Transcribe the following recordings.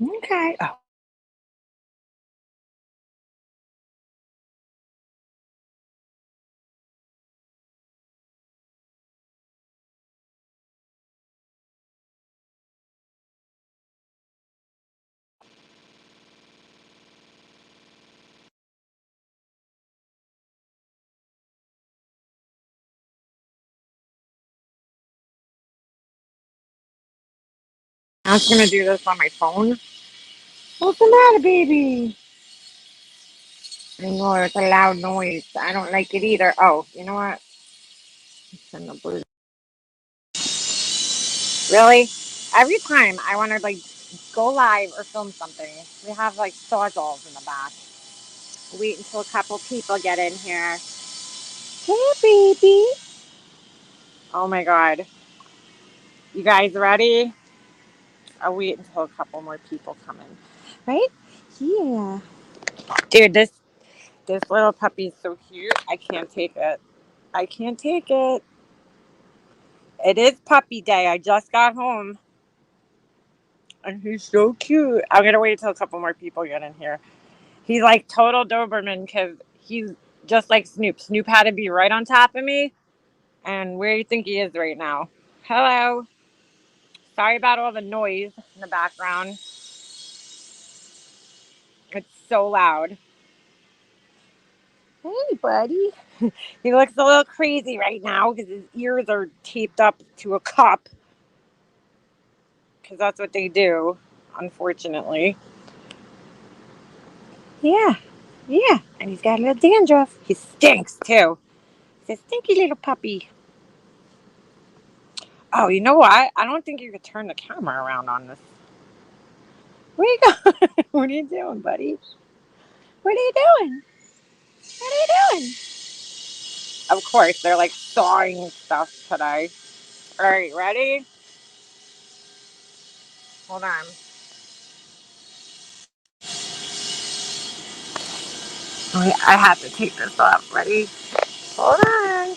Okay. Oh, I was gonna do this on my phone. What's the matter, baby? I know it's a loud noise. I don't like it either. Oh, you know what? Send the blue. Really? Every time I want to like go live or film something, we have like sawzalls in the back. Wait until a couple people get in here. Hey, baby. Oh my God. You guys ready? I'll wait until a couple more people come in. Right? Yeah. Dude, this little puppy's so cute. I can't take it. I can't take it. It is puppy day. I just got home. And he's so cute. I'm going to wait until a couple more people get in here. He's like total Doberman because he's just like Snoop. Snoop had to be right on top of me. And where do you think he is right now? Hello. Sorry about all the noise in the background. It's so loud. Hey, buddy. He looks a little crazy right now because his ears are taped up to a cup because that's what they do, unfortunately. Yeah, yeah. And he's got a little dandruff. He stinks too. He's a stinky little puppy. Oh, you know what? I don't think you could turn the camera around on this. Where you going? What are you doing, buddy? What are you doing? What are you doing? Of course, they're like sawing stuff today. All right, ready? Hold on. I have to take this off. Ready? Hold on.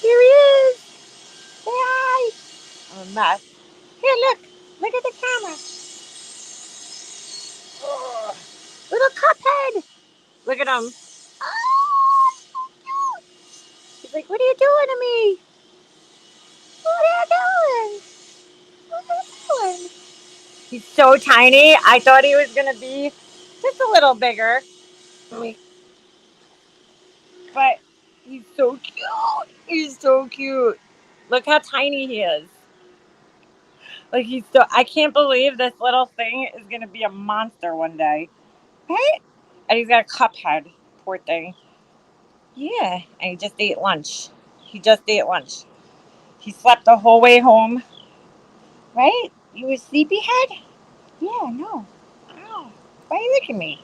Here he is. Say hi. I'm a mess. Here, look. Look at the camera. Oh, little cuphead. Look at him. Oh, so cute. He's like, what are you doing to me? What are you doing? What are you doing? He's so tiny. I thought he was going to be just a little bigger. But he's so cute. He's so cute. Look how tiny he is. Like he's so. I can't believe this little thing is gonna be a monster one day, right? And he's got a cup head. Poor thing. Yeah, and he just ate lunch. He just ate lunch. He slept the whole way home. Right? You a sleepyhead? Yeah, no. Ow. Why are you looking at me?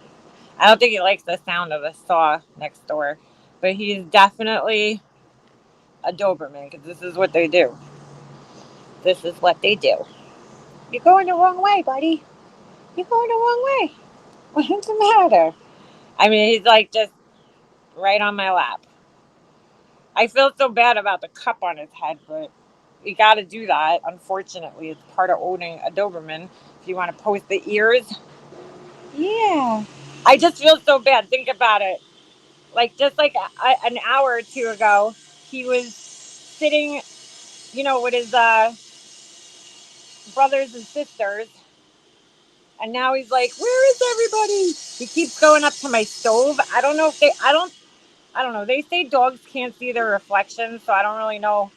I don't think he likes the sound of a saw next door, but he's definitely a Doberman because this is what they do. This is what they do. You're going the wrong way, buddy. You're going the wrong way. What's the matter? I mean, he's like just right on my lap. I feel so bad about the cup on his head, but you got to do that. Unfortunately, it's part of owning a Doberman. If you want to post the ears, yeah. I just feel so bad. Think about it. Like just like an hour or two ago, he was sitting, with his brothers and sisters, and now he's like, "Where is everybody?" He keeps going up to my stove. I don't know if they. I don't know. They say dogs can't see their reflections, so I don't really know.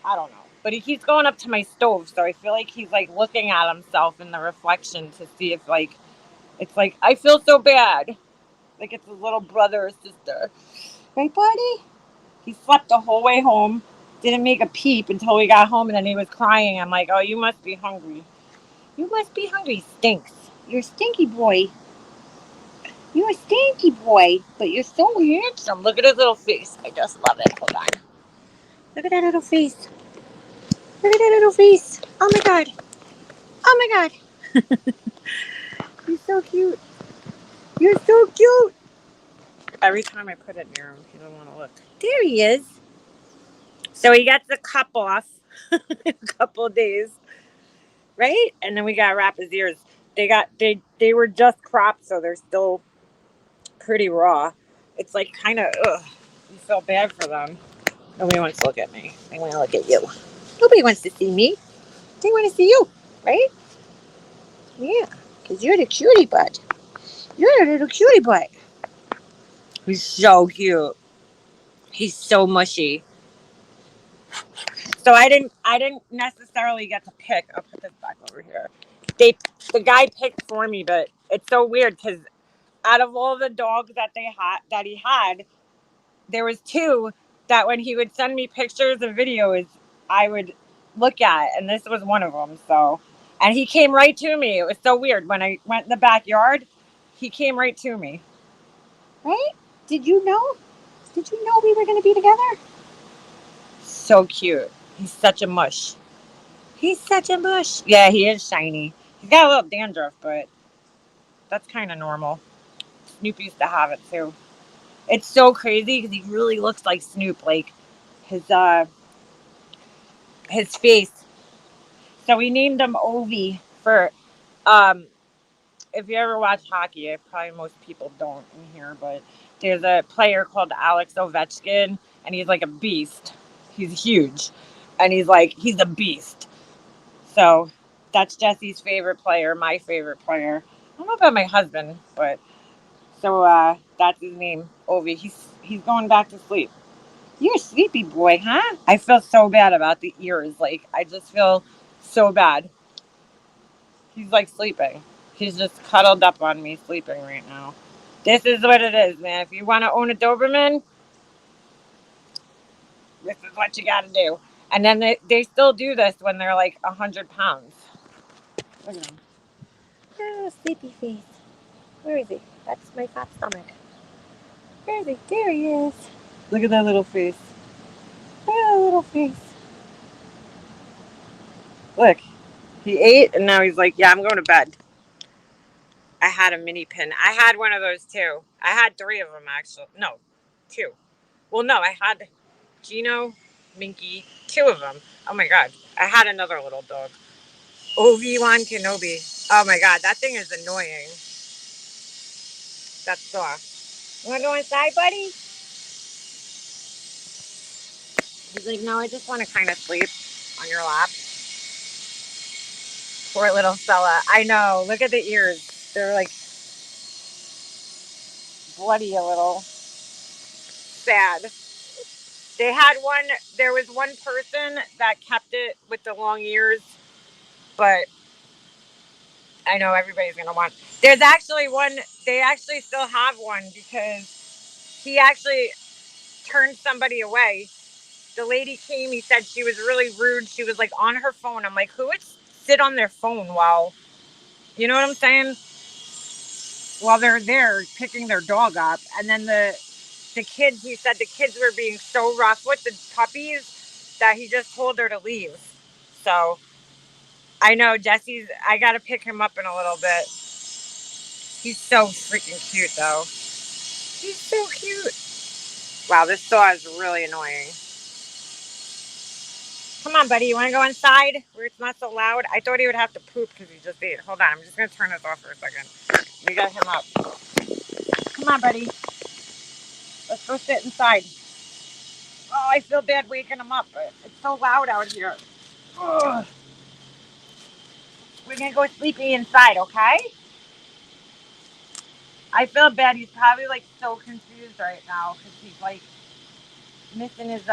I don't know. But he keeps going up to my stove, so I feel like he's like looking at himself in the reflection to see if like it's like I feel so bad. Like it's his little brother or sister. Right, buddy? He slept the whole way home. Didn't make a peep until we got home and then he was crying. I'm like, oh, you must be hungry. You must be hungry. Stinks. You're a stinky boy. You're a stinky boy. But you're so handsome. Look at his little face. I just love it. Hold on. Look at that little face. Look at that little face. Oh my god. Oh my god. He's so cute. You're so cute. Every time I put it near him, he doesn't want to look. There he is. So he got the cup off a couple of days, right? And then we got to wrap his ears. They were just cropped, so they're still pretty raw. It's like kind of ugh. You feel bad for them. Nobody wants to look at me. They want to look at you. Nobody wants to see me. They want to see you, right? Yeah, because you're the cutie butt. You're a little cutie butt. He's so cute. He's so mushy. So I didn't necessarily get to pick. I'll put this back over here. They the guy picked for me, but it's so weird because out of all the dogs that he had, there was two that when he would send me pictures and videos, I would look at, and this was one of them. So, and he came right to me. It was so weird when I went in the backyard. He came right to me. Right? Did you know? Did you know we were going to be together? So cute. He's such a mush. He's such a mush. Yeah, he is shiny. He's got a little dandruff, but that's kind of normal. Snoop used to have it too. It's so crazy because he really looks like Snoop, like his uh his face. So we named him Ovi for um if you ever watch hockey, probably most people don't in here, but there's a player called Alex Ovechkin, and he's like a beast. He's huge, and he's a beast. So that's Jesse's favorite player, my favorite player. I don't know about my husband, but so that's his name, Ovi. He's going back to sleep. You're a sleepy boy, huh? I feel so bad about the ears. Like I just feel so bad. He's like sleeping. He's just cuddled up on me, sleeping right now. This is what it is, man. If you want to own a Doberman, this is what you got to do. And then they still do this when they're like 100 pounds. Look at him. Oh, sleepy face. Where is he? That's my fat stomach. Where is he? There he is. Look at that little face. Look at that little face. Look, he ate and now he's like, yeah, I'm going to bed. I had a mini pin. I had one of those too. I had three of them actually. No, two. Well, no, I had Gino, Minky, two of them. Oh my God. I had another little dog. Obi-Wan Kenobi. Oh my God. That thing is annoying. That's soft. You want to go inside, buddy? He's like, no, I just want to kind of sleep on your lap. Poor little fella. I know. Look at the ears. They're like bloody a little. Sad. They had one, there was one person that kept it with the long ears, but I know everybody's going to want. There's actually one, they actually still have one because he actually turned somebody away. The lady came, he said she was really rude. She was like on her phone. I'm like, who would sit on their phone while, you know what I'm saying? While they're there picking their dog up. And then the kids, he said the kids were being so rough with the puppies that he just told her to leave. So I know I got to pick him up in a little bit. He's so freaking cute though. He's so cute. Wow, this saw is really annoying. Come on, buddy. You want to go inside where it's not so loud? I thought he would have to poop because he just ate. Hold on. I'm just going to turn this off for a second. We got him up. Come on, buddy. Let's go sit inside. Oh, I feel bad waking him up, but it's so loud out here. Ugh. We're going to go sleepy inside, okay? I feel bad. He's probably like so confused right now because he's like missing his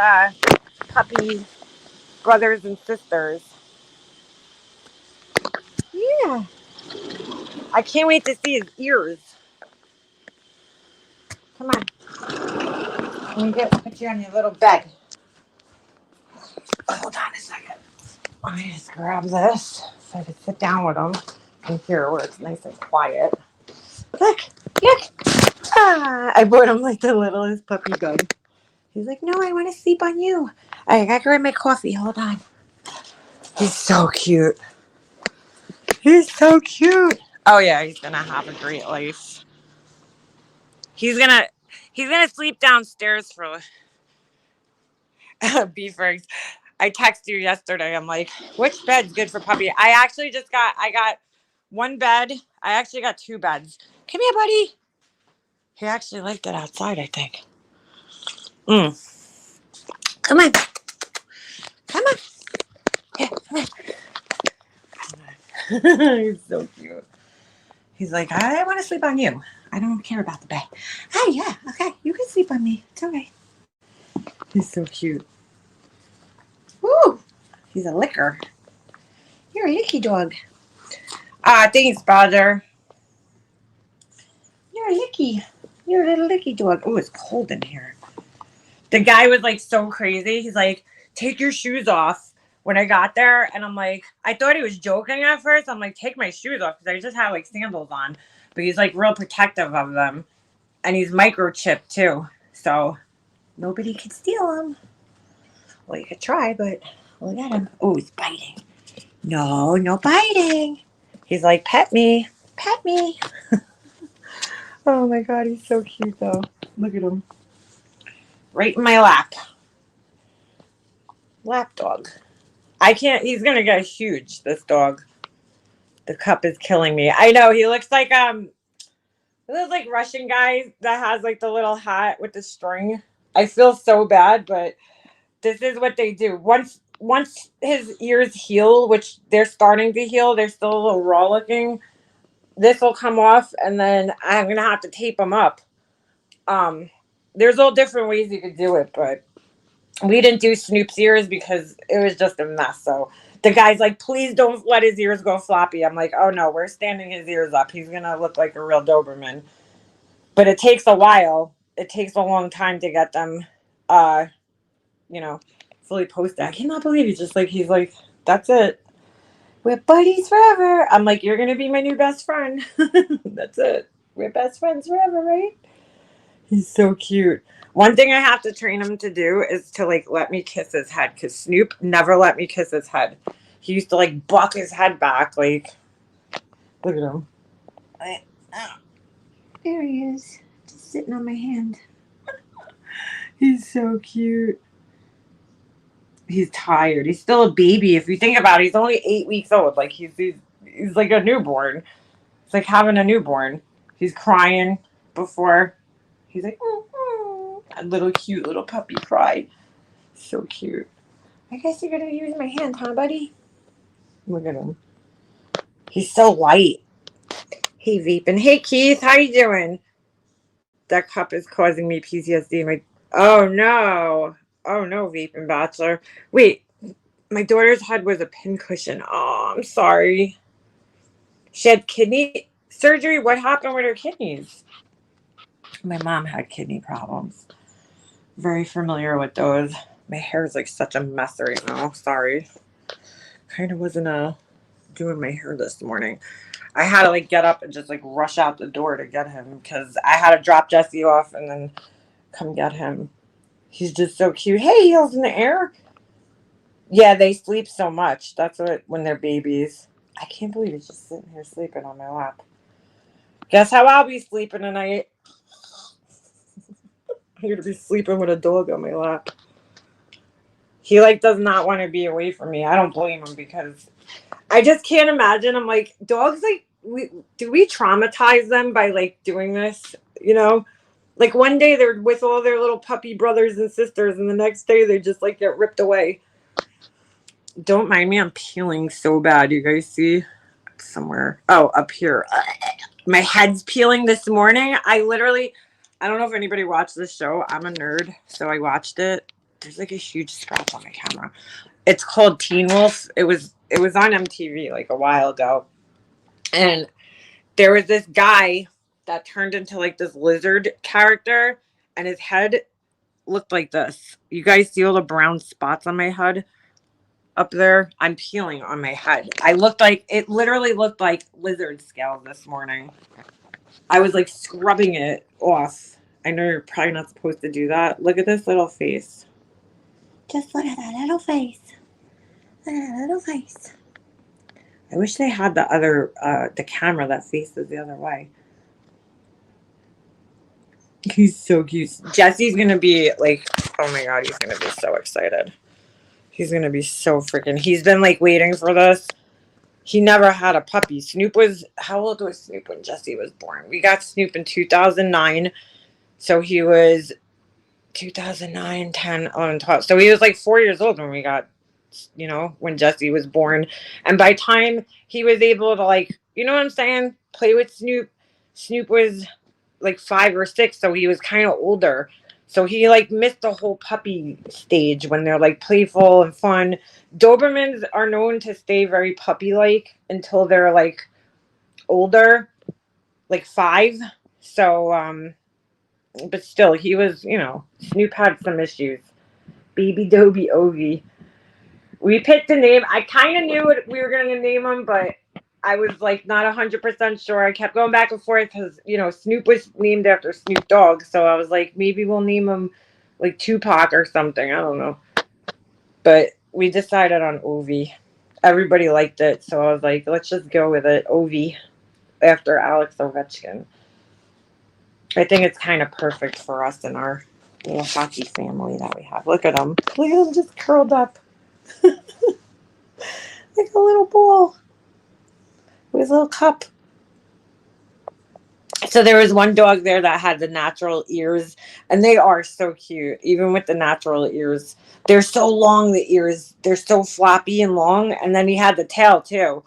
puppy brothers and sisters. Yeah. I can't wait to see his ears. Come on. Let me put you on your little bed. Hold on a second. Let me just grab this so I can sit down with him in here where it's nice and quiet. Look. Look. Ah, I bought him like the littlest puppy dog. He's like, no, I want to sleep on you. I gotta grab my coffee. Hold on. He's so cute. He's so cute. Oh yeah, he's gonna have a great life. He's gonna sleep downstairs for beef eggs. I texted you yesterday. I'm like, which bed's good for puppy? I got one bed. I actually got 2 beds. Come here, buddy. He actually liked it outside, I think. Come on. Come on. Here, come on. He's so cute. He's like, I want to sleep on you. I don't care about the bed. Oh, yeah. Okay. You can sleep on me. It's okay. He's so cute. Woo. He's a licker. You're a licky dog. Thanks, brother. You're a licky. You're a little licky dog. Oh, it's cold in here. The guy was like so crazy. He's like, take your shoes off when I got there. And I'm like, I thought he was joking at first. I'm like, take my shoes off because I just have like sandals on. But he's like real protective of them. And he's microchipped too. So nobody could steal him. Well, you could try, but look at him. Oh, he's biting. No, no biting. He's like, pet me. Pet me. Oh my God, he's so cute though. Look at him. Right in my lap. Lap dog. I can't, he's gonna get huge, this dog. The cup is killing me. I know, he looks like those like Russian guy that has like the little hat with the string. I feel so bad, but this is what they do. Once his ears heal, which they're starting to heal, they're still a little raw looking. This will come off, and then I'm gonna have to tape them up. There's all different ways you could do it, but we didn't do Snoop's ears because it was just a mess. So the guy's like, please don't let his ears go floppy. I'm like, oh no, we're standing his ears up. He's gonna look like a real Doberman. But it takes a while. It takes a long time to get them, fully posted. I cannot believe he's like, that's it. We're buddies forever. I'm like, you're gonna be my new best friend. That's it. We're best friends forever, right? He's so cute. One thing I have to train him to do is to like let me kiss his head, because Snoop never let me kiss his head. He used to like buck his head back, like, look at him. There he is, just sitting on my hand. He's so cute. He's tired. He's still a baby. If you think about it, he's only 8 weeks old. Like he's like a newborn. It's like having a newborn. He's crying before. He's like, a little cute little puppy cry. So cute. I guess you're gonna use my hand, huh, buddy? Look at him. He's so light. Hey, Veepin. Hey, Keith. How you doing? That cup is causing me PTSD. Oh no. Oh no, Veepin Bachelor. Wait. My daughter's head was a pincushion. Oh, I'm sorry. She had kidney surgery. What happened with her kidneys? My mom had kidney problems. Very familiar with those. My hair is like such a mess right now. Sorry. Kind of wasn't doing my hair this morning. I had to like get up and just like rush out the door to get him because I had to drop Jesse off and then come get him. He's just so cute. Hey, heels in the air. Yeah, they sleep so much. That's what when they're babies. I can't believe he's just sitting here sleeping on my lap. Guess how I'll be sleeping tonight? I'm gonna be sleeping with a dog on my lap. He like does not want to be away from me. I don't blame him because I just can't imagine. I'm like, dogs like we traumatize them by like doing this, you know? Like one day they're with all their little puppy brothers and sisters, and the next day they just like get ripped away. Don't mind me, I'm peeling so bad. You guys see? Somewhere. Oh, up here. My head's peeling this morning. I don't know if anybody watched this show. I'm a nerd, so I watched it. There's like a huge scratch on my camera. It's called Teen Wolf. It was on MTV like a while ago. And there was this guy that turned into like this lizard character, and his head looked like this. You guys see all the brown spots on my head? Up there, I'm peeling on my head. It literally looked like lizard scales this morning. I was like scrubbing it off. I know you're probably not supposed to do that. Look at this little face. Just look at that little face. Look at that little face. I wish they had the camera that faces the other way. He's so cute. Jesse's gonna be like, oh my God, he's gonna be so excited. He's going to be so freaking... He's been, like, waiting for this. He never had a puppy. Snoop was, how old was Snoop when Jesse was born? We got Snoop in 2009. So he was 2009, 10, 11, 12. So he was like 4 years old when we got, when Jesse was born. And by time he was able to, like, you know what I'm saying? Play with Snoop. Snoop was like 5 or 6. So he was kind of older. So he like missed the whole puppy stage when they're like playful and fun. Dobermans are known to stay very puppy like until they're like older, like 5. So, but still, he was, Snoop had some issues. Baby Dobie Ogie. We picked a name. I kind of knew what we were going to name him, but I was like not 100% sure. I kept going back and forth because, Snoop was named after Snoop Dogg. So I was like, maybe we'll name him like Tupac or something. I don't know. But we decided on Ovi. Everybody liked it. So I was like, let's just go with it. Ovi after Alex Ovechkin. I think it's kind of perfect for us and our little hockey family that we have. Look at him. Look at him just curled up like a little ball with his little cup. So there was one dog there that had the natural ears, and they are so cute, even with the natural ears. They're so long, the ears. They're so floppy and long, and then he had the tail, too.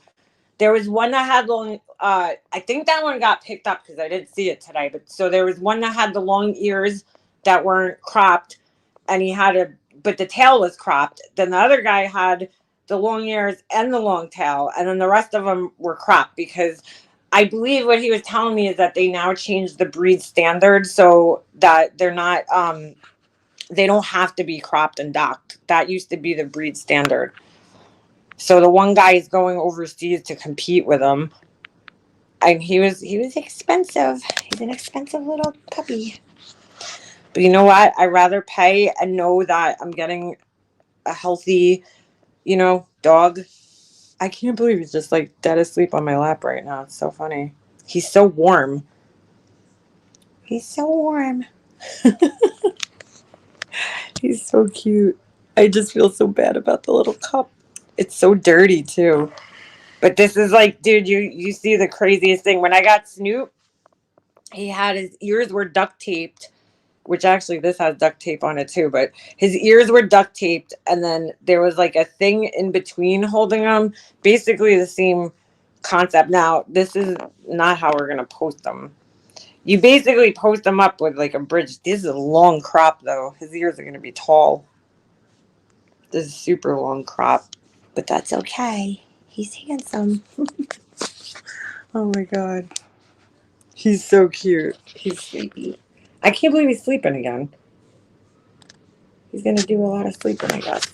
There was one that had long, I think that one got picked up because I didn't see it today. But so there was one that had the long ears that weren't cropped, and but the tail was cropped. Then the other guy had the long ears and the long tail, and then the rest of them were cropped because I believe what he was telling me is that they now changed the breed standard so that they're not, they don't have to be cropped and docked. That used to be the breed standard. So the one guy is going overseas to compete with him. And he was expensive. He's an expensive little puppy. But you know what? I'd rather pay and know that I'm getting a healthy, dog. I can't believe he's just like dead asleep on my lap right now. It's so funny. He's so warm. He's so warm. He's so cute. I just feel so bad about the little cup. It's so dirty too. But this is like, dude, you see the craziest thing. When I got Snoop, he had his ears were duct taped, which actually this has duct tape on it too, but his ears were duct taped, and then there was like a thing in between holding them. Basically the same concept. Now, this is not how we're gonna post them. You basically post them up with like a bridge. This is a long crop though. His ears are gonna be tall. This is super long crop. But that's okay. He's handsome. Oh my god. He's so cute. He's sleepy. I can't believe he's sleeping again. He's gonna do a lot of sleeping, I guess.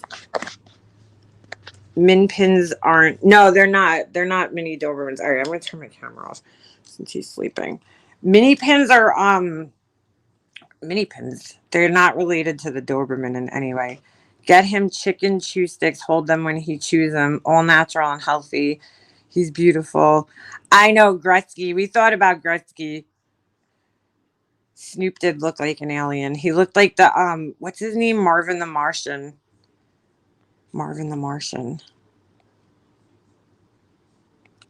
Min pins aren't. No, they're not. They're not mini Dobermans. All right, I'm gonna turn my camera off since he's sleeping. Mini pins are mini pins. They're not related to the Doberman in any way. Get him chicken chew sticks. Hold them when he chews them. All natural and healthy. He's beautiful. I know Gretzky. We thought about Gretzky. Snoop did look like an alien. He looked like the what's his name? Marvin the Martian. Marvin the Martian.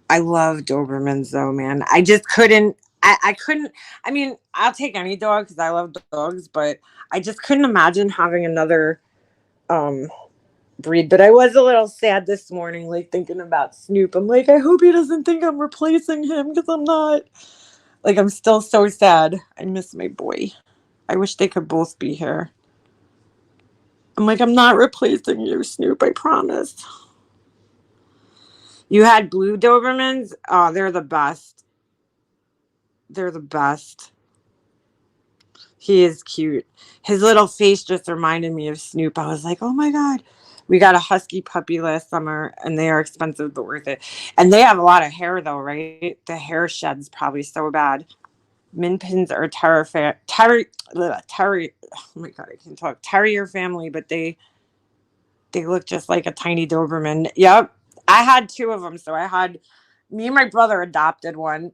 I love Dobermans though, man. I just couldn't. I couldn't. I mean, I'll take any dog because I love dogs, but I just couldn't imagine having another um breed. But I was a little sad this morning, like thinking about Snoop. I'm like, I hope he doesn't think I'm replacing him because I'm not. Like, I'm still so sad. I miss my boy. I wish they could both be here. I'm like, I'm not replacing you, Snoop. I promise. You had blue Dobermans? Oh, they're the best. They're the best. He is cute. His little face just reminded me of Snoop. I was like, oh my God. We got a husky puppy last summer, and they are expensive but worth it. And they have a lot of hair, though, right? The hair shed's probably so bad. Min pins are oh my God, I can't talk. Terrier family, but they look just like a tiny Doberman. Yep. I had 2 of them. So me and my brother adopted one,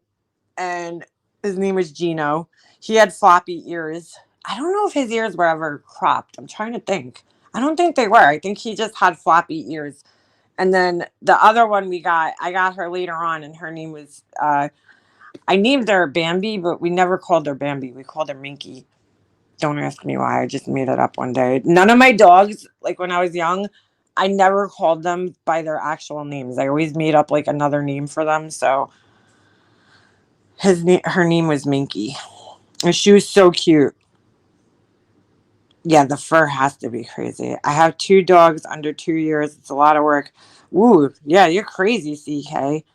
and his name was Gino. He had floppy ears. I don't know if his ears were ever cropped. I'm trying to think. I don't think they were. I think he just had floppy ears. And then the other one I got her later on, and her name was, I named her Bambi, but we never called her Bambi. We called her Minky. Don't ask me why. I just made it up one day. None of my dogs, like when I was young, I never called them by their actual names. I always made up like another name for them. So her name was Minky, and she was so cute. Yeah, the fur has to be crazy. I have 2 dogs under 2 years. It's a lot of work. Ooh, yeah, you're crazy, CK.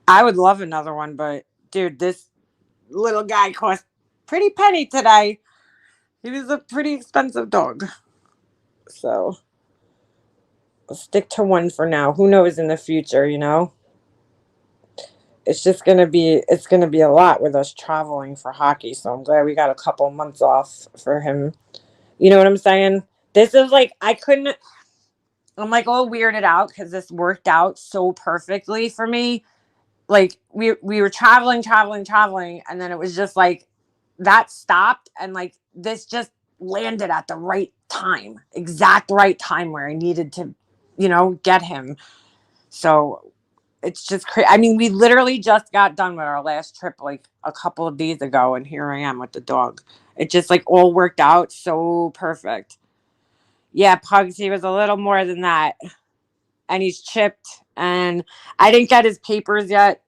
I would love another one, but dude, this little guy cost pretty penny today. He was a pretty expensive dog. So I'll stick to one for now. Who knows in the future, you know? It's gonna be a lot with us traveling for hockey. So I'm glad we got a couple months off for him. You know what I'm saying? This is like I couldn't I'm like all weirded out because this worked out so perfectly for me. Like we were traveling, and then it was just like that stopped, and like this just landed at the right time, exact right time where I needed to, get him. So it's just crazy. I mean, we literally just got done with our last trip like a couple of days ago, and here I am with the dog. It just like all worked out so perfect. Yeah, Pugs, he was a little more than that, and he's chipped, and I didn't get his papers yet.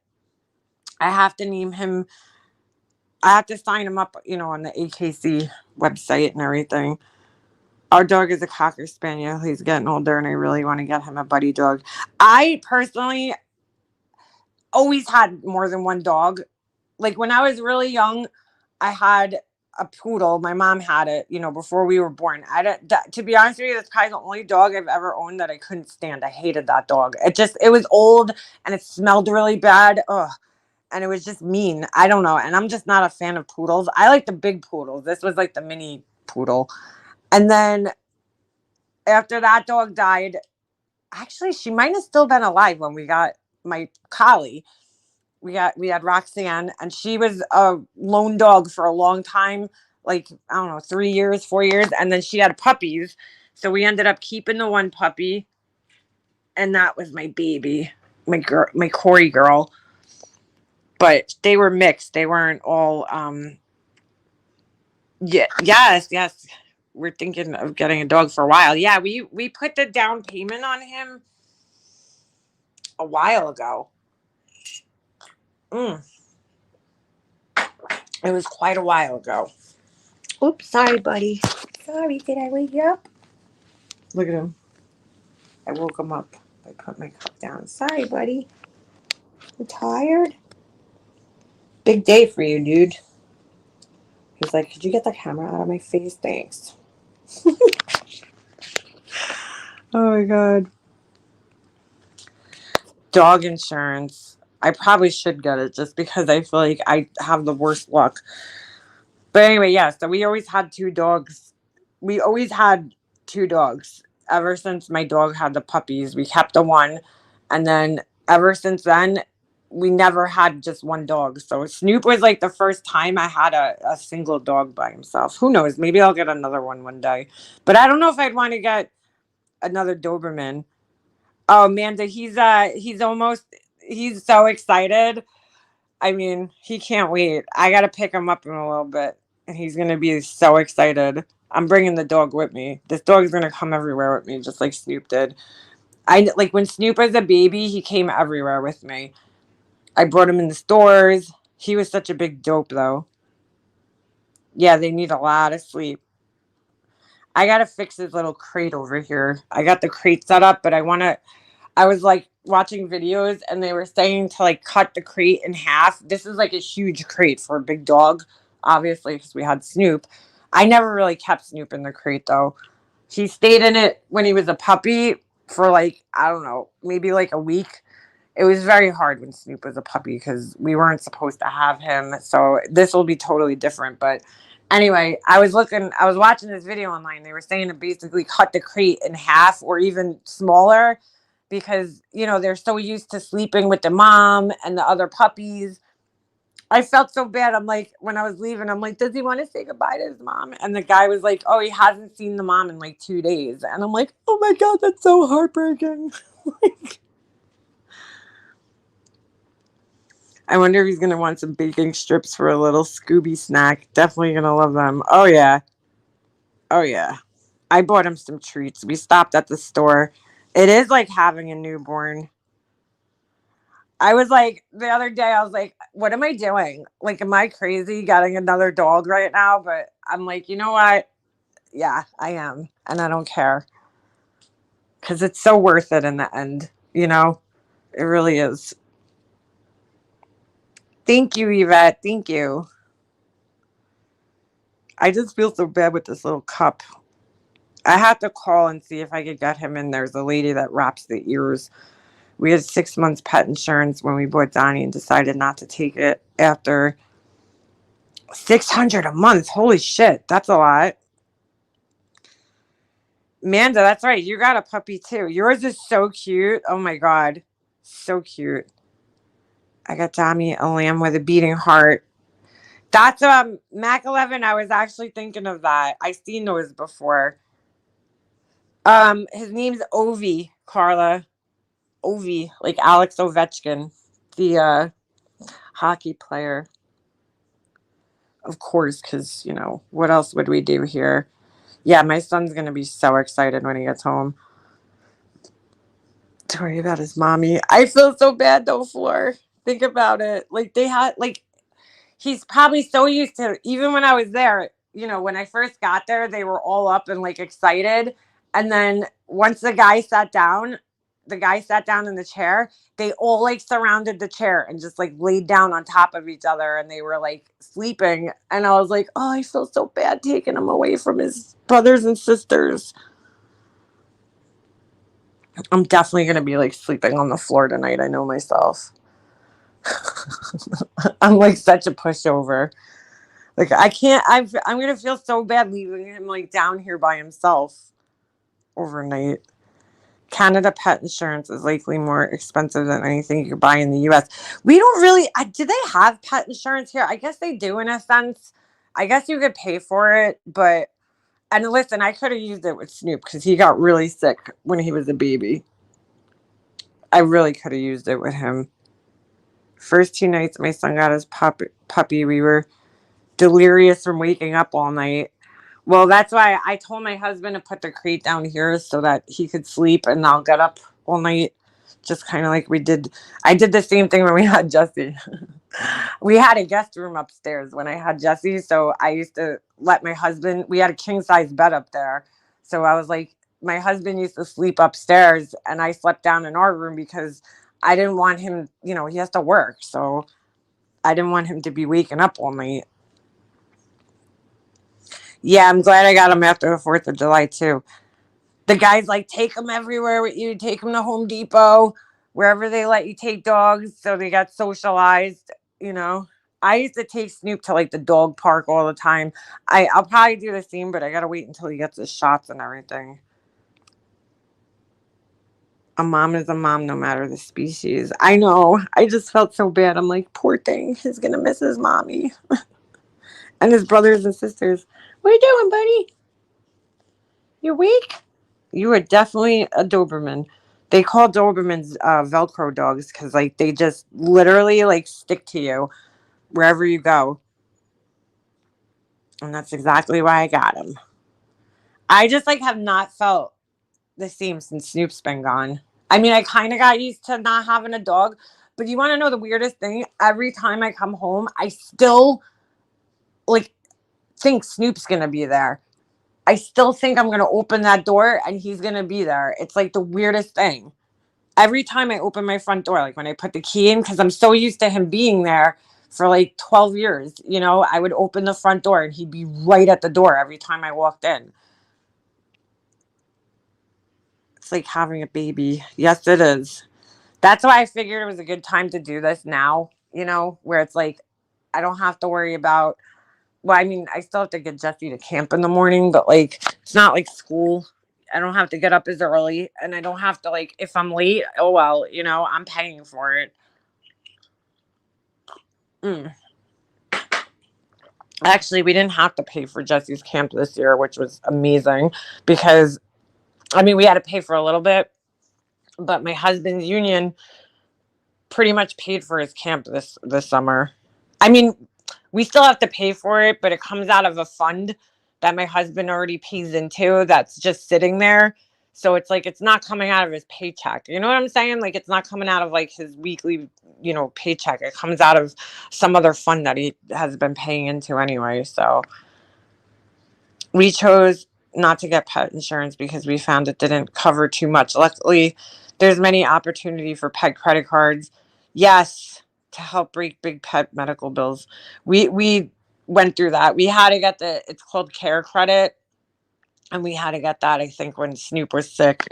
I have to name him. I have to sign him up, on the AKC website and everything. Our dog is a Cocker Spaniel. He's getting older, and I really want to get him a buddy dog. I personally always had more than one dog. Like when I was really young, I had a poodle. My mom had it, before we were born. To be honest with you, that's probably the only dog I've ever owned that I couldn't stand. I hated that dog. It was old and it smelled really bad. Ugh. And it was just mean. I don't know. And I'm just not a fan of poodles. I like the big poodles. This was like the mini poodle. And then after that dog died, actually, she might have still been alive when we got my collie. We had Roxanne, and she was a lone dog for a long time, like I don't know, 3 years, 4 years, and then she had puppies. So we ended up keeping the one puppy, and that was my baby, my Corey girl. But they were mixed. They weren't all yeah, yes. We're thinking of getting a dog for a while. Yeah, we put the down payment on him a while ago. Mm, it was quite a while ago. Oops, sorry, buddy. Sorry, did I wake you up? Look at him. I woke him up. I put my cup down. Sorry, buddy. You tired? Big day for you, dude. He's like, could you get the camera out of my face? Thanks. Oh my god. Dog insurance. I probably should get it just because I feel like I have the worst luck. But anyway, yeah, so we always had 2 dogs. We always had 2 dogs. Ever since my dog had the puppies, we kept the one. And then ever since then, we never had just one dog. So Snoop was like the first time I had a single dog by himself. Who knows? Maybe I'll get another one day. But I don't know if I'd want to get another Doberman. Oh, Amanda, he's so excited. I mean, he can't wait. I got to pick him up in a little bit, and he's going to be so excited. I'm bringing the dog with me. This dog's going to come everywhere with me, just like Snoop did. I like when Snoop was a baby, he came everywhere with me. I brought him in the stores. He was such a big dope, though. Yeah, they need a lot of sleep. I got to fix his little crate over here. I got the crate set up, but I was like watching videos and they were saying to like cut the crate in half. This is like a huge crate for a big dog, obviously, because we had Snoop. I never really kept Snoop in the crate though. He stayed in it when he was a puppy for like, I don't know, maybe like a week. It was very hard when Snoop was a puppy because we weren't supposed to have him. So this will be totally different. But anyway, I was watching this video online. They were saying to basically cut the crate in half or even smaller because, they're so used to sleeping with the mom and the other puppies. I felt so bad. I'm like, when I was leaving, I'm like, does he want to say goodbye to his mom? And the guy was like, oh, he hasn't seen the mom in like 2 days. And I'm like, oh my God, that's so heartbreaking. Like, I wonder if he's going to want some baking strips for a little Scooby snack. Definitely going to love them. Oh, yeah. Oh, yeah. I bought him some treats. We stopped at the store. It is like having a newborn. I was like, the other day, I was like, what am I doing? Like, am I crazy getting another dog right now? But I'm like, you know what? Yeah, I am. And I don't care because it's so worth it in the end. You know, it really is. Thank you, Yvette. Thank you. I just feel so bad with this little cup. I had to call and see if I could get him in. There's a lady that wraps the ears. We had 6 months pet insurance when we bought Donnie and decided not to take it after 600 a month. Holy shit, that's a lot. Manda, that's right. You got a puppy too. Yours is so cute. Oh my God. So cute. I got Tommy a lamb with a beating heart. That's Mac 11. I was actually thinking of that. I've seen those before. His name's Ovi, Carla. Ovi, like Alex Ovechkin, the hockey player. Of course, because what else would we do here? Yeah, my son's gonna be so excited when he gets home. To worry about his mommy. I feel so bad though, Floor. Think about it. Like they had like he's probably so used to even when I was there, when I first got there, they were all up and like excited. And then once the guy sat down in the chair, they all like surrounded the chair and just like laid down on top of each other and they were like sleeping. And I was like, oh, I feel so bad taking him away from his brothers and sisters. I'm definitely going to be like sleeping on the floor tonight. I know myself. I'm like such a pushover. Like I can't. I'm gonna feel so bad leaving him like down here by himself overnight. Canada pet insurance is likely more expensive than anything you could buy in the U.S. We don't really. Do they have pet insurance here? I guess they do in a sense. I guess you could pay for it, but and listen, I could have used it with Snoop because he got really sick when he was a baby. I really could have used it with him. First 2 nights my son got his puppy, we were delirious from waking up all night. Well, that's why I told my husband to put the crate down here so that he could sleep and I'll get up all night. Just kind of like we did. I did the same thing when we had Jesse. We had a guest room upstairs when I had Jesse. So I used to let my husband, we had a king size bed up there. So I was like, my husband used to sleep upstairs and I slept down in our room because I didn't want him, he has to work. So I didn't want him to be waking up all night. Yeah, I'm glad I got him after the 4th of July too. The guys like take them everywhere with you, take them to Home Depot, wherever they let you take dogs. So they got socialized, you know. I used to take Snoop to like the dog park all the time. I'll probably do the same, but I gotta wait until he gets his shots and everything. A mom is a mom no matter the species. I know. I just felt so bad. I'm like, poor thing. He's gonna miss his mommy and his brothers and sisters. What are you doing, buddy? You weak? You are definitely a Doberman. They call Dobermans Velcro dogs because like they just literally like stick to you wherever you go, and that's exactly why I got him. I just like have not felt the same since Snoop's been gone. I mean, I kind of got used to not having a dog, but you want to know the weirdest thing? Every time I come home, I still like think Snoop's gonna be there. I still think I'm gonna open that door and he's gonna be there. It's like the weirdest thing. Every time I open my front door, like when I put the key in, because I'm so used to him being there for like 12 years, I would open the front door and he'd be right at the door every time I walked in. It's like having a baby. Yes, it is. That's why I figured it was a good time to do this now, where it's like I don't have to worry about, well, I mean, I still have to get Jesse to camp in the morning, but like it's not like school. I don't have to get up as early and I don't have to like if I'm late, oh well, I'm paying for it. Mm. Actually, we didn't have to pay for Jesse's camp this year, which was amazing because, I mean, we had to pay for a little bit, but my husband's union pretty much paid for his camp this summer. I mean, we still have to pay for it, but it comes out of a fund that my husband already pays into that's just sitting there. So it's like it's not coming out of his paycheck. You know what I'm saying? Like it's not coming out of like his weekly, paycheck. It comes out of some other fund that he has been paying into anyway. So we chose not to get pet insurance because we found it didn't cover too much. Luckily, there's many opportunity for pet credit cards. Yes, to help break big pet medical bills. We went through that. We had to get it's called care credit, and we had to get that I think when Snoop was sick.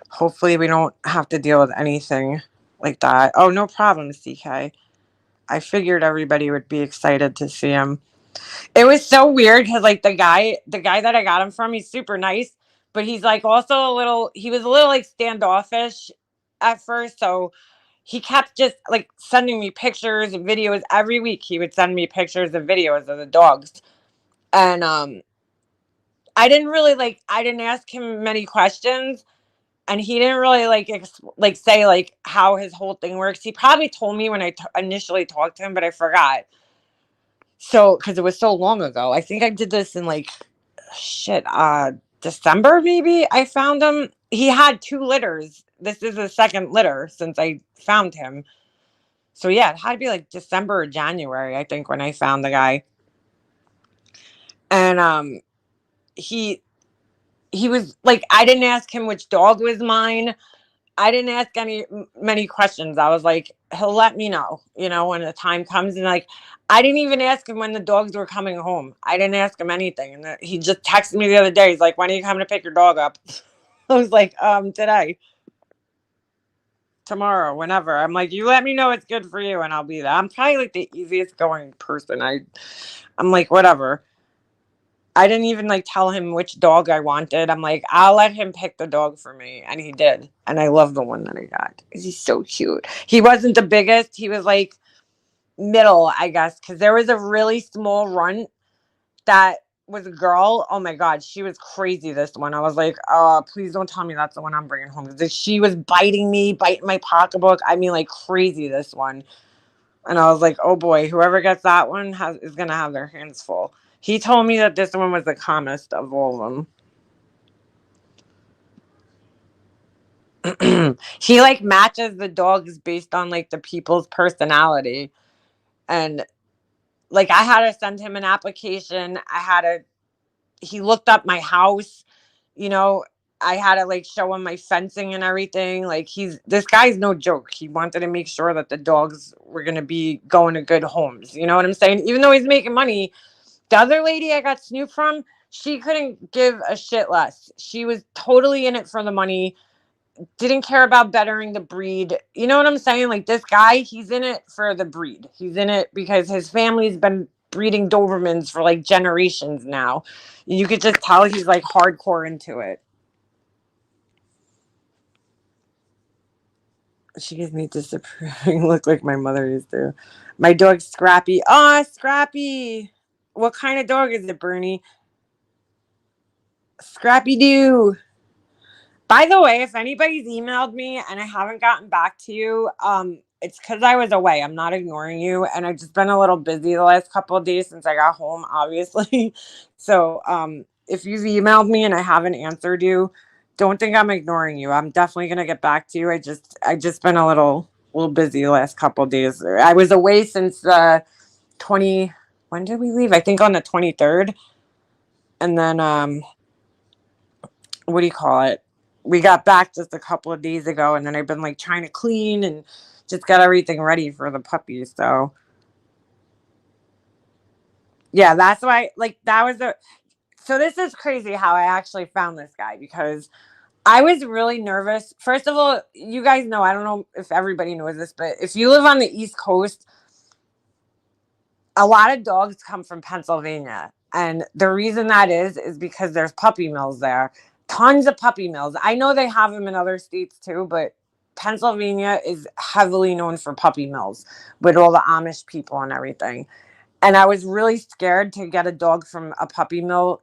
Hopefully we don't have to deal with anything like that. Oh, no problem, CK. I figured everybody would be excited to see him. It was so weird because like the guy that I got him from, he's super nice, but he's like also he was a little like standoffish at first. So he kept just like sending me pictures and videos every week. He would send me pictures and videos of the dogs. And I didn't ask him many questions, and he didn't really like say like how his whole thing works. He probably told me when I initially talked to him, but I forgot. So, because it was so long ago, I think I did this in like shit, December maybe. I found him. He had 2 litters. This is the second litter since I found him. So yeah, it had to be like December or January, I think, when I found the guy. And he he was like, I didn't ask him which dog was mine. I didn't ask many questions. I was like, he'll let me know, when the time comes. And like, I didn't even ask him when the dogs were coming home. I didn't ask him anything. And he just texted me the other day. He's like, when are you coming to pick your dog up? I was like, today, tomorrow, whenever. I'm like, you let me know it's good for you and I'll be there. I'm probably like the easiest going person. I'm like, whatever. I didn't even like tell him which dog I wanted. I'm like, I'll let him pick the dog for me. And he did. And I love the one that I got. He's so cute. He wasn't the biggest. He was like middle, I guess, because there was a really small runt that was a girl. Oh my God, she was crazy, this one. I was like, please don't tell me that's the one I'm bringing home. She was biting me, biting my pocketbook. I mean, like crazy, this one. And I was like, oh boy, whoever gets that one is going to have their hands full. He told me that this one was the calmest of all of them. He like matches the dogs based on like the people's personality. And like I had to send him an application. He looked up my house, you know, I had to like show him my fencing and everything. Like this guy's no joke. He wanted to make sure that the dogs were going to be going to good homes. You know what I'm saying? Even though he's making money. The other lady I got Snoop from, she couldn't give a shit less. She was totally in it for the money, didn't care about bettering the breed. You know what I'm saying? Like this guy, he's in it for the breed. He's in it because his family's been breeding Dobermans for like generations now. You could just tell he's like hardcore into it. She gives me disapproving look like my mother used to. My dog's Scrappy. Oh, Scrappy. What kind of dog is it, Bernie? Scrappy Doo. By the way, if anybody's emailed me and I haven't gotten back to you, it's because I was away. I'm not ignoring you, and I've just been a little busy the last couple of days since I got home, obviously. So, if you've emailed me and I haven't answered you, don't think I'm ignoring you. I'm definitely gonna get back to you. I just been a little busy the last couple of days. I was away since 20. When did we leave? I think on the 23rd, and then what do you call it? We got back just a couple of days ago, and then I've been like trying to clean and just got everything ready for the puppies. So yeah, that's why like that was the so this is crazy how I actually found this guy because I was really nervous. First of all, you guys know, I don't know if everybody knows this, but if you live on the East Coast, a lot of dogs come from Pennsylvania. And the reason that is because there's puppy mills there. Tons of puppy mills. I know they have them in other states too, but Pennsylvania is heavily known for puppy mills with all the Amish people and everything. And I was really scared to get a dog from a puppy mill,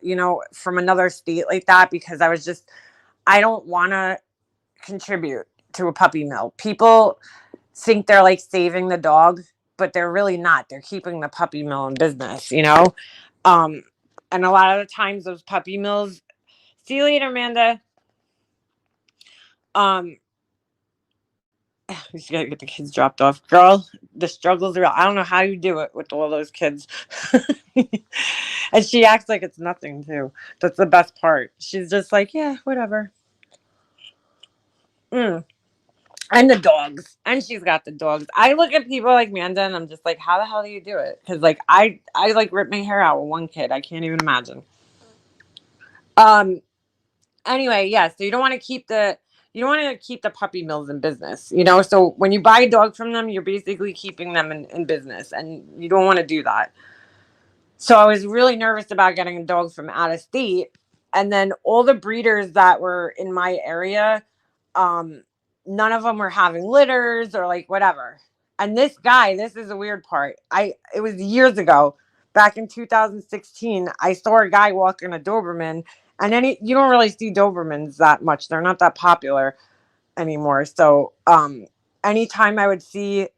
from another state like that, because I don't want to contribute to a puppy mill. People think they're like saving the dog, but they're really not. They're keeping the puppy mill in business. Um, and a lot of the times those puppy mills, see you later, Amanda. Um, we just gotta get the kids dropped off. Girl, the struggle's real. I don't know how you do it with all those kids. And she acts like it's nothing too. That's the best part. She's just like, yeah, whatever. Mm. And the dogs. And she's got the dogs. I look at people like Amanda and I'm just like, how the hell do you do it? Because like I like rip my hair out with one kid. I can't even imagine. Um anyway, yeah, so you don't want to keep the puppy mills in business. So when you buy a dog from them, you're basically keeping them in business, and you don't want to do that. So I was really nervous about getting a dog from out of state. And then all the breeders that were in my area, um, none of them were having litters or like whatever. And this guy, this is a weird part. It was years ago, back in 2016, I saw a guy walking a Doberman, and you don't really see Dobermans that much. They're not that popular anymore. So anytime I would see,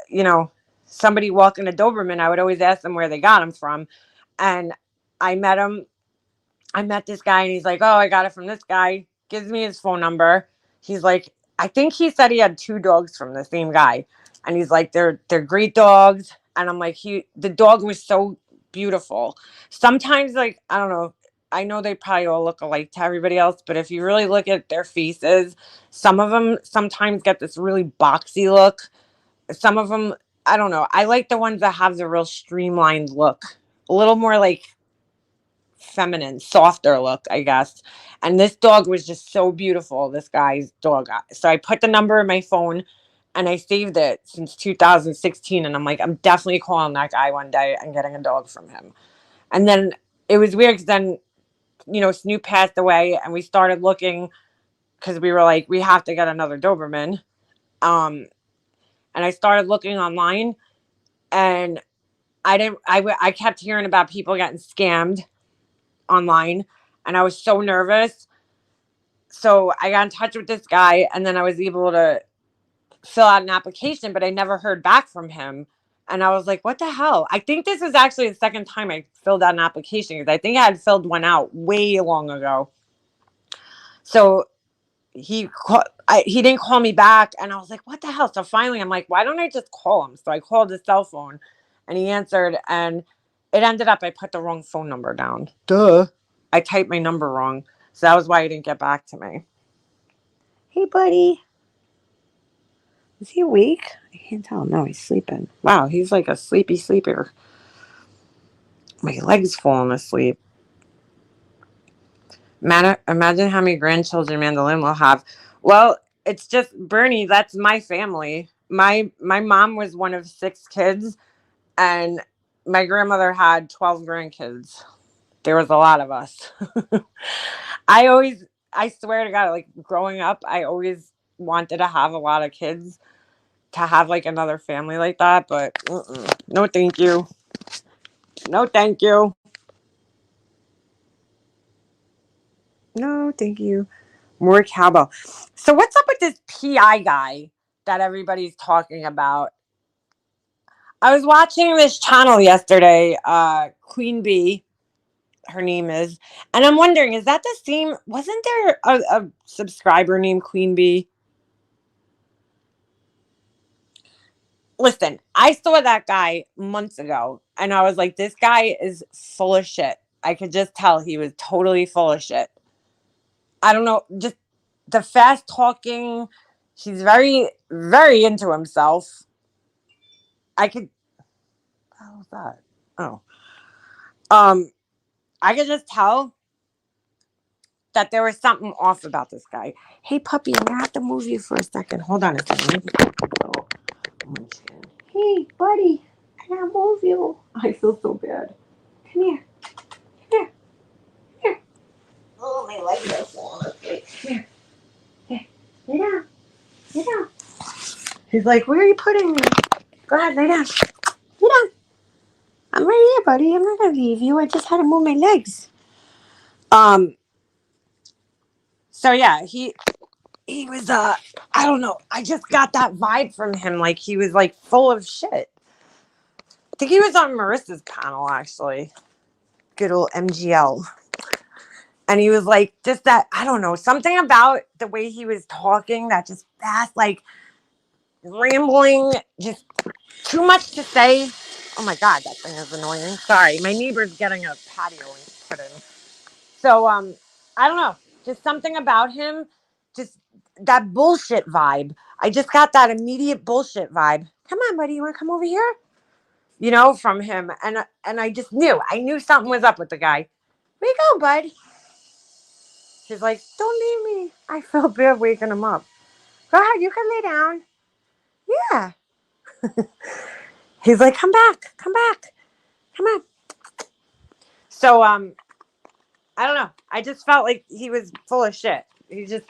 somebody walking a Doberman, I would always ask them where they got him from. And I met him. I met this guy, and he's like, "Oh, I got it from this guy." Gives me his phone number. He's like, I think he said he had two dogs from the same guy, and he's like, "They're great dogs." And I'm like, the dog was so beautiful. Sometimes, like, I don't know. I know they probably all look alike to everybody else, but if you really look at their faces, some of them sometimes get this really boxy look. Some of them, I don't know. I like the ones that have the real streamlined look, a little more like feminine, softer look, I guess. And this dog was just so beautiful, this guy's dog. So I put the number in my phone and I saved it since 2016. And I'm like, I'm definitely calling that guy one day and getting a dog from him. And then it was weird because then, Snoop passed away and we started looking because we were like, we have to get another Doberman. And I started looking online, and I kept hearing about people getting scammed online, and I was so nervous. So I got in touch with this guy, and then I was able to fill out an application, but I never heard back from him. And I was like, what the hell? I think this is actually the second time I filled out an application, because I think I had filled one out way long ago. So he didn't call me back, and I was like, what the hell? So finally I'm like, why don't I just call him? So I called his cell phone, and he answered, and it ended up I put the wrong phone number down. Duh. I typed my number wrong. So that was why he didn't get back to me. Hey, buddy. Is he awake? I can't tell. No, he's sleeping. Wow, he's like a sleepy sleeper. My leg's falling asleep. Imagine how many grandchildren Mandolin will have. Well, it's just Bernie. That's my family. My mom was one of 6 kids, and my grandmother had 12 grandkids. There was a lot of us. I swear to God, like growing up, I always wanted to have a lot of kids, to have like another family like that. But no, thank you. No, thank you. No, thank you. More cowbell. So what's up with this PI guy that everybody's talking about? I was watching this channel yesterday, Queen Bee, her name is, and I'm wondering, is that the same? Wasn't there a subscriber named Queen Bee? Listen, I saw that guy months ago, and I was like, this guy is full of shit. I could just tell he was totally full of shit. I don't know, just the fast talking. He's very, very into himself. I could. What was that? Oh, um, I could just tell that there was something off about this guy. Hey, puppy, I'm gonna have to move you for a second. Hold on a second. Hey, buddy, can I move you? I feel so bad. Come here. Come here. Come here. Oh, my legs are falling asleep. Come here. Here. Lay down. Lay down. He's like, where are you putting me? Go ahead, lay down. Lay down. I'm right here, buddy. I'm not gonna leave you. I just had to move my legs. So yeah, he was I don't know. I just got that vibe from him. Like he was like full of shit. I think he was on Marissa's panel actually. Good old MGL. And he was like, just that, I don't know, something about the way he was talking that just fast, like rambling, just too much to say. Oh my God, that thing is annoying. Sorry, my neighbor's getting a patio put in. So, I don't know, just something about him, just that bullshit vibe. I just got that immediate bullshit vibe. Come on, buddy, you want to come over here? You know, from him. And I just knew. I knew something was up with the guy. Where you go, bud? She's like, don't leave me. I felt bad waking him up. Go ahead, you can lay down. Yeah. He's like, come back. Come on. So, I don't know. I just felt like he was full of shit. He just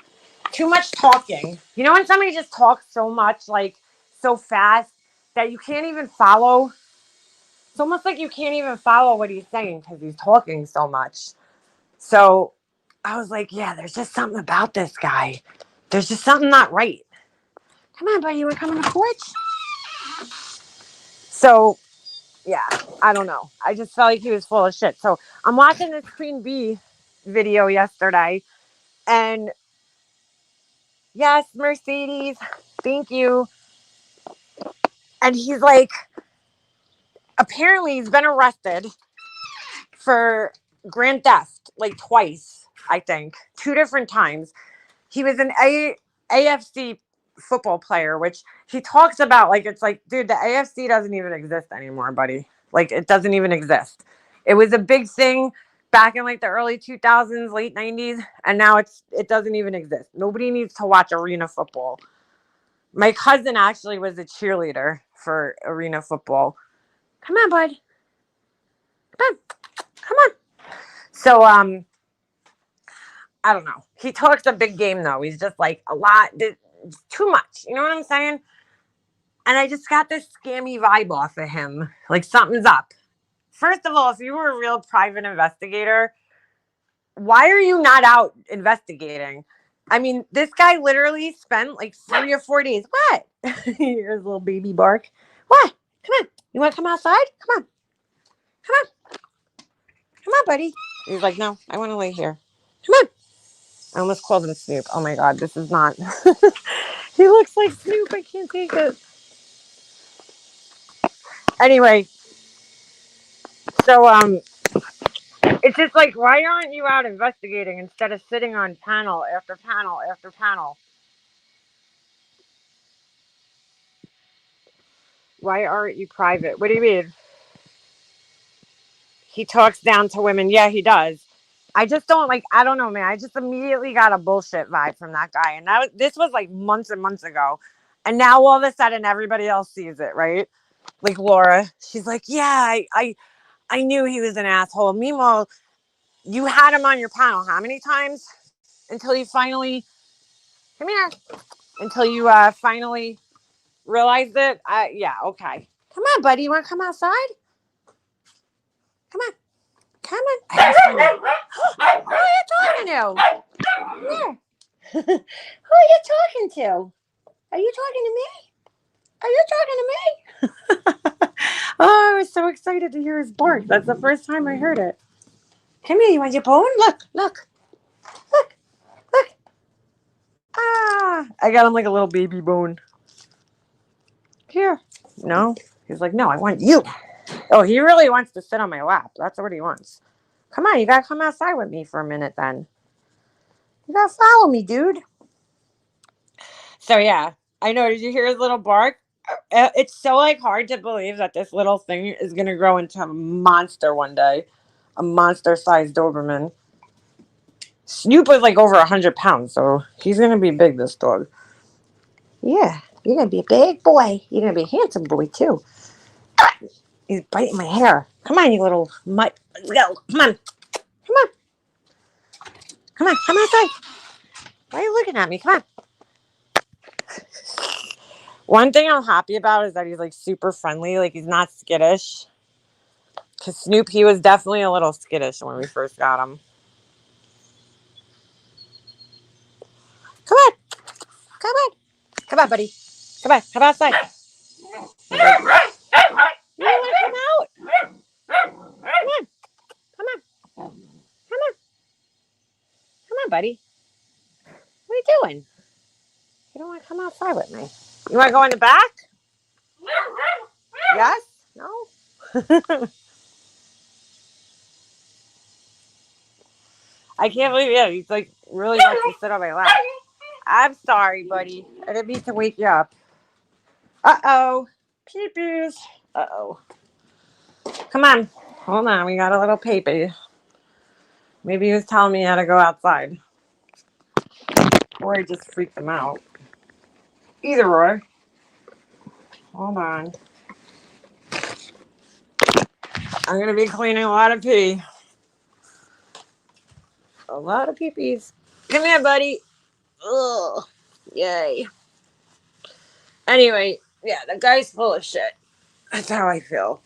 too much talking. You know when somebody just talks so much, like so fast that you can't even follow? It's almost like you can't even follow what he's saying because he's talking so much. So I was like, yeah, there's just something about this guy. There's just something not right. Come on, buddy, you want to come on the porch? So, yeah, I don't know. I just felt like he was full of shit. So I'm watching this Queen Bee video yesterday, and yes, Mercedes, thank you. And he's like, apparently he's been arrested for grand theft, like twice, I think, 2 different times. He was an AFC football player, which he talks about like it's like, dude, the AFC doesn't even exist anymore, buddy. Like it doesn't even exist. It was a big thing back in like the early 2000s, late 90s, and now it doesn't even exist. Nobody needs to watch arena football. My cousin actually was a cheerleader for arena football. Come on, bud. Come on. So I don't know. He talks a big game though. He's just like a lot, too much. You know what I'm saying? And I just got this scammy vibe off of him. Like something's up. First of all, if you were a real private investigator, why are you not out investigating? I mean, this guy literally spent like 3 or 4 days. What? Here's a little baby bark. What? Come on. You want to come outside? Come on. Come on. Come on, buddy. He's like, no, I want to lay here. Come on. I almost called him Snoop. Oh my God, this is not. He looks like Snoop. I can't take it. Anyway, so it's just like, why aren't you out investigating instead of sitting on panel after panel after panel? Why aren't you private? What do you mean? He talks down to women. Yeah, he does. I just don't like. I don't know, man. I just immediately got a bullshit vibe from that guy, and this was like months and months ago, and now all of a sudden everybody else sees it, right? Like Laura, she's like, yeah, I knew he was an asshole. Meanwhile, you had him on your panel how many times until you finally come here? Until you finally realized it. Yeah, okay. Come on, buddy. You want to come outside? Come on. Come on. Who are you talking to? Here. Who are you talking to? Are you talking to me? Are you talking to me? Oh, I was so excited to hear his bark. That's the first time I heard it. Come here, you want your bone? Look. Ah, I got him like a little baby bone. Here. No. He's like, no, I want you. Oh, he really wants to sit on my lap. That's what he wants. Come on, you gotta come outside with me for a minute then. You gotta follow me, dude. So yeah, I know. Did you hear his little bark? It's so like hard to believe that this little thing is gonna grow into a monster one day, a monster-sized Doberman. Snoop was like over 100 pounds, so he's gonna be big. This dog. Yeah, you're gonna be a big boy. You're gonna be a handsome boy too. He's biting my hair. Come on, you little mutt. Let's go. Come on. Come on. Come on. Come outside. Why are you looking at me? Come on. One thing I'm happy about is that he's like super friendly. Like he's not skittish. Because Snoop, he was definitely a little skittish when we first got him. Come on. Come on. Come on, buddy. Come on. Come outside. You want to come out? Come on. Come on. Come on. Come on, buddy. What are you doing? You don't want to come outside with me. You want to go in the back? Yes? No? I can't believe it. He's like really wants to sit on my lap. I'm sorry, buddy. I didn't mean to wake you up. Uh-oh. Peepees. Uh-oh. Come on. Hold on. We got a little peepee. Maybe he was telling me how to go outside. Or he just freaked him out. Either or. Hold on. I'm going to be cleaning a lot of pee. A lot of peepees. Come here, buddy. Ugh. Yay. Anyway, yeah, the guy's full of shit. That's how I feel.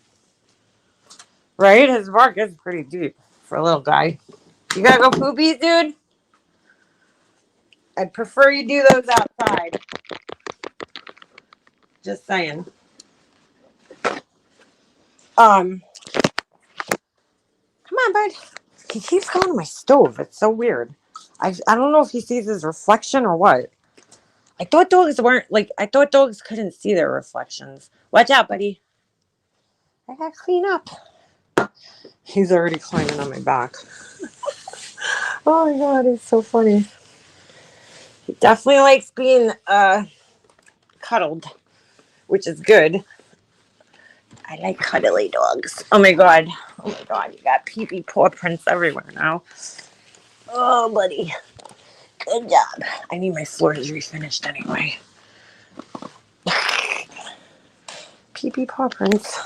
Right? His bark is pretty deep for a little guy. You gotta go poopies, dude? I'd prefer you do those outside. Just saying. Come on, bud. He keeps going to my stove. It's so weird. I don't know if he sees his reflection or what. I thought dogs couldn't see their reflections. Watch out, buddy. I gotta clean up. He's already climbing on my back. Oh my god, it's so funny. He definitely likes being cuddled, which is good. I like cuddly dogs. Oh my god. Oh my god, you got pee-pee paw prints everywhere now. Oh, buddy. Good job. I need my floors refinished anyway. Pee-pee paw prints.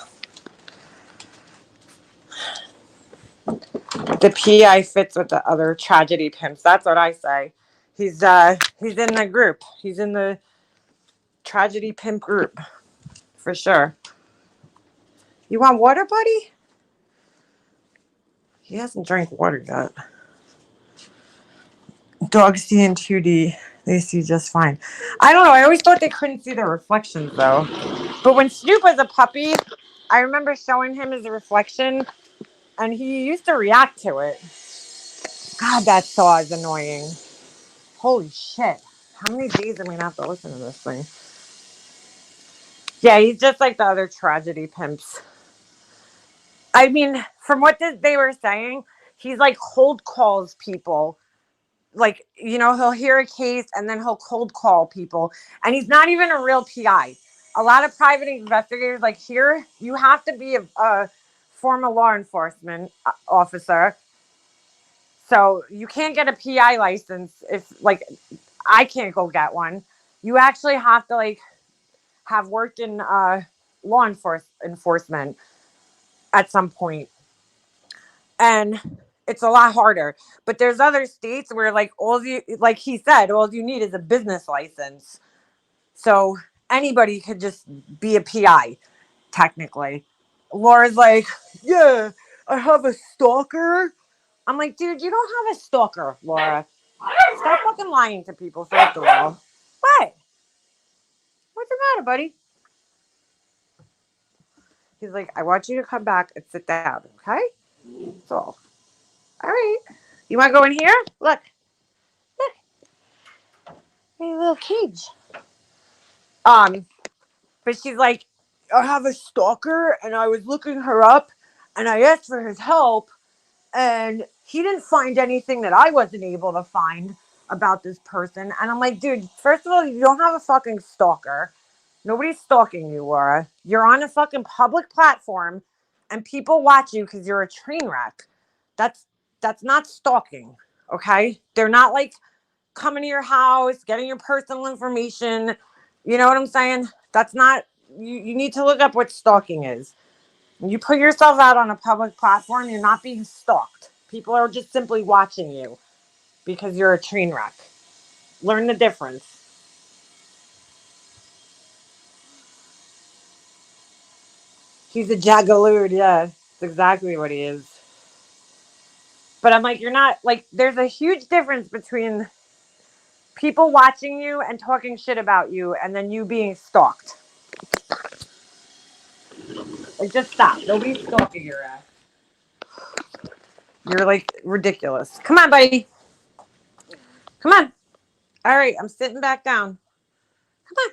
The PI fits with the other tragedy pimps. That's what I say. He's in the group. He's in the tragedy pimp group. For sure. You want water, buddy? He hasn't drank water yet. Dogs see in 2D. They see just fine. I don't know. I always thought they couldn't see their reflections, though. But when Snoop was a puppy, I remember showing him his reflection, and he used to react to it. God, that saw is annoying. Holy shit. How many days am I going to have to listen to this thing? Yeah, he's just like the other tragedy pimps. I mean, from what they were saying, he's like cold calls people. Like, he'll hear a case and then he'll cold call people. And he's not even a real PI. A lot of private investigators, like here, you have to be a former law enforcement officer. So you can't get a PI license if, like, I can't go get one. You actually have to, like, have worked in law enforcement at some point. And it's a lot harder. But there's other states where, like, like he said, all you need is a business license. So anybody could just be a PI, technically. Laura's like, yeah, I have a stalker. I'm like, dude, you don't have a stalker, Laura. Stop fucking lying to people, first of all. What? What's the matter, buddy? He's like, I want you to come back and sit down, okay? That's all. All right. You want to go in here? Look. Look. Hey, little cage. But she's like, I have a stalker, and I was looking her up, and I asked for his help, and he didn't find anything that I wasn't able to find about this person. And I'm like, dude, first of all, you don't have a fucking stalker. Nobody's stalking you, Laura. You're on a fucking public platform, and people watch you because you're a train wreck. That's not stalking, okay? They're not like coming to your house, getting your personal information. You know what I'm saying? That's not, you need to look up what stalking is. When you put yourself out on a public platform, you're not being stalked. People are just simply watching you because you're a train wreck. Learn the difference. He's a jagaloon, yeah. exactly what he is. But I'm like, you're not like. There's a huge difference between people watching you and talking shit about you, and then you being stalked. Like, just stop. Nobody's stalking your ass. You're like ridiculous. Come on, buddy. Come on. All right, I'm sitting back down. Come on.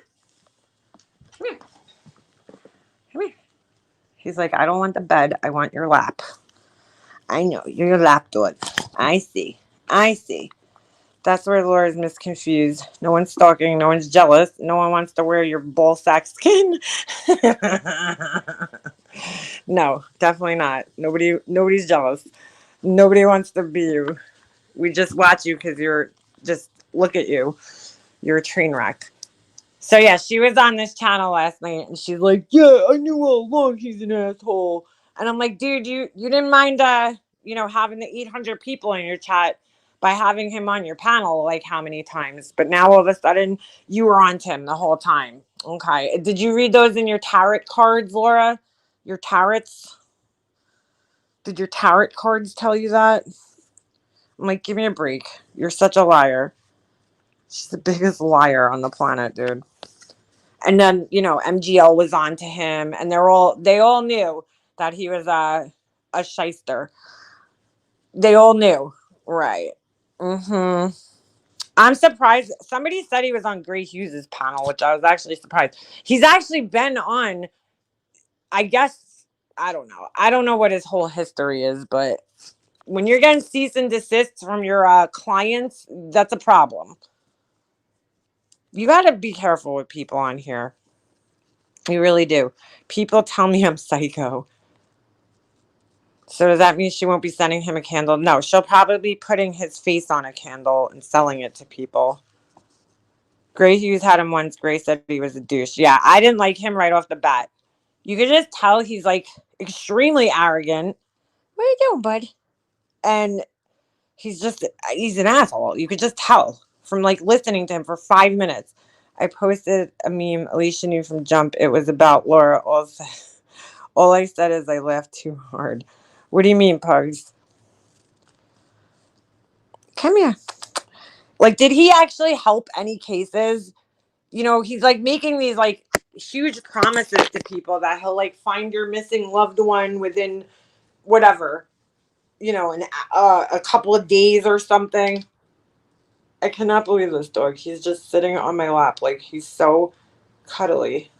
Come here. Come here. He's like, I don't want the bed. I want your lap. I know. You're your lap dog. I see. I see. That's where Laura's misconfused. No one's stalking. No one's jealous. No one wants to wear your ball sack skin. No, definitely not. Nobody's jealous. Nobody wants to be you. We just watch you because you're just look at you. You're a train wreck. So yeah, she was on this channel last night and she's like, yeah, I knew all along he's an asshole. And I'm like, dude, you didn't mind having the 800 people in your chat by having him on your panel like how many times? But now all of a sudden you were on to him the whole time. Okay. Did you read those in your tarot cards, Laura? Your tarots? Did your tarot cards tell you that? I'm like, give me a break. You're such a liar. She's the biggest liar on the planet, dude. And then, MGL was on to him and they all knew that he was a shyster. They all knew. Right. Mm-hmm. I'm surprised. Somebody said he was on Gray Hughes's panel, which I was actually surprised. He's actually been on, I guess, I don't know. I don't know what his whole history is, but when you're getting cease and desist from your clients, that's a problem. You got to be careful with people on here. You really do. People tell me I'm psycho. So does that mean she won't be sending him a candle? No, she'll probably be putting his face on a candle and selling it to people. Gray Hughes had him once. Gray said he was a douche. Yeah, I didn't like him right off the bat. You could just tell he's like extremely arrogant. What are you doing, bud? And he's an asshole. You could just tell from like listening to him for 5 minutes. I posted a meme Alicia knew from Jump. It was about Laura. All I said is I laughed too hard. What do you mean, Pugs? Come here. Like, did he actually help any cases? He's like making these like huge promises to people that he'll like find your missing loved one within whatever, in a couple of days or something. I cannot believe this dog. He's just sitting on my lap. Like, he's so cuddly.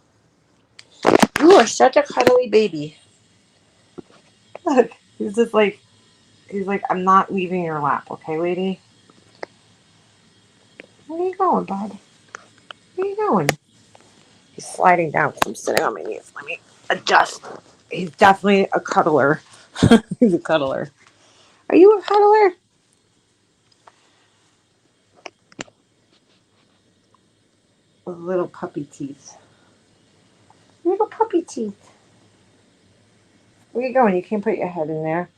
You are such a cuddly baby. Look, he's just like, I'm not leaving your lap, okay, lady? Where are you going, bud? Where are you going? He's sliding down because I'm sitting on my knees. Let me adjust. He's definitely a cuddler. He's a cuddler. Are you a cuddler? With little puppy teeth. Little puppy teeth. Where are you going? You can't put your head in there.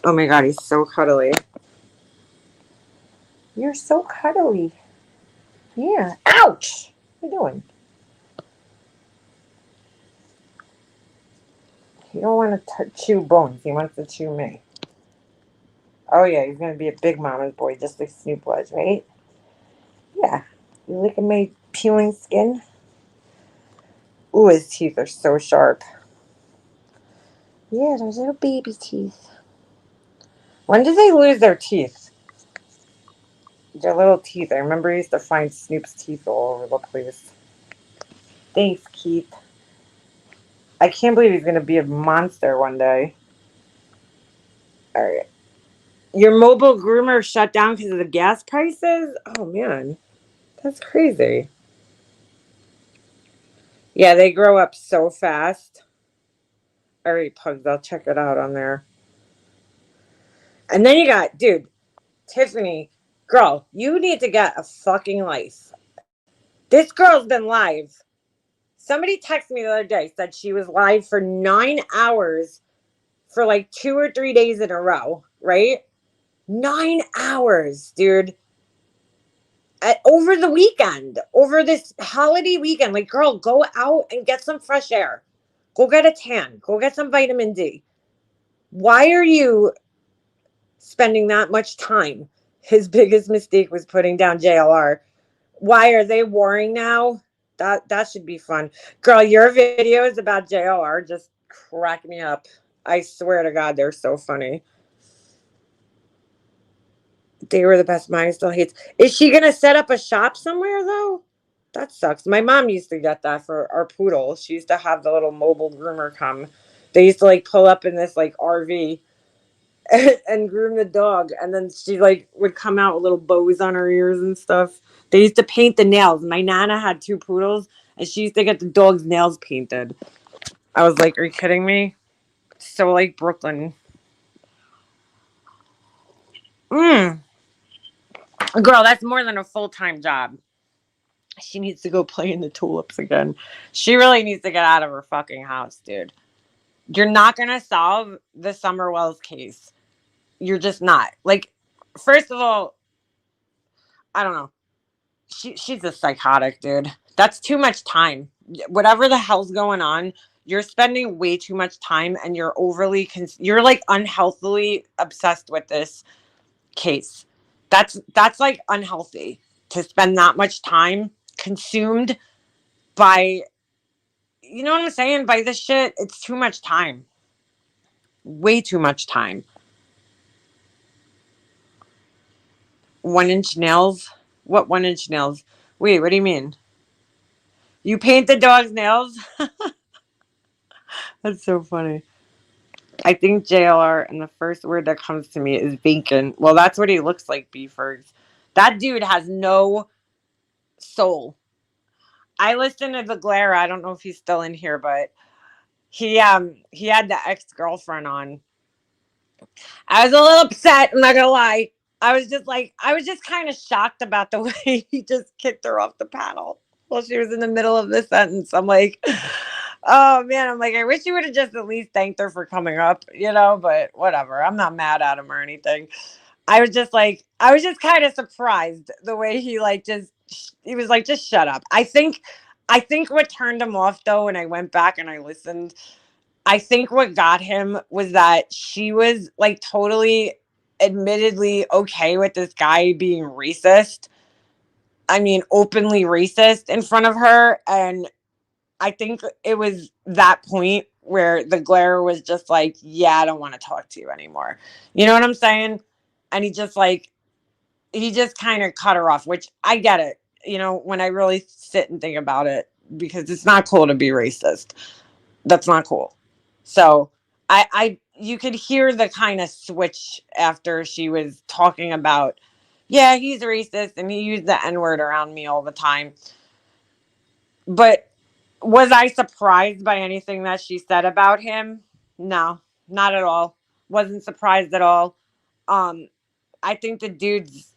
Oh my god, he's so cuddly. You're so cuddly. Yeah. Ouch! What are you doing? He don't want to chew bones. He wants to chew me. Oh yeah, he's going to be a big mama's boy, just like Snoop was, right? Yeah. You licking my peeling skin? Ooh, his teeth are so sharp. Yeah, those little baby teeth. When did they lose their teeth? Their little teeth. I remember I used to find Snoop's teeth all over the place. Thanks, Keith. I can't believe he's going to be a monster one day. All right. Your mobile groomer shut down because of the gas prices? Oh, man. That's crazy. Yeah, they grow up so fast. All right, Pugs, I'll check it out on there. And then you got, dude, Tiffany, girl, you need to get a fucking life. This girl's been live. Somebody texted me the other day, said she was live for 9 hours for like 2 or 3 days in a row, right? 9 hours, dude. Over the weekend, over this holiday weekend. Like, girl, go out and get some fresh air. Go get a tan. Go get some vitamin D. Why are you spending that much time? His biggest mistake was putting down JLR. Why are they warring now? That should be fun. Girl, your videos about JLR just crack me up. I swear to God, they're so funny. They were the best. Mine still hates. Is she gonna set up a shop somewhere though? That sucks. My mom used to get that for our poodle. She used to have the little mobile groomer come. They used to like pull up in this like RV and groom the dog, and then she like would come out with little bows on her ears and stuff. They used to paint the nails. My nana had two poodles, and she used to get the dog's nails painted. I was like, "Are you kidding me?" So like Brooklyn, mm. Girl, that's more than a full-time job. She needs to go play in the tulips again. She really needs to get out of her fucking house, dude. You're not gonna solve the Summer Wells case. You're just not. Like, first of all, I don't know. She's a psychotic, dude. That's too much time. Whatever the hell's going on, you're spending way too much time, and you're you're like unhealthily obsessed with this case. That's like unhealthy to spend that much time consumed by, you know what I'm saying, by this shit. It's too much time. Way too much time. 1 inch nails? What 1 inch nails? Wait, what do you mean? You paint the dog's nails? That's so funny. I think JLR, and the first word that comes to me is bacon. Well, that's what he looks like, Beefers. That dude has no soul. I listened to the Glare. I don't know if he's still in here, but he had the ex-girlfriend on. I was a little upset, I'm not gonna lie. I was just kind of shocked about the way he just kicked her off the panel while she was in the middle of the sentence. I'm like, oh man, I'm like, I wish you would have just at least thanked her for coming up, but whatever. I'm not mad at him or anything. I was just kind of surprised the way he was like, just shut up. I think what turned him off though, when I went back and I listened, I think what got him was that she was like totally admittedly okay with this guy being racist. I mean, openly racist in front of her. And I think it was that point where the Glare was just like, yeah, I don't want to talk to you anymore. You know what I'm saying? And he just kind of cut her off, which I get it, when I really sit and think about it, because it's not cool to be racist. That's not cool. So you could hear the kind of switch after she was talking about, yeah, he's racist and he used the N-word around me all the time. But was I surprised by anything that she said about him? No, not at all. Wasn't surprised at all. Um, I think the dude's,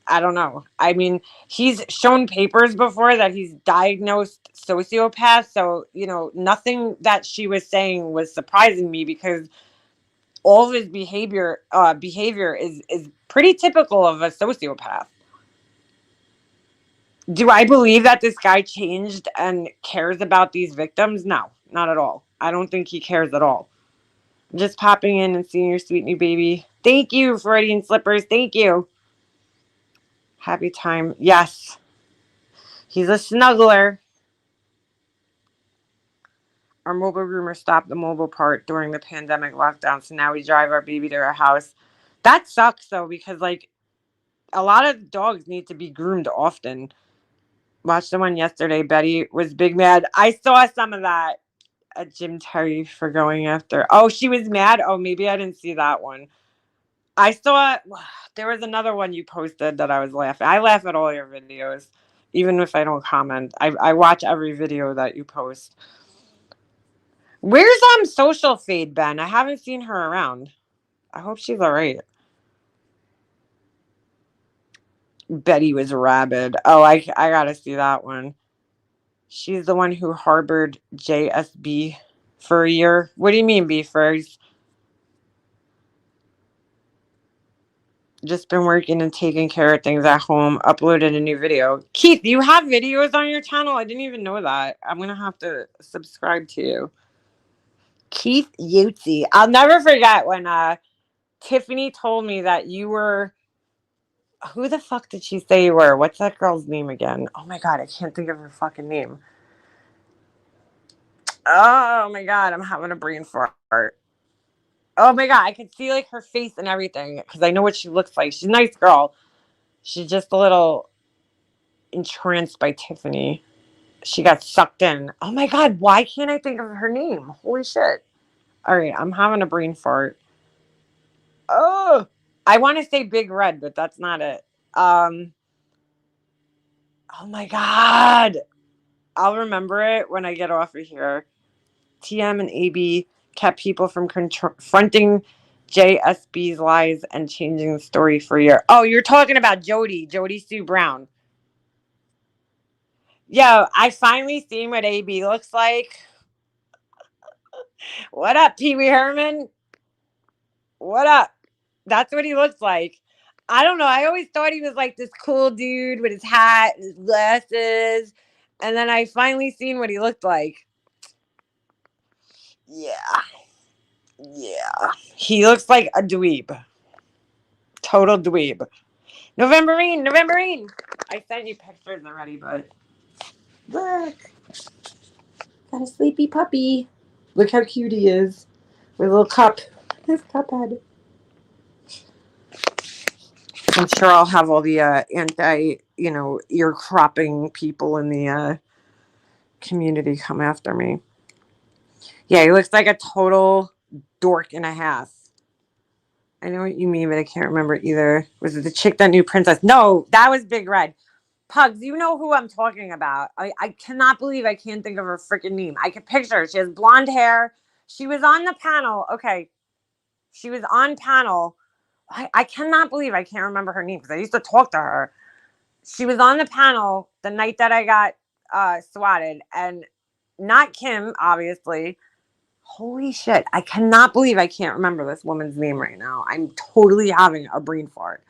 I don't know. I mean, he's shown papers before that he's diagnosed sociopath. So, nothing that she was saying was surprising me, because all of his behavior is pretty typical of a sociopath. Do I believe that this guy changed and cares about these victims? No, not at all. I don't think he cares at all. I'm just popping in and seeing your sweet new baby. Thank you, Freudian Slippers. Thank you. Happy time. Yes. He's a snuggler. Our mobile groomer stopped the mobile part during the pandemic lockdown, so now we drive our baby to our house. That sucks, though, because, like, a lot of dogs need to be groomed often. Watched the one yesterday. Betty was big mad. I saw some of that at Jim Terry for going after. Oh, she was mad? Oh, maybe I didn't see that one. I saw, there was another one you posted that I was laughing. I laugh at all your videos, even if I don't comment. I watch every video that you post. Where's Social Fade been? I haven't seen her around. I hope she's all right. Betty was rabid. Oh, I gotta see that one. She's the one who harbored JSB for a year. What do you mean, beefers? Just been working and taking care of things at home. Uploaded a new video. Keith, you have videos on your channel? I didn't even know that. I'm gonna have to subscribe to you. Keith Yutzi. I'll never forget when Tiffany told me that you were. Who the fuck did she say you were? What's that girl's name again? Oh my god, I can't think of her fucking name. Oh my god, I'm having a brain fart. Oh my god, I could see like her face and everything because I know what she looks like. She's a nice girl. She's just a little entranced by Tiffany. She got sucked in. Oh my god, why can't I think of her name? Holy shit. All right, I'm having a brain fart. Oh, I want to say Big Red, but that's not it. Um, oh my god. I'll remember it when I get off of here. TM and AB kept people from confronting JSB's lies and changing the story for a year. Oh, you're talking about Jody Sue Brown. Yo, I finally seen what AB looks like. What up, Pee Wee Herman? What up? That's what he looks like. I don't know. I always thought he was like this cool dude with his hat and his glasses. And then I finally seen what he looked like. Yeah. Yeah. He looks like a dweeb. Total dweeb. Novemberine. I sent you pictures already, but look. Got a sleepy puppy. Look how cute he is. With a little cup. His cup head. I'm sure I'll have all the ear cropping people in the community come after me. Yeah, he looks like a total dork and a half. I know what you mean, but I can't remember either. Was it the chick that knew Princess? No, that was Big Red. Pugs, you know who I'm talking about. I cannot believe I can't think of her freaking name. I can picture her. She has blonde hair. She was on the panel. Okay. She was on panel. I cannot believe I can't remember her name because I used to talk to her. She was on the panel the night that I got swatted, and not Kim, obviously. Holy shit. I cannot believe I can't remember this woman's name right now. I'm totally having a brain fart.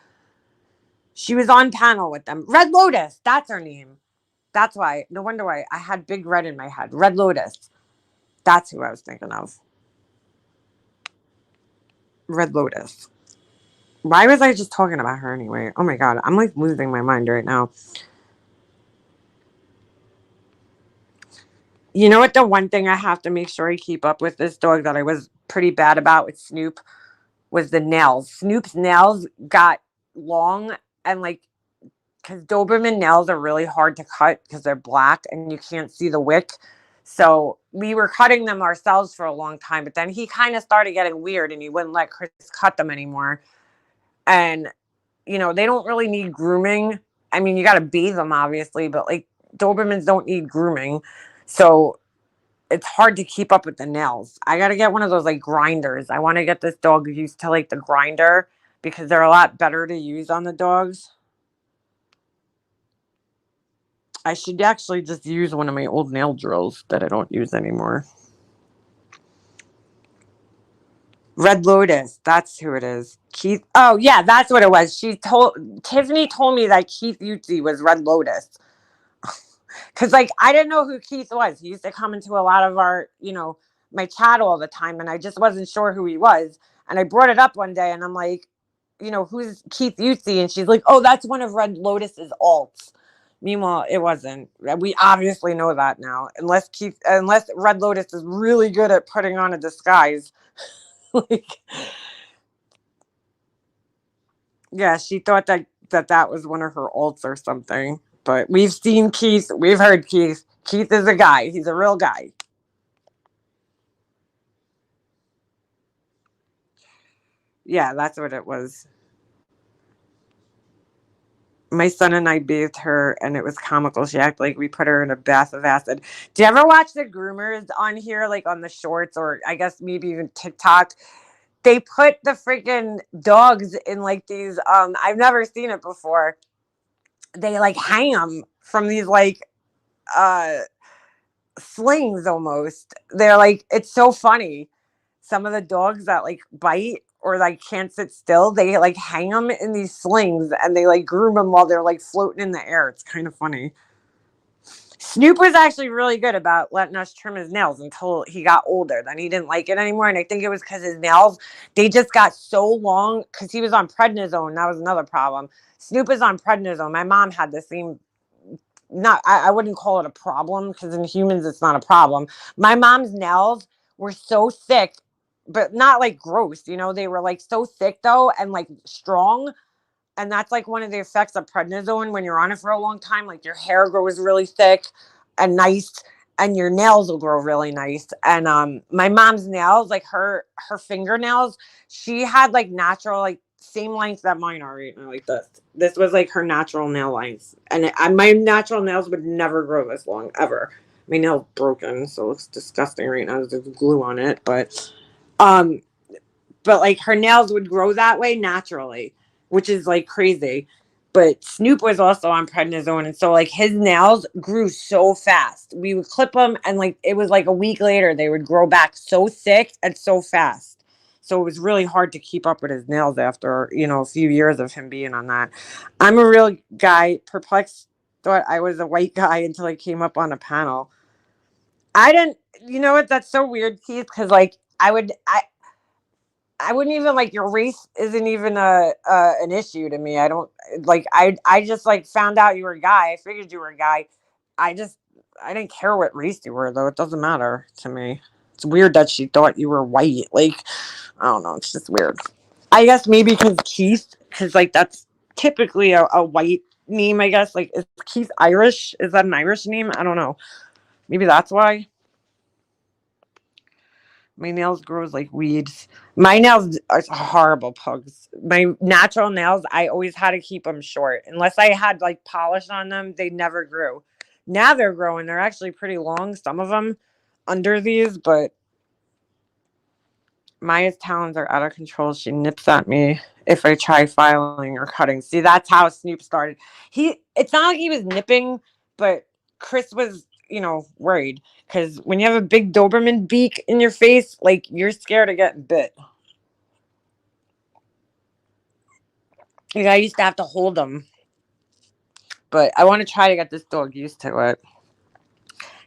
She was on panel with them. Red Lotus. That's her name. That's why. No wonder why. I had Big Red in my head. Red Lotus. That's who I was thinking of. Red Lotus. Why was I just talking about her anyway? Oh my god. I'm like losing my mind right now. You know what? The one thing I have to make sure I keep up with this dog that I was pretty bad about with Snoop was the nails. Snoop's nails got long and like, because Doberman nails are really hard to cut because they're black and you can't see the wick. So we were cutting them ourselves for a long time, but then he kind of started getting weird and he wouldn't let Chris cut them anymore. And, they don't really need grooming. I mean, you got to bathe them, obviously, but like Dobermans don't need grooming. So it's hard to keep up with the nails. I got to get one of those like grinders. I want to get this dog used to like the grinder because they're a lot better to use on the dogs. I should actually just use one of my old nail drills that I don't use anymore. Red Lotus, that's who it is. Keith. Oh yeah, that's what it was. Tiffany told me that Keith Yutzi was Red Lotus. Cause like I didn't know who Keith was. He used to come into a lot of our, my chat all the time, and I just wasn't sure who he was. And I brought it up one day, and I'm like, who's Keith Yutzi? And she's like, oh, that's one of Red Lotus's alts. Meanwhile, it wasn't. We obviously know that now. Unless Red Lotus is really good at putting on a disguise. Like, yeah, she thought that was one of her alts or something. But we've seen Keith. We've heard Keith. Keith is a guy. He's a real guy. Yeah, that's what it was. My son and I bathed her, and it was comical. She acted like we put her in a bath of acid. Do you ever watch the groomers on here, like on the shorts, or I guess maybe even TikTok? They put the freaking dogs in like these. I've never seen it before. They like hang them from these like uh slings almost. They're like, it's so funny. Some of the dogs that like bite or like can't sit still, they like hang them in these slings and they like groom them while they're like floating in the air. It's kind of funny. Snoop was actually really good about letting us trim his nails until he got older. Then he didn't like it anymore. And I think it was because his nails, they just got so long because he was on prednisone. That was another problem. Snoop is on prednisone. My mom had the same, not, I wouldn't call it a problem because in humans it's not a problem. My mom's nails were so thick, but not like gross, you know, they were like so thick though and like strong, and that's like one of the effects of prednisone when you're on it for a long time. Like your hair grows really thick and nice, and your nails will grow really nice. And my mom's nails, like her fingernails, she had like natural, like same length that mine are right now, like this. This was like her natural nail length, and my natural nails would never grow this long ever. My nail's broken, so it looks disgusting right now. There's glue on it, um, but like her nails would grow that way naturally, which is like crazy. But Snoop was also on prednisone, and so like his nails grew so fast. We would clip them, and like it was like a week later, they would grow back so thick and so fast. So it was really hard to keep up with his nails after, you know, a few years of him being on that. I'm a real guy. Perplexed thought I was a white guy until I came up on a panel. I didn't, you know what? That's so weird, Keith, because like I wouldn't even like your race isn't even a an issue to me. I don't like I just like found out you were a guy. I figured you were a guy. I just I didn't care what race you were though. It doesn't matter to me. It's weird that she thought you were white. Like I don't know. It's just weird. I guess maybe because Keith, because like that's typically a white name. I guess like is Keith Irish? Is that an Irish name? I don't know. Maybe that's why. My nails grows like weeds. My nails are horrible pugs. My natural nails, I always had to keep them short. Unless I had like polish on them, they never grew. Now they're growing. They're actually pretty long, some of them under these, but Maya's talons are out of control. She nips at me if I try filing or cutting. See, that's how Snoop started. It's not like he was nipping, but Chris was, you know, worried because when you have a big Doberman beak in your face, like you're scared of getting bit. Like I used to have to hold him, but I want to try to get this dog used to it.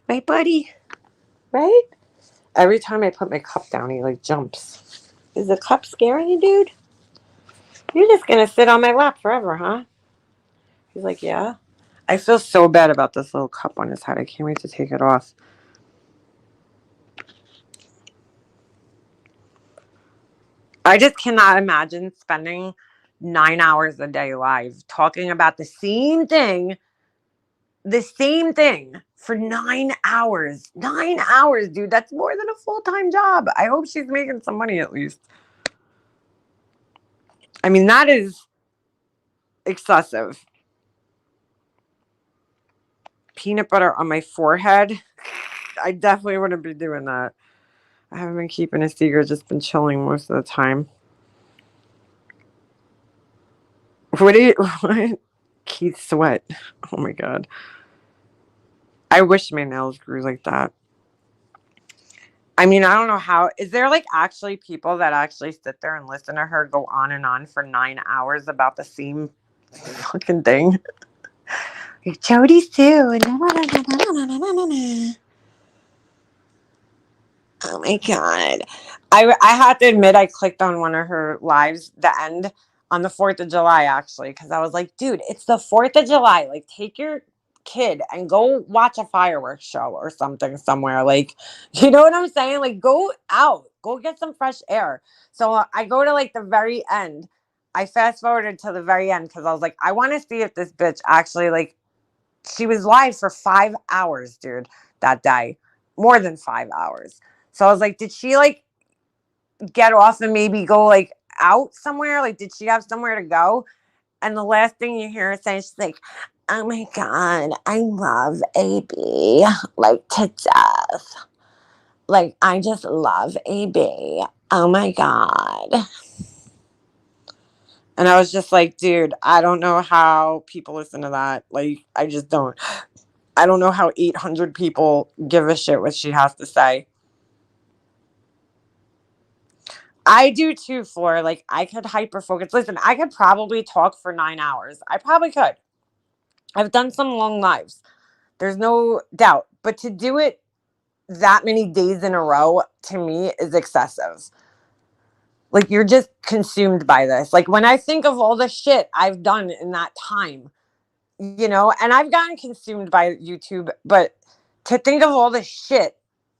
Right, buddy? Right? Every time I put my cup down, he like jumps. Is the cup scaring you, dude? You're just gonna sit on my lap forever, huh? He's like, yeah. I feel so bad about this little cup on his head. I can't wait to take it off. I just cannot imagine spending 9 hours a day live talking about the same thing for 9 hours. 9 hours, dude. That's more than a full time job. I hope she's making some money at least. I mean, that is excessive. Peanut butter on my forehead. I definitely wouldn't be doing that. I haven't been keeping a secret, just been chilling most of the time. What do you what? Keith Sweat. Oh my god. I wish my nails grew like that. I mean, I don't know how. Is there like actually people that actually sit there and listen to her go on and on for 9 hours about the same fucking thing? Jody Sue. Oh my god. I have to admit I clicked on one of her lives, the end on the 4th of July actually, because I was like, dude, it's the 4th of July. Like take your kid and go watch a fireworks show or something somewhere. Like, you know what I'm saying? Like go out, go get some fresh air. So I go to like the very end. I fast forwarded to the very end because I was like, I want to see if this bitch actually like she was live for 5 hours, dude, that day. More than 5 hours. So I was like, did she like get off and maybe go like out somewhere? Like, did she have somewhere to go? And the last thing you hear her say, she's like, oh my God, I love AB like to death. Like, I just love AB. Oh my God. And I was just like, dude, I don't know how people listen to that. Like, I just don't. I don't know how 800 people give a shit what she has to say. I do too, Floor. Like, I could hyper focus. Listen, I could probably talk for 9 hours. I probably could. I've done some long lives. There's no doubt. But to do it that many days in a row, to me, is excessive. Like, you're just consumed by this. Like, when I think of all the shit I've done in that time, and I've gotten consumed by YouTube, but to think of all the shit,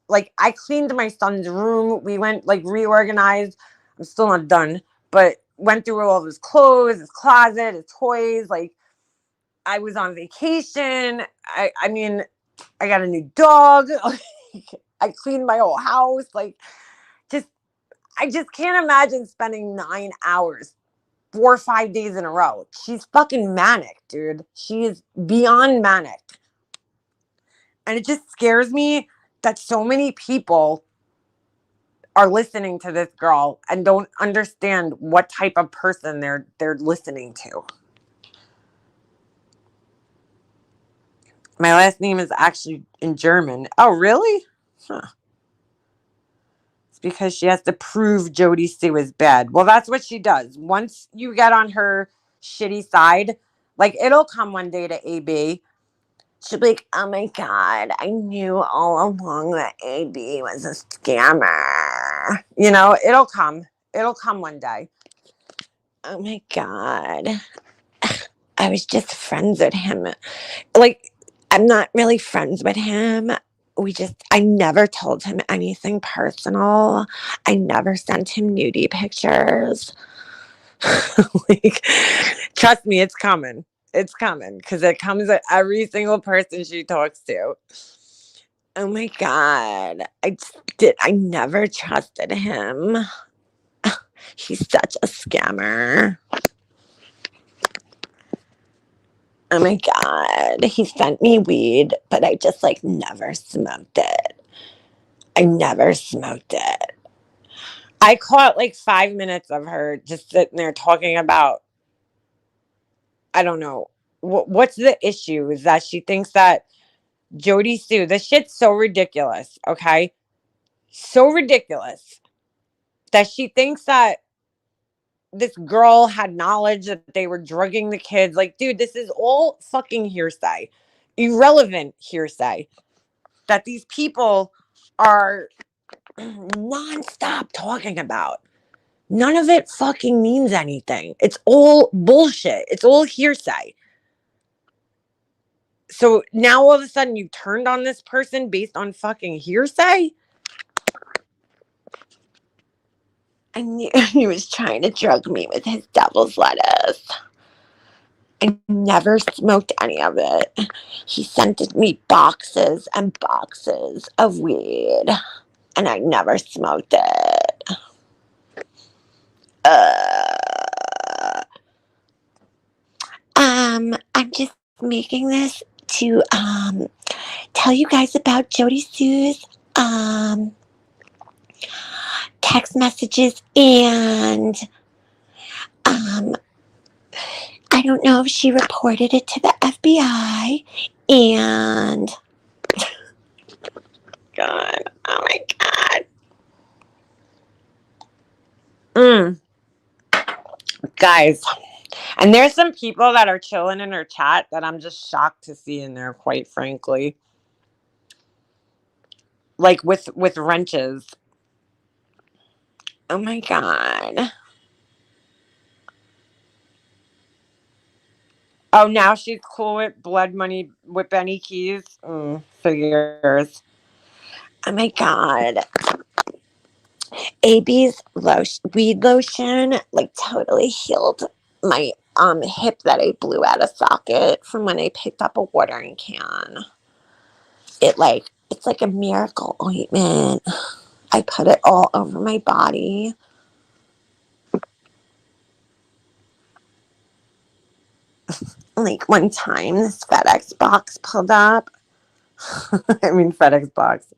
like, I cleaned my son's room. We went, like, reorganized. I'm still not done, but went through all of his clothes, his closet, his toys. Like, I was on vacation. I mean, I got a new dog. I cleaned my whole house. Like, just, I just can't imagine spending 9 hours 4 or 5 days in a row. She's fucking manic, dude. She is beyond manic. And it just scares me that so many people are listening to this girl and don't understand what type of person they're listening to. My last name is actually in German. Oh, really? Huh. It's because she has to prove Jody Sue is bad. Well, that's what she does. Once you get on her shitty side, like, it'll come one day to AB. She'll be like, oh my God, I knew all along that AB was a scammer. It'll come. It'll come one day. Oh my God. I was just friends with him. Like, I'm not really friends with him. I never told him anything personal. I never sent him nudie pictures. Like, trust me, it's coming. It's coming because it comes at every single person she talks to. Oh my God. I never trusted him. He's such a scammer. Oh my God. He sent me weed, but I just never smoked it. I never smoked it. I caught 5 minutes of her just sitting there talking about, I don't know, what's the issue is that she thinks that Jody Sue, this shit's so ridiculous, okay? So ridiculous that she thinks that this girl had knowledge that they were drugging the kids. Like, dude, this is all fucking hearsay. Irrelevant hearsay. That these people are nonstop talking about. None of it fucking means anything. It's all bullshit. It's all hearsay. So now all of a sudden you turned on this person based on fucking hearsay? I knew he was trying to drug me with his devil's lettuce. I never smoked any of it. He sent me boxes and boxes of weed, and I never smoked it. I'm just making this to tell you guys about Jody Sue's text messages, and I don't know if she reported it to the FBI, and God, oh my God. Guys, and there's some people that are chilling in her chat that I'm just shocked to see in there, quite frankly. Like with wrenches. Oh my God. Oh, now she's cool with blood money with Benny Keys. Figures. Oh my God. AB's weed lotion totally healed my hip that I blew out of socket from when I picked up a watering can. It's like a miracle ointment. I put it all over my body. One time this FedEx box pulled up. I mean FedEx box.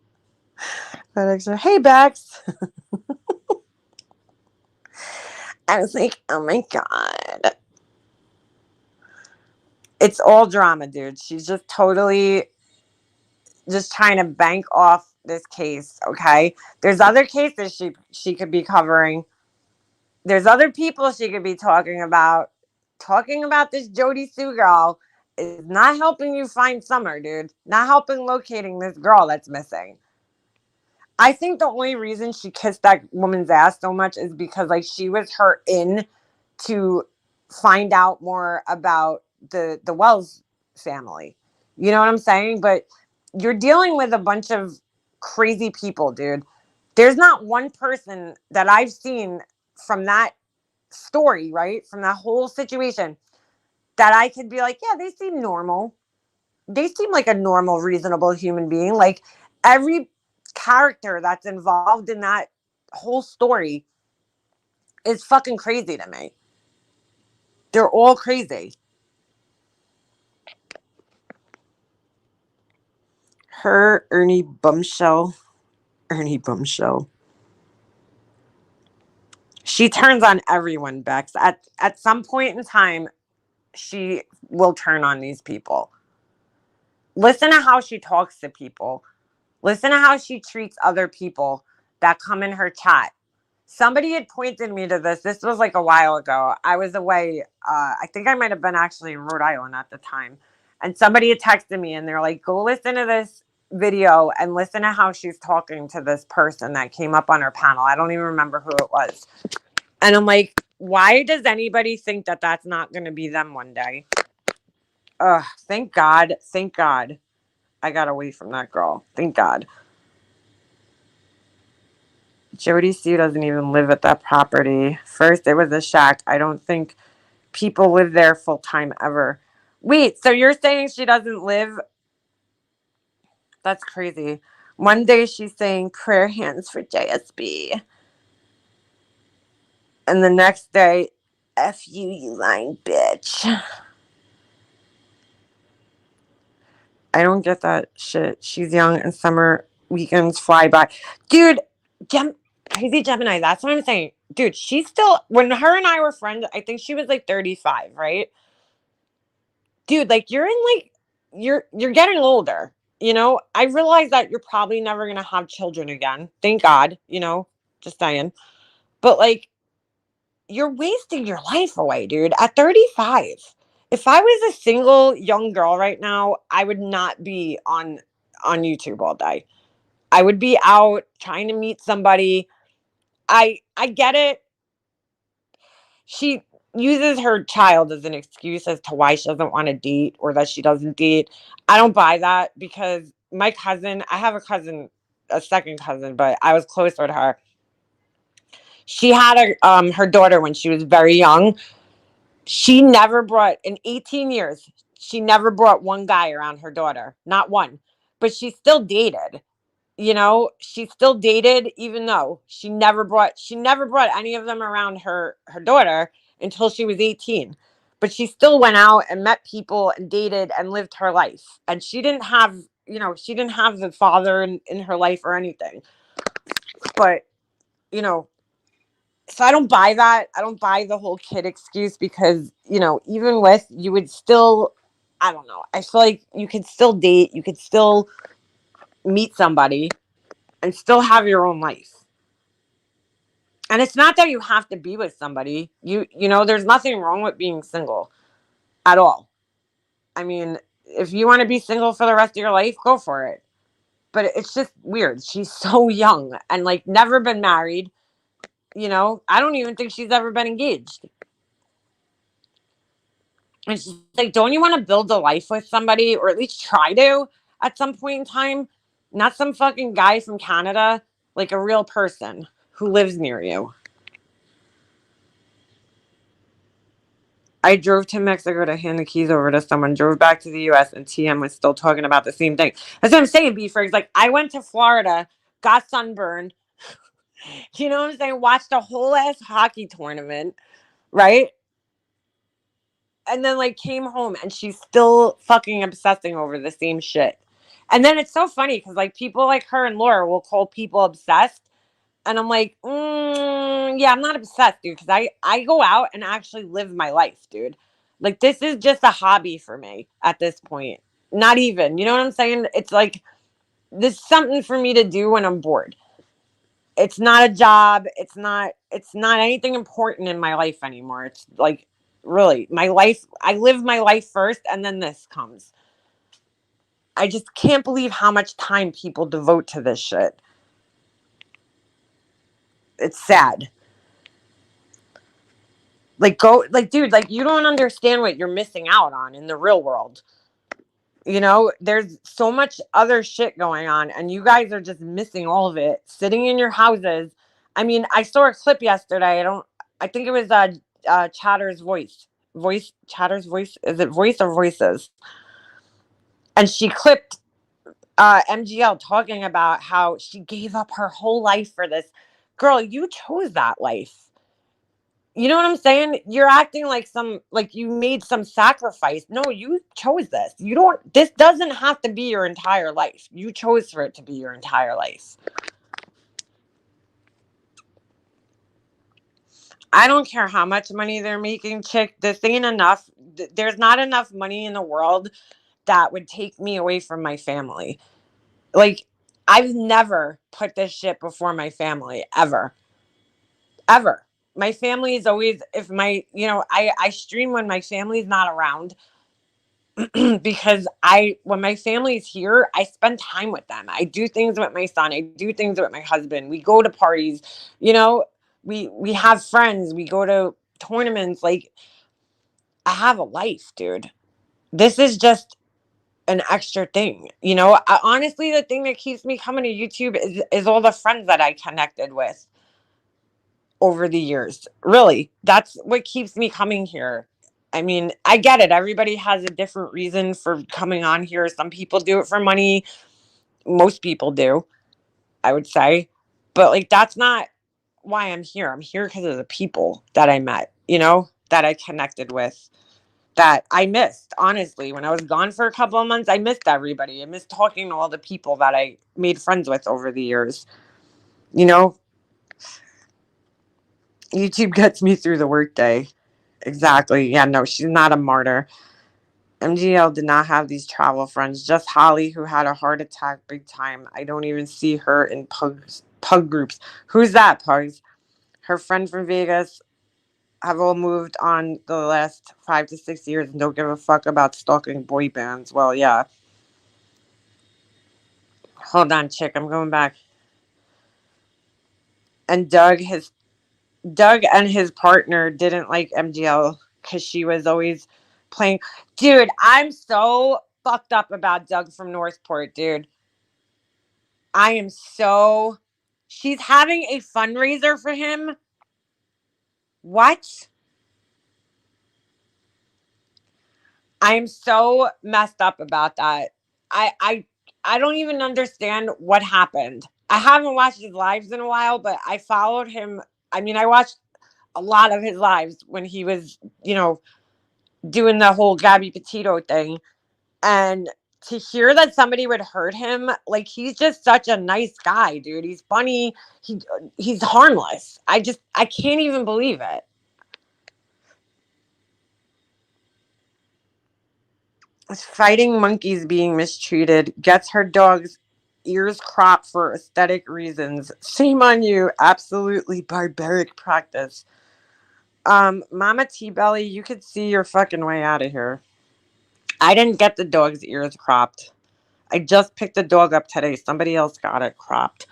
FedEx, hey Bex. I was like, oh my God. It's all drama, dude. She's just totally just trying to bank off this case, okay? There's other cases she could be covering. There's other people she could be talking about this Jody Sue girl, is not helping you find Summer, dude. Not helping locating this girl that's missing. I think the only reason she kissed that woman's ass so much is because like she was her in to find out more about the Wells family. You know what I'm saying? But you're dealing with a bunch of crazy people, dude. There's not one person that I've seen from that story, right? From that whole situation that I could be like, yeah, they seem normal. They seem like a normal, reasonable human being. Like every character that's involved in that whole story is fucking crazy to me. They're all crazy. Her, Ernie Bumshell. Ernie Bumshell. She turns on everyone, Bex. At some point in time, she will turn on these people. Listen to how she talks to people. Listen to how she treats other people that come in her chat. Somebody had pointed me to this. This was like a while ago. I was away. I think I might have been actually in Rhode Island at the time. And somebody had texted me and they're like, go listen to this video and listen to how she's talking to this person that came up on her panel. I don't even remember who it was. And I'm like, why does anybody think that that's not going to be them one day? Ugh, thank God. Thank God I got away from that girl. Thank God. Jody Sue doesn't even live at that property. First, it was a shack. I don't think people live there full time ever. Wait, so you're saying she doesn't live? That's crazy. One day she's saying prayer hands for JSB. And the next day, F you, you lying bitch. I don't get that shit. She's young and summer weekends fly by. Dude, crazy Gemini, that's what I'm saying. Dude, she's still, when her and I were friends, I think she was like 35, right? Dude, like you're in like, you're getting older. You know, I realize that you're probably never going to have children again. Thank God, you know, just saying. But like, you're wasting your life away, dude. At 35. If I was a single young girl right now, I would not be on YouTube all day. I would be out trying to meet somebody. I get it. She uses her child as an excuse as to why she doesn't want to date or that she doesn't date. I don't buy that because my cousin, I have a cousin, a second cousin, but I was closer to her. She had her daughter when she was very young. She never brought, in 18 years, she never brought one guy around her daughter, not one. But she still dated. You know, she still dated even though she never brought any of them around her daughter until she was 18. But she still went out and met people and dated and lived her life. And she didn't have, she didn't have the father in her life or anything. But, you know, so I don't buy that. I don't buy the whole kid excuse because, even with you would still, I don't know. I feel like you could still date, you could still meet somebody and still have your own life. And it's not that you have to be with somebody. There's nothing wrong with being single at all. I mean, if you want to be single for the rest of your life, go for it. But it's just weird. She's so young and like never been married. I don't even think she's ever been engaged. And she's like, don't you want to build a life with somebody or at least try to at some point in time? Not some fucking guy from Canada, like a real person who lives near you. I drove to Mexico to hand the keys over to someone, drove back to the US, and TM was still talking about the same thing. That's what I'm saying, B-Fergs. Like, I went to Florida, got sunburned, you know what I'm saying? Watched a whole ass hockey tournament, right? And then, like, came home, and she's still fucking obsessing over the same shit. And then it's so funny, because, like, people like her and Laura will call people obsessed, and I'm like, yeah, I'm not obsessed, dude, because I go out and actually live my life, dude. Like, this is just a hobby for me at this point. Not even, you know what I'm saying? It's like, this is something for me to do when I'm bored. It's not a job. It's not anything important in my life anymore. It's like, Really, my life, I live my life first and then this comes. I just can't believe how much time people devote to this shit. It's sad. Like, go, like, dude, like, you don't understand what you're missing out on in the real world. You know, there's so much other shit going on, and you guys are just missing all of it. Sitting in your houses. I mean, I saw a clip yesterday. I think it was Chatter's Chatter's voice. Is it voice or voices? And she clipped MGL talking about how she gave up her whole life for this. Girl, you chose that life. You know what I'm saying? You're acting like like you made some sacrifice. No, you chose this. This doesn't have to be your entire life. You chose for it to be your entire life. I don't care how much money they're making, chick. This ain't enough. There's not enough money in the world that would take me away from my family. Like, I've never put this shit before my family, ever. Ever. My family is always, if my, I stream when my family's not around. Because when my family's here, I spend time with them. I do things with my son. I do things with my husband. We go to parties, you know, we have friends. We go to tournaments. Like, I have a life, dude. This is just an extra thing. Honestly, the thing that keeps me coming to YouTube is all the friends that I connected with over the years. Really, that's what keeps me coming here. I mean, I get it. Everybody has a different reason for coming on here. Some people do it for money. Most people do, I would say. But, like, that's not why I'm here. I'm here because of the people that I met, that I connected with, that I missed. Honestly, when I was gone for a couple of months, I missed everybody. I missed talking to all the people that I made friends with over the years. YouTube gets me through the workday. Exactly. Yeah, no, she's not a martyr. MGL did not have these travel friends, just Holly, who had a heart attack big time. I don't even see her in pug groups. Who's that, Pugs? Her friend from Vegas have all moved on the last 5 to 6 years and don't give a fuck about stalking boy bands. Well, yeah. Hold on, chick. I'm going back. And Doug and his partner didn't like MGL because she was always playing. Dude, I'm so fucked up about Doug from Northport, dude. I am so. She's having a fundraiser for him. What? I am so messed up about that. I I I don't even understand what happened. I haven't watched his lives in a while, but I followed him. I mean, I watched a lot of his lives when he was, doing the whole Gabby Petito thing. And to hear that somebody would hurt him, like, he's just such a nice guy, dude. He's funny. He's harmless. I can't even believe it. Fighting monkeys being mistreated gets her dog's ears cropped for aesthetic reasons. Shame on you. Absolutely barbaric practice. Mama T Belly, you could see your fucking way out of here. I didn't get the dog's ears cropped. I just picked the dog up today. Somebody else got it cropped.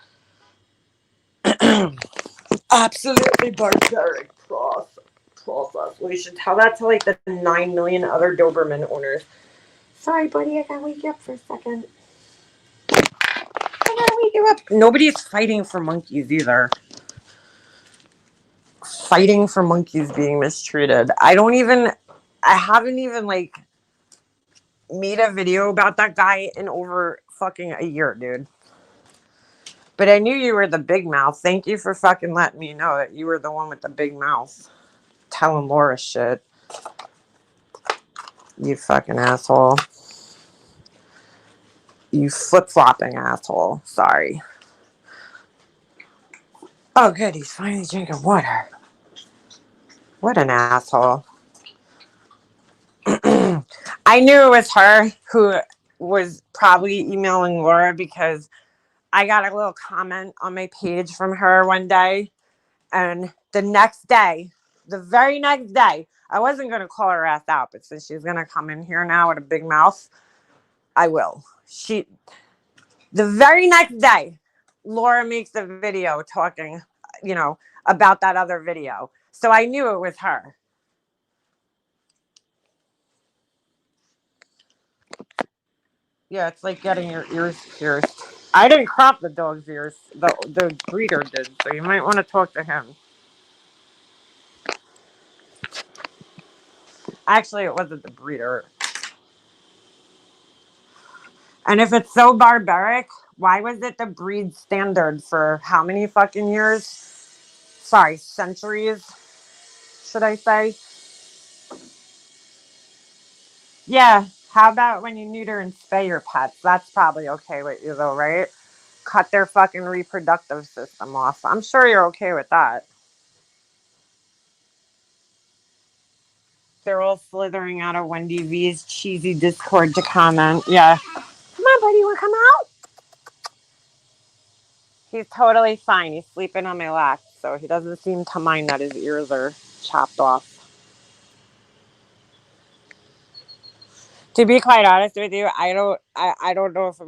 Absolutely barbaric process. We should tell that to, like, the 9 million other Doberman owners. Sorry, buddy, I gotta wake you up for a second. I gotta wake you up. Nobody's fighting for monkeys either. Fighting for monkeys being mistreated. I haven't even, like, made a video about that guy in over fucking a year, dude. But I knew you were the big mouth. Thank you for fucking letting me know that you were the one with the big mouth. Telling Laura shit. You fucking asshole. You flip-flopping asshole. Sorry. Oh, good. He's finally drinking water. What an asshole. I knew it was her who was probably emailing Laura because I got a little comment on my page from her one day. And the next day, The very next day, I wasn't going to call her ass out, but since she's going to come in here now with a big mouth, I will. The very next day, Laura makes a video talking, about that other video. So I knew it was her. Yeah, it's like getting your ears pierced. I didn't crop the dog's ears. The breeder did, so you might want to talk to him. Actually, it wasn't the breeder. And if it's so barbaric, why was it the breed standard for how many fucking years? Sorry, centuries, should I say? Yeah, how about when you neuter and spay your pets? That's probably okay with you though, right? Cut their fucking reproductive system off. I'm sure you're okay with that. They're all slithering out of Wendy V's cheesy Discord to comment. Yeah. Come on, buddy, you want to come out? He's totally fine. He's sleeping on my lap, so he doesn't seem to mind that his ears are chopped off. To be quite honest with you, I don't know if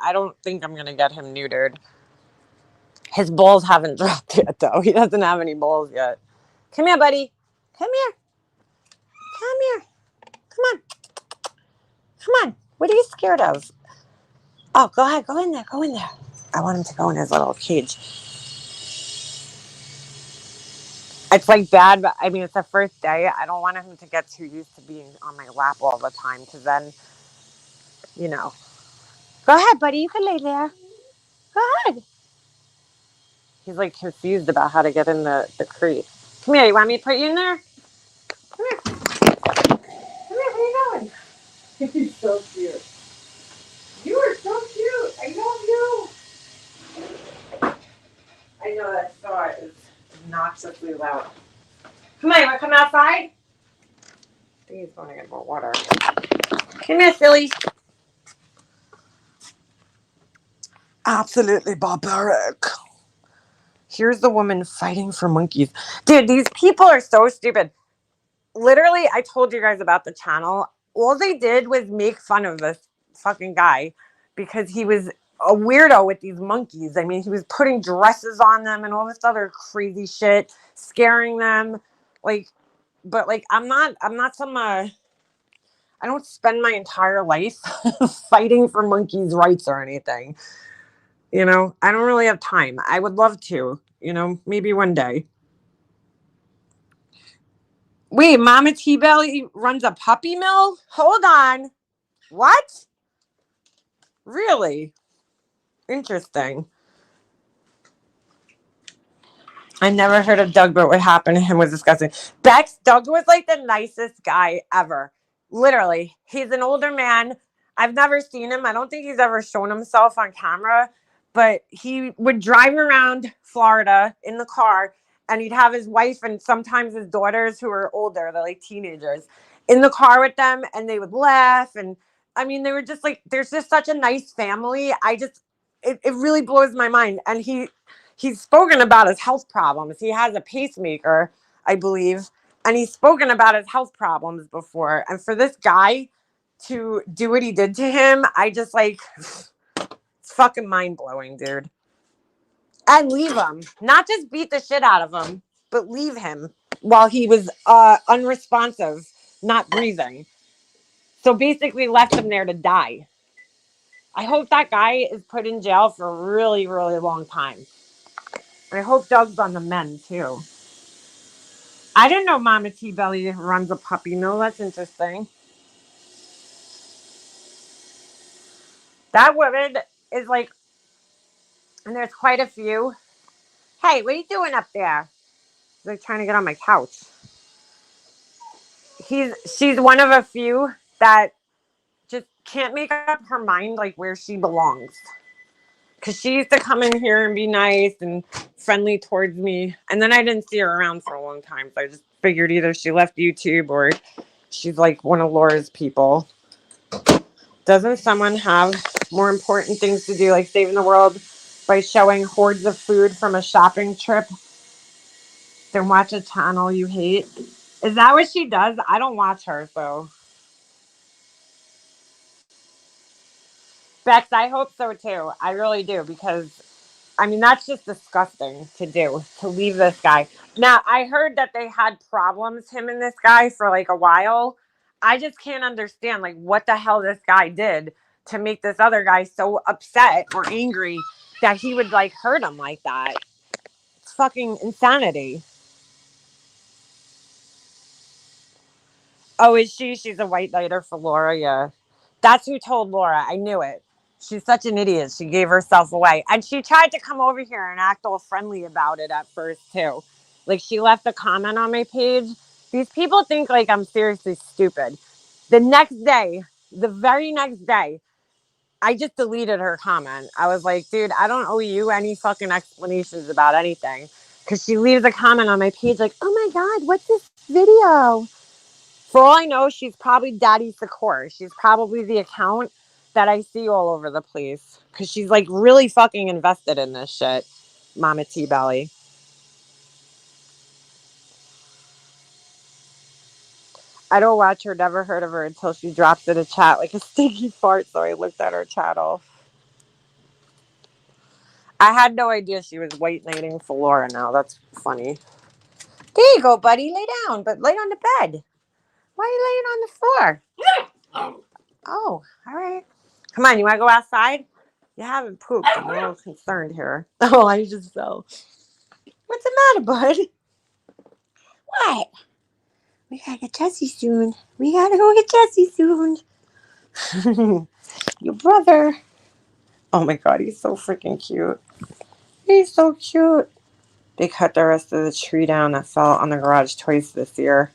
I don't think I'm gonna get him neutered. His balls haven't dropped yet, though. He doesn't have any balls yet. Come here, buddy. Come here. Come here. Come on. Come on. What are you scared of? Oh, go ahead. Go in there. Go in there. I want him to go in his little cage. It's like bad, but I mean, it's the first day. I don't want him to get too used to being on my lap all the time, because then, Go ahead, buddy. You can lay there. Go ahead. He's like confused about how to get in the crate. Come here. You want me to put you in there? Come here. Come here. Where are you going? He's so cute. You are so cute. I love you. I know that star is obnoxiously loud. Come on. You want to come outside? I think he's going to get more water. Come here, silly. Absolutely barbaric. Here's the woman fighting for monkeys. Dude, these people are so stupid. Literally, I told you guys about the channel. All they did was make fun of this fucking guy because he was a weirdo with these monkeys. I mean, he was putting dresses on them and all this other crazy shit, scaring them. I'm not some, I don't spend my entire life fighting for monkeys' rights or anything. I don't really have time. I would love to, maybe one day. Wait, Mama T-Belly runs a puppy mill? Hold on. What? Really? Interesting. I never heard of Doug, but what happened to him was disgusting. Doug was like the nicest guy ever. Literally. He's an older man. I've never seen him. I don't think he's ever shown himself on camera, but he would drive around Florida in the car, and he'd have his wife and sometimes his daughters, who are older, they're like teenagers, in the car with them, and they would laugh. And I mean, they were just like, there's just such a nice family. It really blows my mind. And he's spoken about his health problems. He has a pacemaker, I believe, and he's spoken about his health problems before. And for this guy to do what he did to him, I just it's fucking mind blowing, dude. And leave him, not just beat the shit out of him, but leave him while he was unresponsive, not breathing. So basically left him there to die. I hope that guy is put in jail for a really, really long time. I hope Doug's on the mend, too. I didn't know Mama T-Belly runs a puppy mill. That's interesting. That woman is like, and there's quite a few. Hey, what are you doing up there? She's like trying to get on my couch. She's one of a few that just can't make up her mind like where she belongs. Because she used to come in here and be nice and friendly towards me. And then I didn't see her around for a long time. So I just figured either she left YouTube or she's like one of Laura's people. Doesn't someone have more important things to do, like saving the world by showing hordes of food from a shopping trip? Then watch a channel you hate. Is that what she does? I don't watch her, so. Bex, I hope so too. I really do, because I mean, that's just disgusting to do, to leave this guy. Now, I heard that they had problems, him and this guy, for like a while. I just can't understand, like, what the hell this guy did to make this other guy so upset or angry that he would, like, hurt him like that. It's fucking insanity. Oh, is she? She's a white knighter for Laura, yeah. That's who told Laura. I knew it. She's such an idiot. She gave herself away. And she tried to come over here and act all friendly about it at first, too. Like, she left a comment on my page. These people think, like, I'm seriously stupid. The next day, the very next day, I just deleted her comment. I was like, dude, I don't owe you any fucking explanations about anything. Because she leaves a comment on my page like, oh my God, what's this video? For all I know, she's probably Daddy Secor. She's probably the account that I see all over the place. Because she's like really fucking invested in this shit. Mama T Belly. I don't watch her, never heard of her until she drops in a chat like a stinky fart. So I looked at her channel. I had no idea she was white knighting for Laura now. That's funny. There you go, buddy. Lay down, but lay on the bed. Why are you laying on the floor? Oh, all right. Come on, you want to go outside? You haven't pooped. I'm a little concerned here. Oh, I just fell. What's the matter, bud? What? We gotta get Jesse soon. We gotta go get Jesse soon. Your brother. Oh my God, he's so freaking cute. He's so cute. They cut the rest of the tree down that fell on the garage twice this year.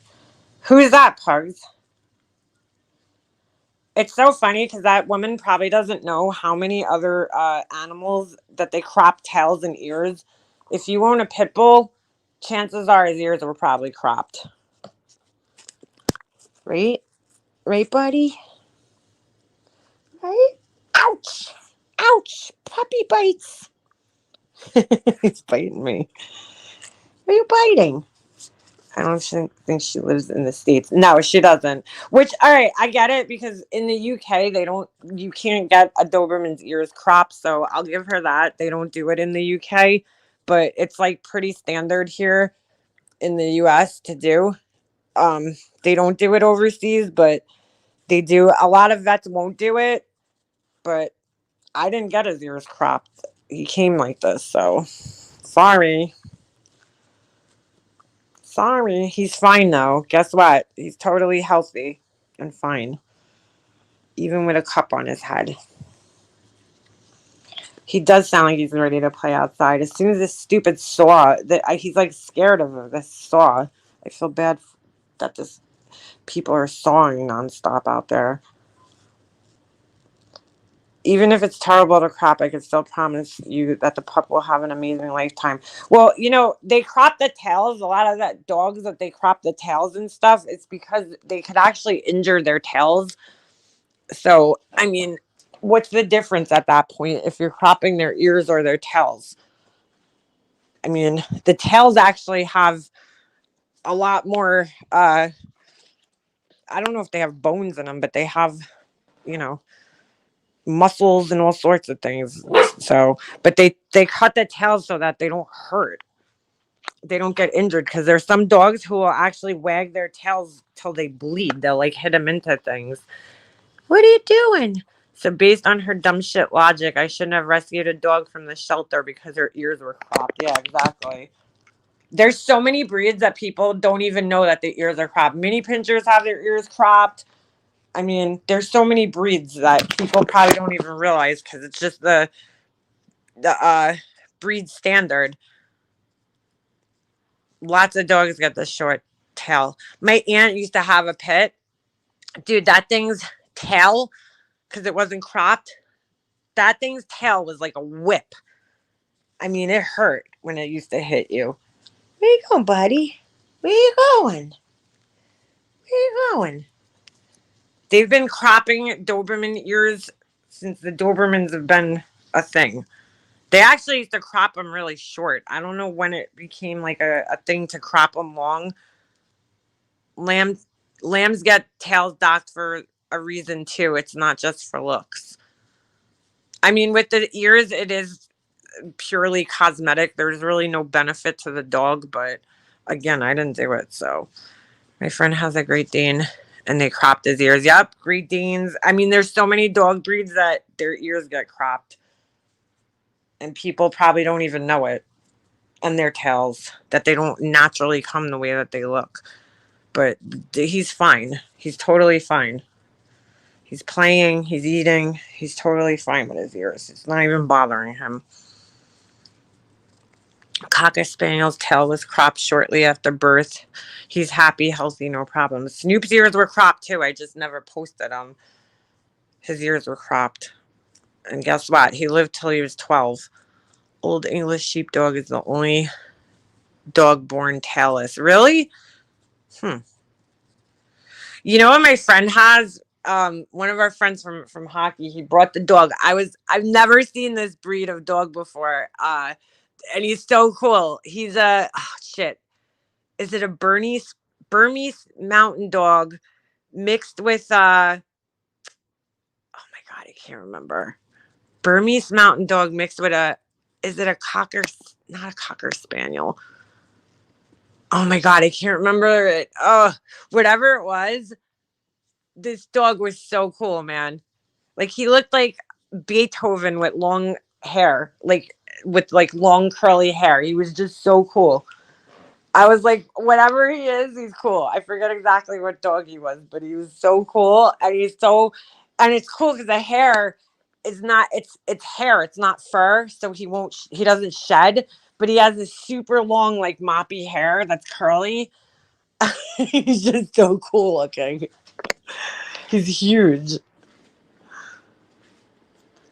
Who is that, Pugs? It's so funny because that woman probably doesn't know how many other animals that they crop tails and ears. If you own a pit bull, chances are his ears were probably cropped. Right? Right, buddy? Right? Ouch! Ouch! Puppy bites! He's biting me. Are you biting? I don't think she lives in the States. No, she doesn't. Which, all right, I get it, because in the UK, you can't get a Doberman's ears cropped, so I'll give her that. They don't do it in the UK, but it's like pretty standard here in the US to do. They don't do it overseas, but they do. A lot of vets won't do it, but I didn't get his ears cropped. He came like this, so sorry. Sorry. He's fine though. Guess what? He's totally healthy and fine. Even with a cup on his head. He does sound like he's ready to play outside. As soon as this stupid saw, he's like scared of this saw. I feel bad that people are sawing nonstop out there. Even if it's terrible to crop, I can still promise you that the pup will have an amazing lifetime. Well, they crop the tails. A lot of that dogs that they crop the tails and stuff, it's because they could actually injure their tails. So, I mean, what's the difference at that point if you're cropping their ears or their tails? I mean, the tails actually have a lot more, I don't know if they have bones in them, but they have, you know, muscles and all sorts of things. So, but they cut the tails so that they don't hurt. They don't get injured, because there's some dogs who will actually wag their tails till they bleed. They'll like hit them into things. What are you doing? So based on her dumb shit logic, I shouldn't have rescued a dog from the shelter because her ears were cropped. Yeah, exactly. There's so many breeds that people don't even know that the ears are cropped. Mini pinchers have their ears cropped. I mean, there's so many breeds that people probably don't even realize, because it's just the breed standard. Lots of dogs get the short tail. My aunt used to have a pit. Dude, that thing's tail, because it wasn't cropped, that thing's tail was like a whip. I mean, it hurt when it used to hit you. Where you going, buddy? Where you going? Where you going? They've been cropping Doberman ears since the Dobermans have been a thing. They actually used to crop them really short. I don't know when it became like a thing to crop them long. Lamb, lambs get tails docked for a reason too. It's not just for looks. I mean, with the ears, it is purely cosmetic. There's really no benefit to the dog, but again, I didn't do it. So my friend has a Great Dane and they cropped his ears. Yep, Great Danes. I mean, there's so many dog breeds that their ears get cropped and people probably don't even know it. And their tails, that they don't naturally come the way that they look. But he's fine. He's totally fine. He's playing, he's eating, he's totally fine with his ears. It's not even bothering him. Cocker Spaniel's tail was cropped shortly after birth. He's happy, healthy, no problem. Snoop's ears were cropped too. I just never posted them. His ears were cropped. And guess what? He lived till he was 12. Old English Sheepdog is the only dog born tailless. Really? You know what my friend has? One of our friends from hockey, he brought the dog. I've never seen this breed of dog before. And he's so cool. He's a oh shit. Is it a Burmese mountain dog mixed with oh my god, I can't remember. Burmese mountain dog mixed with a is it a cocker not a cocker spaniel. Oh my god, I can't remember it. Oh, whatever it was. This dog was so cool, man. Like he looked like Beethoven with long hair, like with like long curly hair. He was just so cool. I was like, whatever he is, he's cool. I forget exactly what dog he was, but he was so cool, and and it's cool because the hair is not it's hair, it's not fur, so he doesn't shed, but he has this super long like moppy hair that's curly. He's just so cool looking. He's huge.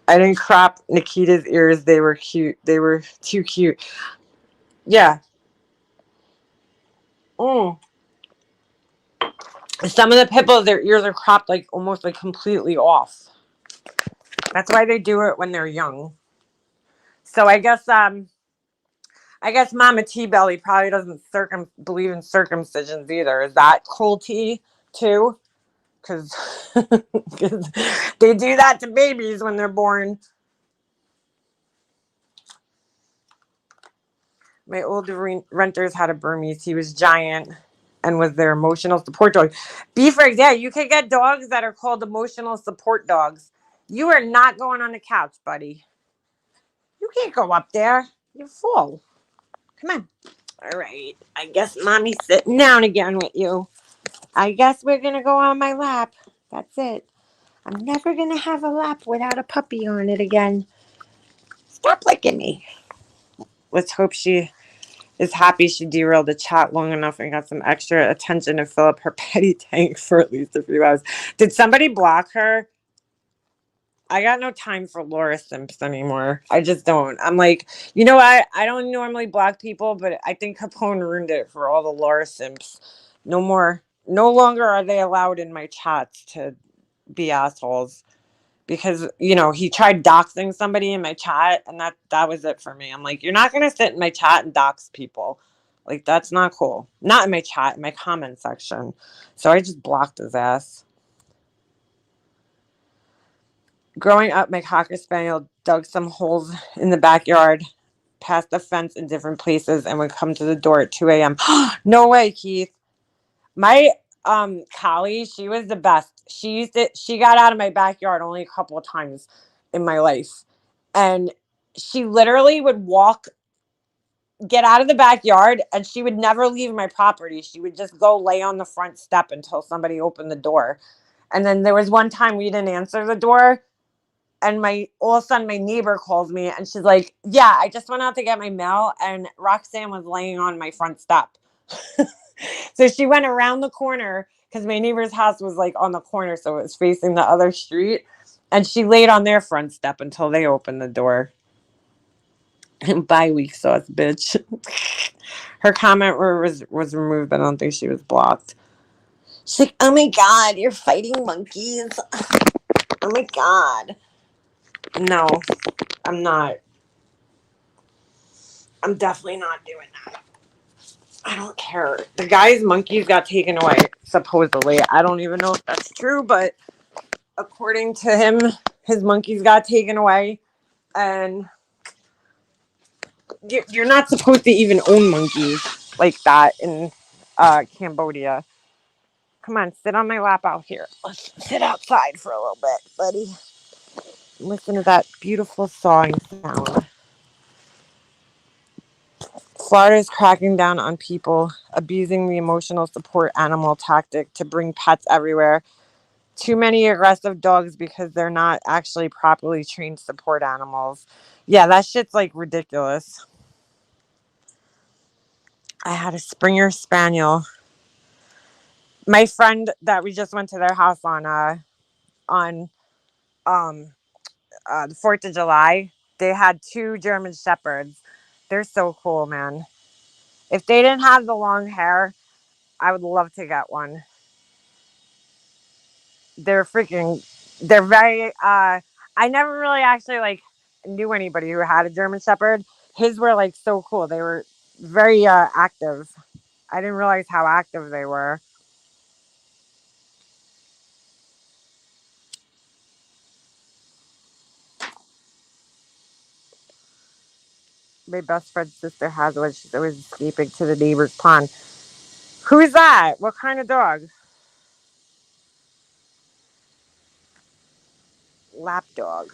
I didn't crop Nikita's ears. They were cute. They were too cute. Yeah. Mm. Some of the pit bulls, their ears are cropped like almost like completely off. That's why they do it when they're young. So I guess Mama T Belly probably doesn't believe in circumcisions either. Is that cruelty too? Because they do that to babies when they're born. My old renters had a Burmese. He was giant and was their emotional support dog. Beefers, yeah, you can get dogs that are called emotional support dogs. You are not going on the couch, buddy. You can't go up there. You're full. Come on. All right. I guess mommy's sitting down again with you. I guess we're going to go on my lap. That's it. I'm never going to have a lap without a puppy on it again. Stop licking me. Let's hope she is happy she derailed the chat long enough and got some extra attention to fill up her petty tank for at least a few hours. Did somebody block her? I got no time for Laura Simps anymore. I just don't. I'm like, you know what? I don't normally block people, but I think Capone ruined it for all the Laura Simps. No more. No longer are they allowed in my chats to be assholes. Because, you know, he tried doxing somebody in my chat, and that was it for me. I'm like, you're not going to sit in my chat and dox people. Like, that's not cool. Not in my chat, in my comment section. So I just blocked his ass. Growing up, my Cocker Spaniel dug some holes in the backyard, past the fence in different places, and would come to the door at 2 a.m. No way, Keith. My Callie, she was the best. She got out of my backyard only a couple of times in my life. And she literally would get out of the backyard, and she would never leave my property. She would just go lay on the front step until somebody opened the door. And then there was one time we didn't answer the door, and all of a sudden my neighbor calls me and she's like, yeah, I just went out to get my mail and Roxanne was laying on my front step. So she went around the corner because my neighbor's house was like on the corner, so it was facing the other street, and she laid on their front step until they opened the door. Bye, weak sauce bitch. Her comment was removed, but I don't think she was blocked. She's like, oh my god, you're fighting monkeys. Oh my god. No, I'm not. I'm definitely not doing that. I don't care. The guy's monkeys got taken away, supposedly. I don't even know if that's true, but according to him, his monkeys got taken away. And you're not supposed to even own monkeys like that in Cambodia. Come on, sit on my lap out here. Let's sit outside for a little bit, buddy. Listen to that beautiful sawing sound. Florida is cracking down on people abusing the emotional support animal tactic to bring pets everywhere. Too many aggressive dogs because they're not actually properly trained support animals. Yeah, that shit's like ridiculous. I had a Springer Spaniel. My friend that we just went to their house on um the 4th of July, they had two German Shepherds. They're so cool, man. If they didn't have the long hair, I would love to get one. They're freaking, they're very, I never really actually like knew anybody who had a German Shepherd. His were like so cool. They were very active. I didn't realize how active they were. My best friend's sister has one. She's always escaping to the neighbor's pond. Who's that? What kind of dog? Lap dog.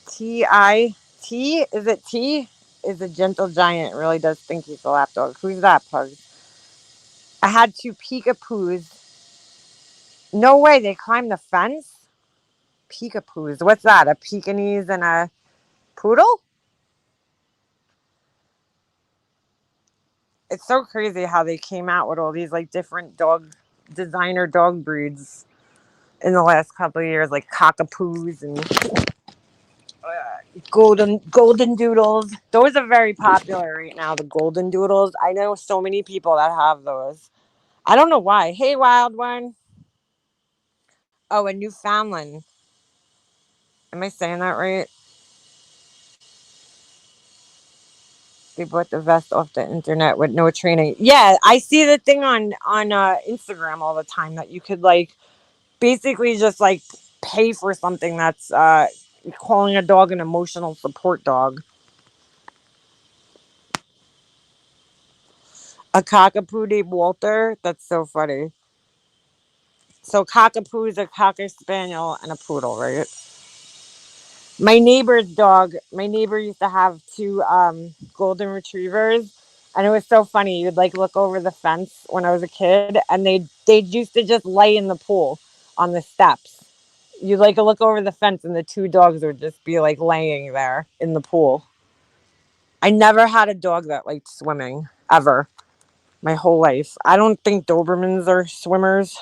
T? Is it T? Is a gentle giant. It really does think he's a lap dog. Who's that, Pug? I had two peekapoos. No way, they climbed the fence? Peekapoos. What's that? A Pekingese and a poodle? It's so crazy how they came out with all these like different dog designer dog breeds in the last couple of years, like cockapoos and golden doodles. Those are very popular right now. The golden doodles. I know so many people that have those. I don't know why. Hey, wild one. Oh, a Newfoundland. Am I saying that right? They bought the vest off the internet with no training. Yeah, I see the thing on Instagram all the time that you could like basically just like pay for something that's calling a dog an emotional support dog. A cockapoo named Walter. That's so funny. So cockapoo is a cocker spaniel and a poodle, right? My neighbor's dog. My neighbor used to have two golden retrievers, and it was so funny. You'd like look over the fence when I was a kid, and they used to just lay in the pool on the steps. You'd like look over the fence, and the two dogs would just be like laying there in the pool. I never had a dog that liked swimming ever. My whole life. I don't think Dobermans are swimmers,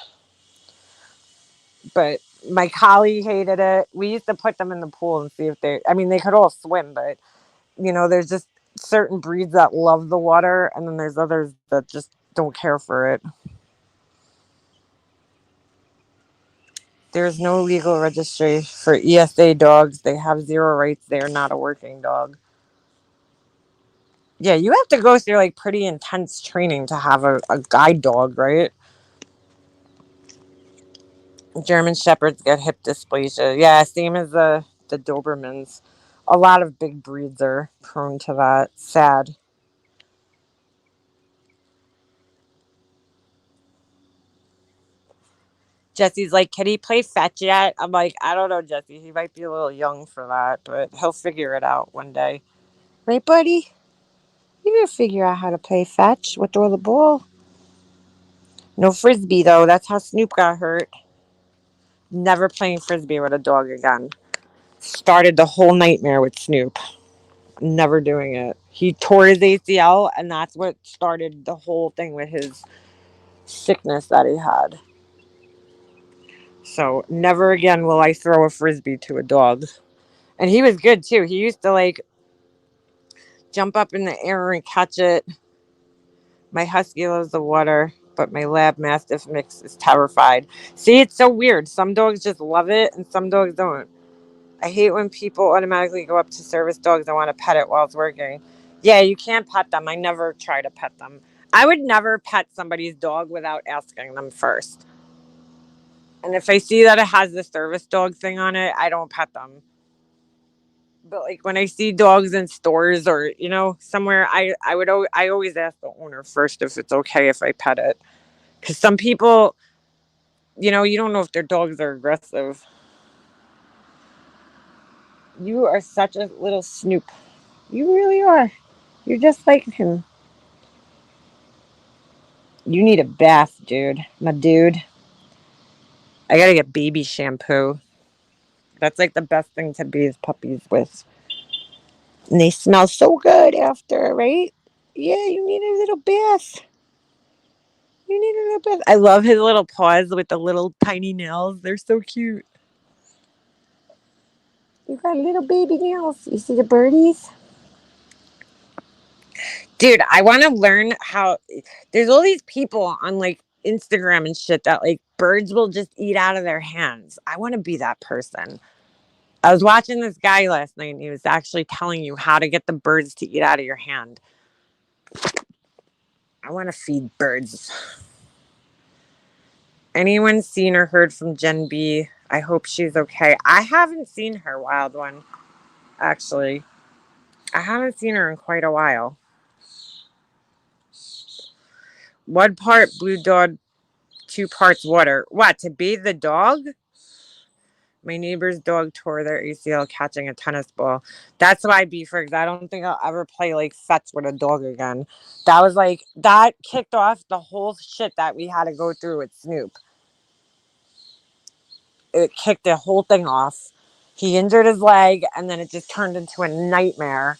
but my collie hated it. We used to put them in the pool and see if they, I mean, they could all swim, but there's just certain breeds that love the water, and then there's others that just don't care for it. There's no legal registry for ESA dogs. They have zero rights. They are not a working dog. Yeah, you have to go through like pretty intense training to have a guide dog, right? German Shepherds get hip dysplasia. Yeah, same as the Dobermans. A lot of big breeds are prone to that. Sad. Jesse's like, can he play fetch yet? I'm like, I don't know, Jesse. He might be a little young for that, but he'll figure it out one day. Right, buddy? You gonna figure out how to play fetch with throw the ball. No frisbee though. That's how Snoop got hurt. Never playing frisbee with a dog again. Started the whole nightmare with Snoop. Never doing it. He tore his ACL, and that's what started the whole thing with his sickness that he had. So never again will I throw a frisbee to a dog. And he was good too. He used to like jump up in the air and catch it. My husky loves the water, but my lab mastiff mix is terrified. See, it's so weird. Some dogs just love it, and some dogs don't. I hate when people automatically go up to service dogs and want to pet it while it's working. Yeah, you can't pet them. I never try to pet them. I would never pet somebody's dog without asking them first. And if I see that it has the service dog thing on it, I don't pet them. But like when I see dogs in stores or somewhere, I always ask the owner first if it's okay if I pet it. Because some people, you don't know if their dogs are aggressive. You are such a little Snoop. You really are. You're just like him. You need a bath, dude. My dude. I gotta get baby shampoo. That's like the best thing to bathe puppies with. And they smell so good after, right? Yeah, you need a little bath. You need a little bath. I love his little paws with the little tiny nails. They're so cute. You got little baby nails. You see the birdies? Dude, I want to learn how. There's all these people on like Instagram and shit that like birds will just eat out of their hands. I want to be that person. I was watching this guy last night and he was actually telling you how to get the birds to eat out of your hand. I want to feed birds. Anyone seen or heard from Jen B? I hope she's okay. I haven't seen her, wild one, actually. I haven't seen her in quite a while. One part blue dog, two parts water. What, to bathe the dog? My neighbor's dog tore their ACL catching a tennis ball. That's why Beefer, I don't think I'll ever play like fetch with a dog again. That kicked off the whole shit that we had to go through with Snoop. It kicked the whole thing off. He injured his leg and then it just turned into a nightmare.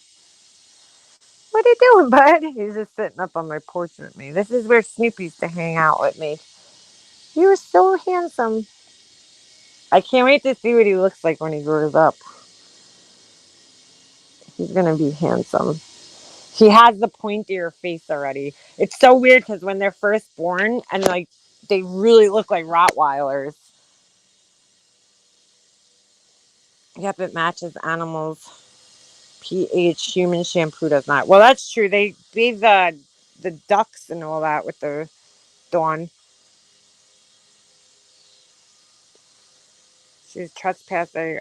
What are you doing, bud? He's just sitting up on my porch with me. This is where Snoop used to hang out with me. You were so handsome. I can't wait to see what he looks like when he grows up. He's going to be handsome. He has the pointier face already. It's so weird because when they're first born and like they really look like Rottweilers. Yep, it matches animals. pH. Human shampoo does not. Well, that's true. They bathe the ducks and all that with the Dawn. She was trespassing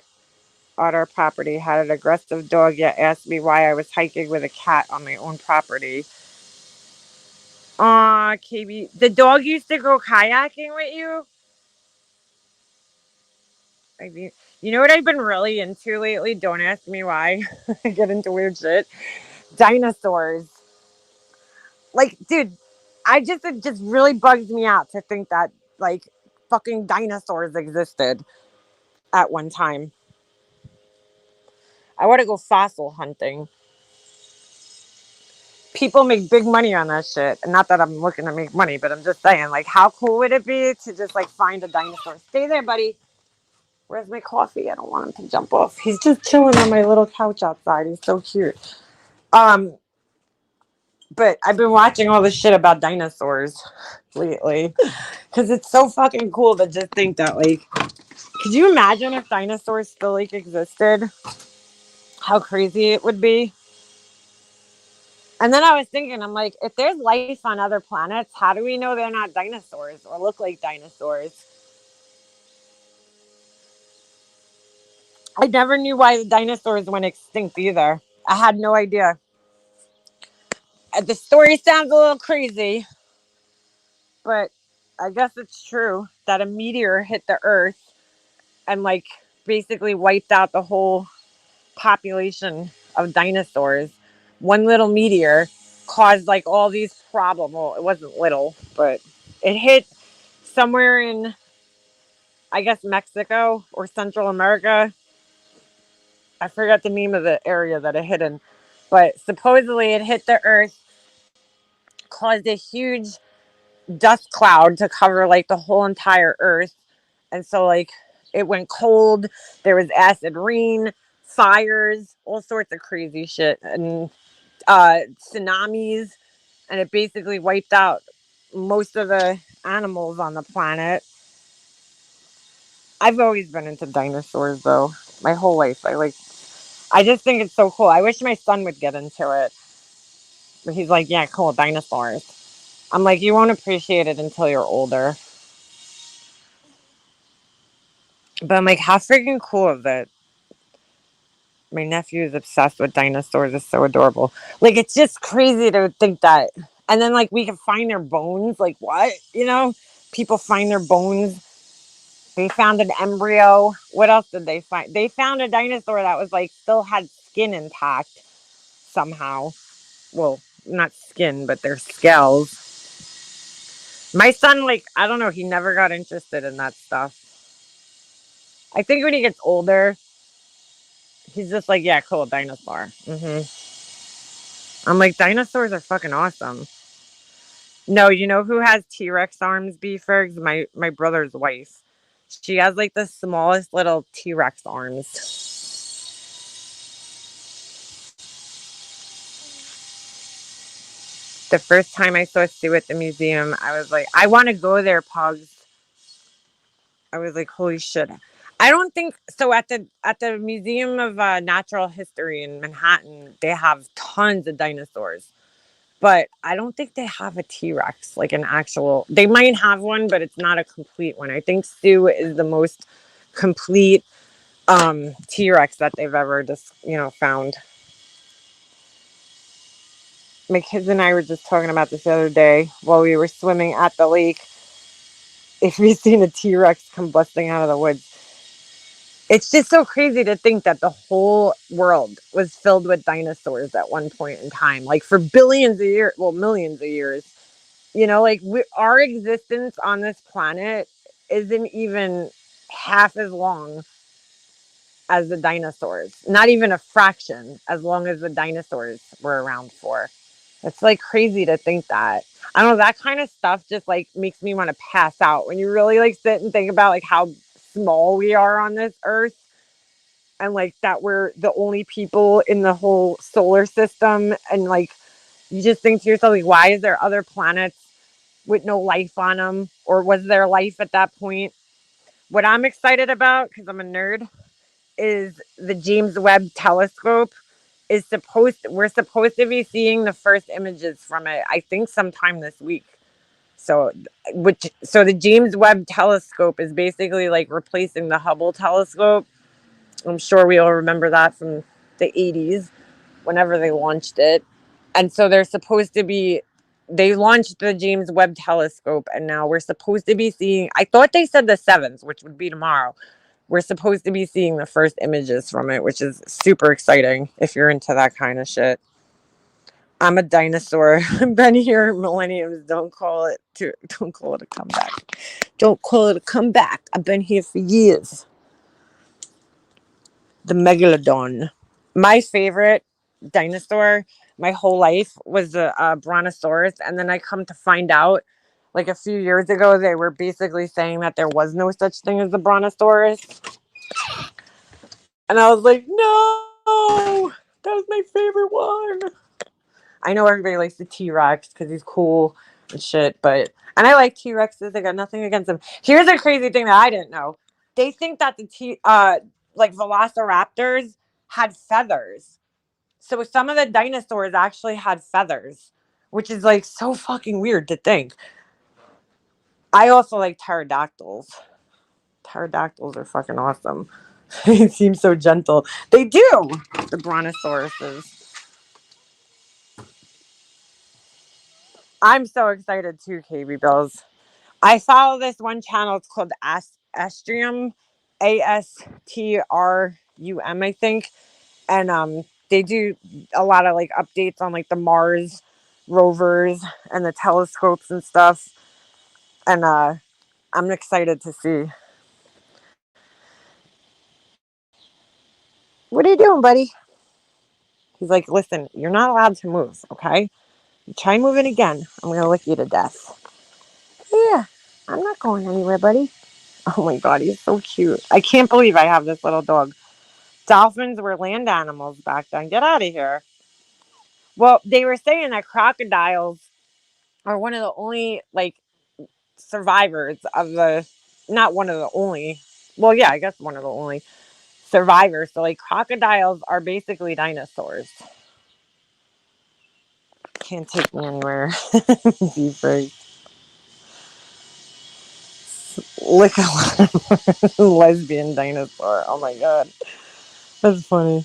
on our property. Had an aggressive dog. Yet asked me why I was hiking with a cat on my own property. Aw, KB. The dog used to go kayaking with you? I mean, you know what I've been really into lately? Don't ask me why. I get into weird shit. Dinosaurs. Like, dude, it just really bugs me out to think that like fucking dinosaurs existed at one time. I want to go fossil hunting. People make big money on that shit. And not that I'm looking to make money, but I'm just saying, like, how cool would it be to just like find a dinosaur? Stay there, buddy. Where's my coffee? I don't want him to jump off. He's just chilling on my little couch outside. He's so cute. Um, but I've been watching all this shit about dinosaurs lately because it's so fucking cool to just think that, like, could you imagine if dinosaurs still like existed? How crazy it would be. And then I was thinking, I'm like, if there's life on other planets, how do we know they're not dinosaurs or look like dinosaurs? I never knew why the dinosaurs went extinct either. I had no idea. The story sounds a little crazy, but I guess it's true that a meteor hit the Earth and like basically wiped out the whole population of dinosaurs. One little meteor caused like all these problems. Well, it wasn't little, but it hit somewhere in, I guess, Mexico or Central America. I forgot the name of the area that it hit in, but supposedly it hit the Earth, caused a huge dust cloud to cover like the whole entire Earth, and so like it went cold. There was acid rain, fires, all sorts of crazy shit, and tsunamis, and it basically wiped out most of the animals on the planet. I've always been into dinosaurs though. My whole life. I just think it's so cool. I wish my son would get into it. But he's like, yeah, cool, dinosaurs. I'm like, you won't appreciate it until you're older. But I'm like, how freaking cool is it? My nephew is obsessed with dinosaurs. It's so adorable. Like, it's just crazy to think that. And then, like, we can find their bones. Like, what? You know? People find their bones. They found an embryo. What else did they find? They found a dinosaur that was, like, still had skin intact somehow. Well, not skin, but their scales. My son, like, I don't know, he never got interested in that stuff. I think when he gets older, he's just like, yeah, cool, dinosaur. I'm like, dinosaurs are fucking awesome. No, you know who has T Rex arms, B Fergs? My brother's wife. She has like the smallest little T Rex arms. The first time I saw Sue at the museum, I was like, I want to go there, Pugs. I was like, holy shit. I don't think so. At the Museum of Natural History in Manhattan, they have tons of dinosaurs, but I don't think they have a T Rex, like an actual. They might have one, but it's not a complete one. I think Sue is the most complete T Rex that they've ever just found. My kids and I were just talking about this the other day while we were swimming at the lake. If we've seen a T Rex come busting out of the woods, it's just so crazy to think that the whole world was filled with dinosaurs at one point in time, like for billions of years, well, millions of years. Like our existence on this planet isn't even half as long as the dinosaurs. Not even a fraction as long as the dinosaurs were around for. It's like crazy to think that. I don't know, that kind of stuff just like makes me want to pass out when you really like sit and think about like how small we are on this earth, and like that we're the only people in the whole solar system, and like you just think to yourself, like, why is there other planets with no life on them, or was there life at that point? What I'm excited about, because I'm a nerd, is the James Webb telescope is we're supposed to be seeing the first images from it, I think sometime this week. So the James Webb telescope is basically like replacing the Hubble telescope. I'm sure we all remember that from the 80s whenever they launched it. And so they launched the James Webb telescope, and now we're supposed to be seeing, I thought they said the 7th, which would be tomorrow. We're supposed to be seeing the first images from it, which is super exciting if you're into that kind of shit. I'm a dinosaur. I've been here millenniums. Don't call it a comeback. Don't call it a comeback. I've been here for years. The megalodon. My favorite dinosaur my whole life was the brontosaurus, and then I come to find out, like a few years ago, they were basically saying that there was no such thing as the brontosaurus, and I was like, no, that was my favorite one. I know everybody likes the T Rex because he's cool and shit, and I like T Rexes. I got nothing against them. Here's a crazy thing that I didn't know. They think that like velociraptors had feathers. So some of the dinosaurs actually had feathers, which is like so fucking weird to think. I also like pterodactyls. Pterodactyls are fucking awesome. They seem so gentle. They do. The brontosauruses. I'm so excited too, KB Bills. I follow this one channel. It's called Astrum, Astrum, I think, and they do a lot of like updates on like the Mars rovers and the telescopes and stuff. And I'm excited to see. What are you doing, buddy? He's like, listen, you're not allowed to move, okay? You try moving again, I'm gonna lick you to death. Yeah, I'm not going anywhere, buddy. Oh my god, he's so cute. I can't believe I have this little dog. Dolphins were land animals back then. Get out of here. Well, they were saying that crocodiles are one of the only like survivors of the, not one of the only, well, yeah, I guess one of the only survivors. So like crocodiles are basically dinosaurs. Can't take me anywhere. Be free. Lick a lesbian dinosaur. Oh my god. That's funny.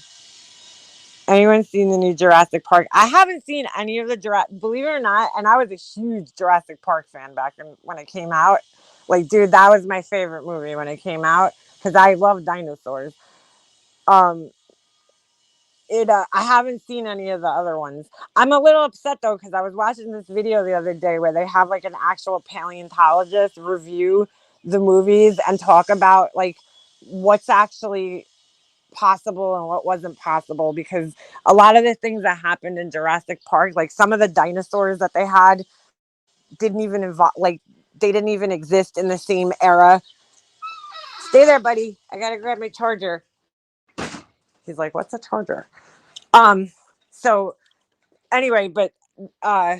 Anyone seen the new Jurassic Park? I haven't seen any of the Jurassic, believe it or not, and I was a huge Jurassic Park fan back when it came out. Like, dude, that was my favorite movie when it came out because I love dinosaurs. Um, I haven't seen any of the other ones. I'm a little upset though because I was watching this video the other day where they have like an actual paleontologist review the movies and talk about like what's actually possible and what wasn't possible, because a lot of the things that happened in Jurassic Park, like some of the dinosaurs that they had didn't even involve, like they didn't even exist in the same era. Stay there, buddy. I gotta grab my charger. He's like, what's a charger? Um, so anyway, but uh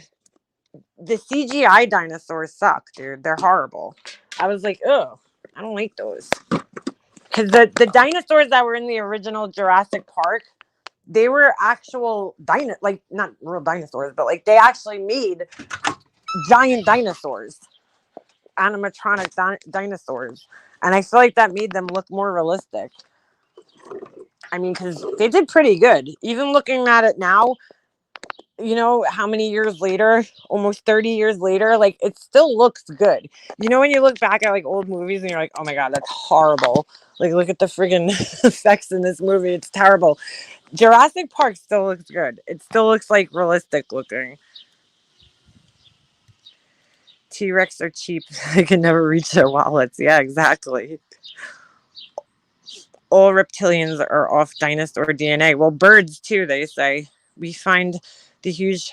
the CGI dinosaurs suck, dude. They're horrible. I was like, oh, I don't like those. Because the dinosaurs that were in the original Jurassic Park, they were actual like not real dinosaurs, but like they actually made giant dinosaurs, animatronic dinosaurs, and I feel like that made them look more realistic. I mean, because they did pretty good. Even looking at it now, you know, how many years later, almost 30 years later, like it still looks good. You know, when you look back at like old movies and you're like, oh my God, that's horrible. Like, look at the friggin' effects in this movie. It's terrible. Jurassic Park still looks good. It still looks like realistic looking. T-Rex are cheap. They can never reach their wallets. Yeah, exactly. All reptilians are off dinosaur DNA. Well, birds too, they say. We find the huge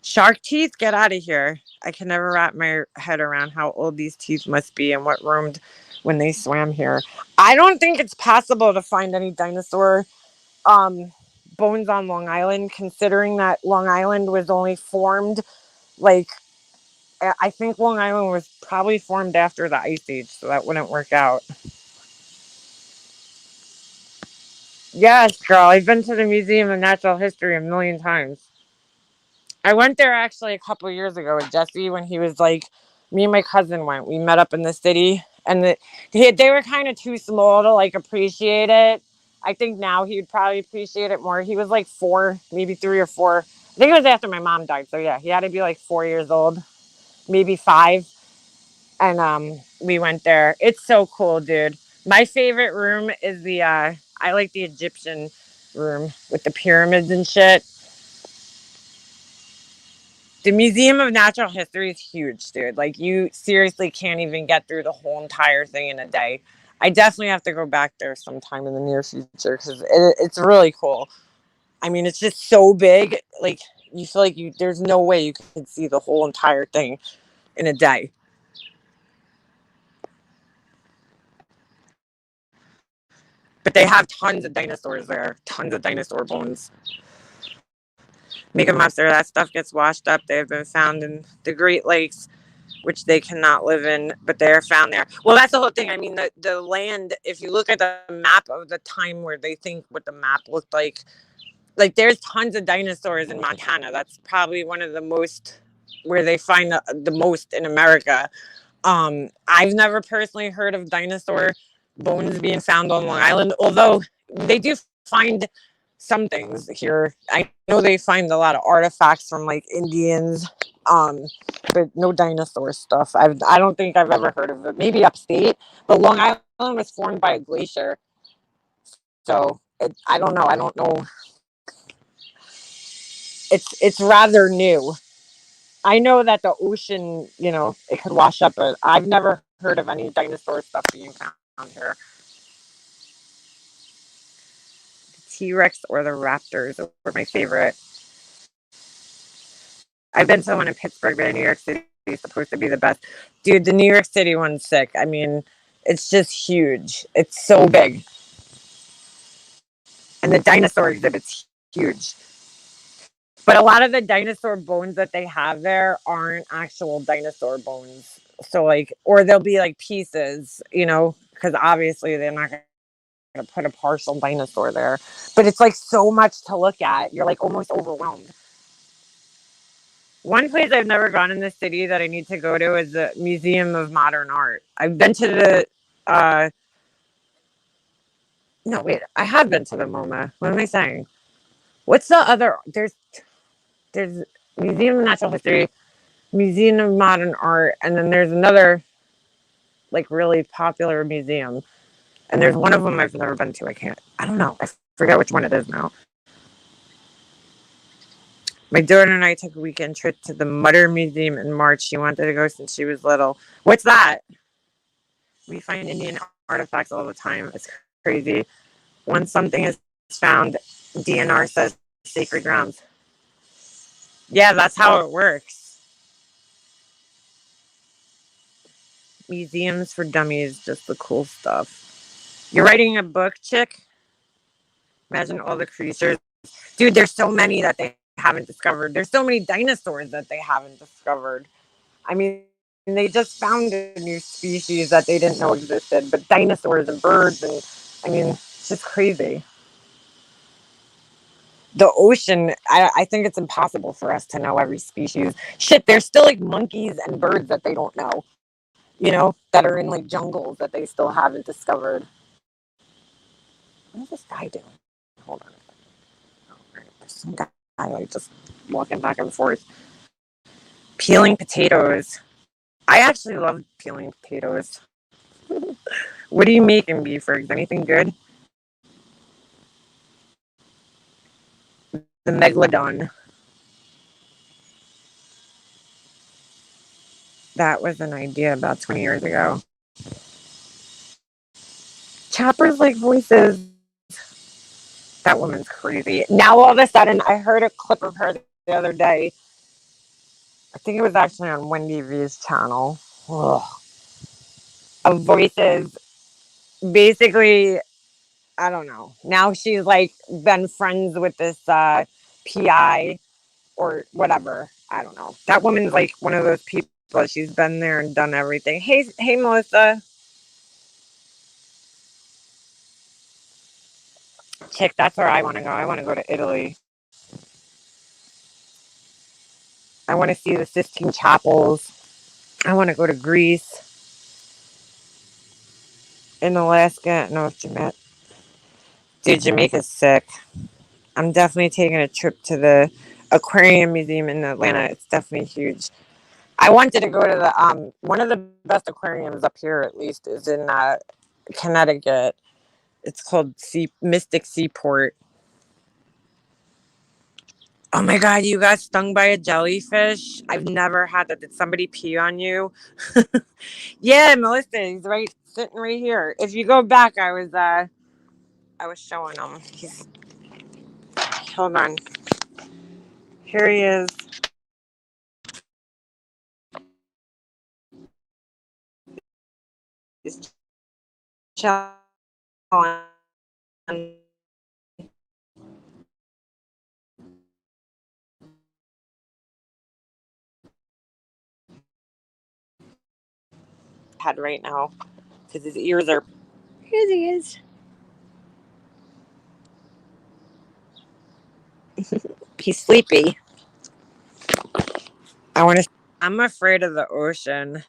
shark teeth. Get out of here. I can never wrap my head around how old these teeth must be and what roamed when they swam here. I don't think it's possible to find any dinosaur um, bones on Long Island, considering that Long Island was only formed like, I think Long Island was probably formed after the Ice Age, so that wouldn't work out. Yes, girl, I've been to the Museum of Natural History a million times. I went there actually a couple of years ago with Jesse when he was like, me and my cousin went. We met up in the city, and they were kind of too small to like appreciate it. I think now he would probably appreciate it more. He was like 4, maybe 3 or 4. I think it was after my mom died. So yeah, he had to be like 4 years old, maybe 5. And we went there. It's so cool, dude. My favorite room is I like the Egyptian room with the pyramids and shit. The Museum of Natural History is huge, dude. Like, you seriously can't even get through the whole entire thing in a day. I definitely have to go back there sometime in the near future because it's really cool. I mean, it's just so big. Like, you feel like there's no way you can see the whole entire thing in a day. But they have tons of dinosaurs there, tons of dinosaur bones. Make a monster. That stuff gets washed up. They have been found in the Great Lakes, which they cannot live in, but they are found there. Well, that's the whole thing. I mean, the land, if you look at the map of the time where they think what the map looked like there's tons of dinosaurs in Montana. That's probably one of the most, where they find the most in America. I've never personally heard of dinosaur bones being found on Long Island, although they do find some things here. I know they find a lot of artifacts from like Indians, um, but no dinosaur stuff. I don't think I've ever heard of it. Maybe upstate, but Long Island was formed by a glacier, so I don't know. I don't know. It's rather new. I know that the ocean, it could wash up, but I've never heard of any dinosaur stuff being found here. T-Rex or the Raptors were my favorite. I've been to one in Pittsburgh, but New York City is supposed to be the best. Dude, the New York City one's sick. I mean, it's just huge. It's so big. And the dinosaur exhibit's huge. But a lot of the dinosaur bones that they have there aren't actual dinosaur bones. So, like, or they'll be like pieces, because obviously they're not going to put a partial dinosaur there. But it's like so much to look at. You're like almost overwhelmed. One place I've never gone in this city that I need to go to is the Museum of Modern Art. I've been to the no wait, I have been to the MoMA. What am I saying? What's the other there's Museum of Natural History, Museum of Modern Art, and then there's another like really popular museum. And there's one of them I've never been to. I don't know. I forget which one it is now. My daughter and I took a weekend trip to the Mutter Museum in March. She wanted to go since she was little. What's that? We find Indian artifacts all the time. It's crazy. Once something is found, DNR says sacred grounds. Yeah, that's how it works. Museums for dummies, just the cool stuff. You're writing a book, chick? Imagine all the creatures. Dude, there's so many that they haven't discovered. There's so many dinosaurs that they haven't discovered. I mean, they just found a new species that they didn't know existed, but dinosaurs and birds and I mean, it's just crazy. The ocean, I think it's impossible for us to know every species. Shit, there's still like monkeys and birds that they don't know, that are in like jungles that they still haven't discovered. What is this guy doing? Hold on. Oh, right. There's some guy like just walking back and forth. Peeling potatoes. I actually love peeling potatoes. What are you making, Beefers? Anything good? The megalodon. That was an idea about 20 years ago. Choppers like voices. That woman's crazy. Now all of a sudden, I heard a clip of her the other day. I think it was actually on Wendy V's channel. Ugh. Of voices. Basically, I don't know. Now she's like been friends with this PI or whatever. I don't know. That woman's like one of those people. She's been there and done everything. Hey, Melissa. Chick, that's where I want to go. I want to go to Italy. I want to see the Sistine Chapels. I want to go to Greece in Alaska. No, Jamaica. Dude, Jamaica's sick. I'm definitely taking a trip to the Aquarium Museum in Atlanta. It's definitely huge. I wanted to go to the one of the best aquariums up here, at least, is in Connecticut. It's called Mystic Seaport. Oh my God, you got stung by a jellyfish? I've never had that. Did somebody pee on you? Yeah, Melissa, he's sitting right here. If you go back, I was showing him. Hold on. Here he is. He's chilling. Head right now because his ears are. Here he is. He's sleepy. I want to. I'm afraid of the ocean.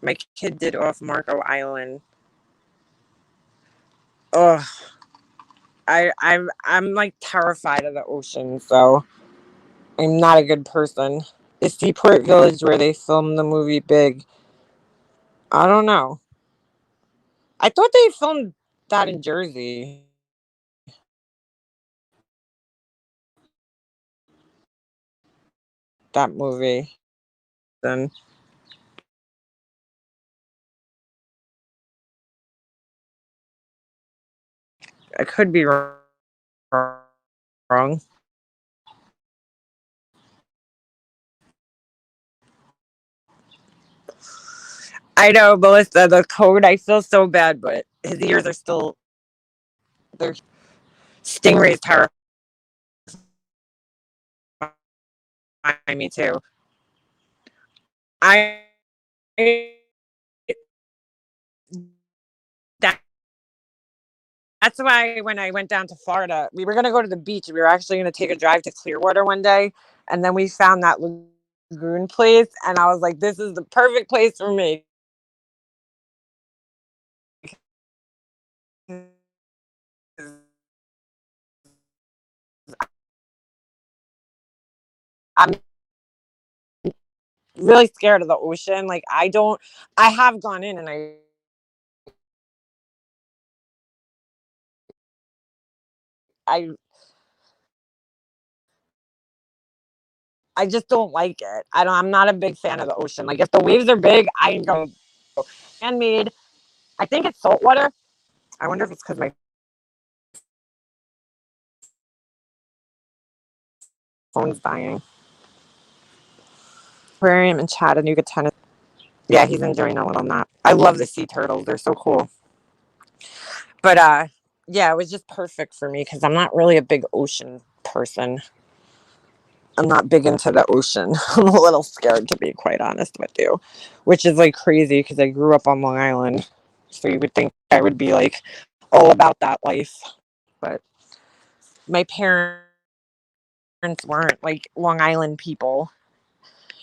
My kid did off Marco Island. Oh, I'm like terrified of the ocean, so I'm not a good person. The Seaport Village where they filmed the movie Big. I don't know. I thought they filmed that in Jersey. That movie. Then I could be wrong. I know, Melissa, the code. I feel so bad, but his ears are still. They're stingrays terrifying me too. I That's why when I went down to Florida, we were going to go to the beach. We were actually going to take a drive to Clearwater one day. And then we found that lagoon place. And I was like, this is the perfect place for me. I'm really scared of the ocean. Like, I have gone in and I, I just don't like it. I'm not a big fan of the ocean. Like, if the waves are big, I ain't going. Handmade. I think it's saltwater. I wonder if it's because my phone's dying. Aquarium in Chattanooga, Tennessee. Yeah, he's enjoying a little nap. I love the sea turtles. They're so cool. But yeah, it was just perfect for me because I'm not really a big ocean person. I'm not big into the ocean. I'm a little scared to be quite honest with you, which is like crazy because I grew up on Long Island. So you would think I would be like all about that life. But my parents weren't like Long Island people.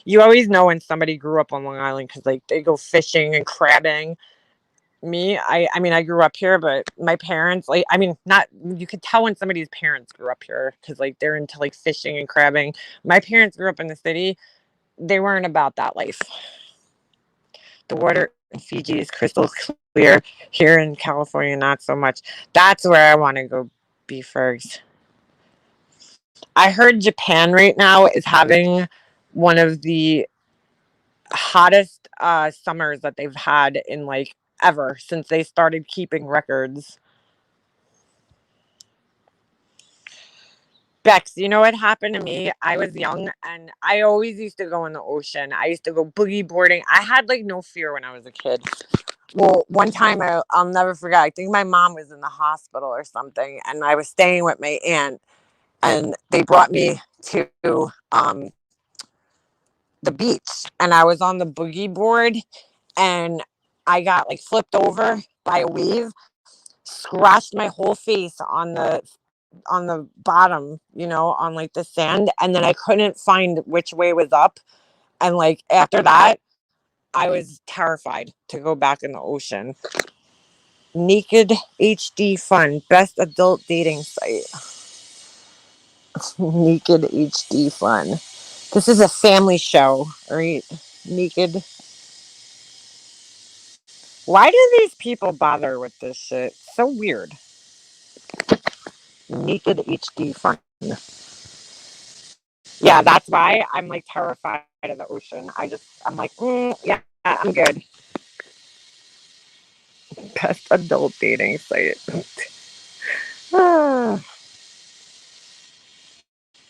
You always know when somebody grew up on Long Island because like they go fishing and crabbing. I mean, I grew up here, but my parents, like, I mean, not, you could tell when somebody's parents grew up here because like they're into like fishing and crabbing. My parents grew up in the city. They weren't about that life. The water in Fiji is crystal clear. Here in California, not so much. That's where I want to go be first. I heard Japan right now is having one of the hottest summers that they've had in like ever since they started keeping records. Bex, you know what happened to me? I was young and I always used to go in the ocean. I used to go boogie boarding. I had like no fear when I was a kid. Well, one time I'll never forget. I think my mom was in the hospital or something, and I was staying with my aunt, and they brought me to the beach, and I was on the boogie board, and I got like flipped over by a wave, scratched my whole face on the bottom, on like the sand, and then I couldn't find which way was up. And like after that, I was terrified to go back in the ocean. Naked HD Fun, best adult dating site. Naked HD Fun. This is a family show, right? Naked. Why do these people bother with this shit? So weird. Naked HD Fun. Yeah, that's why I'm like terrified of the ocean. I'm like, yeah, I'm good. Best adult dating site.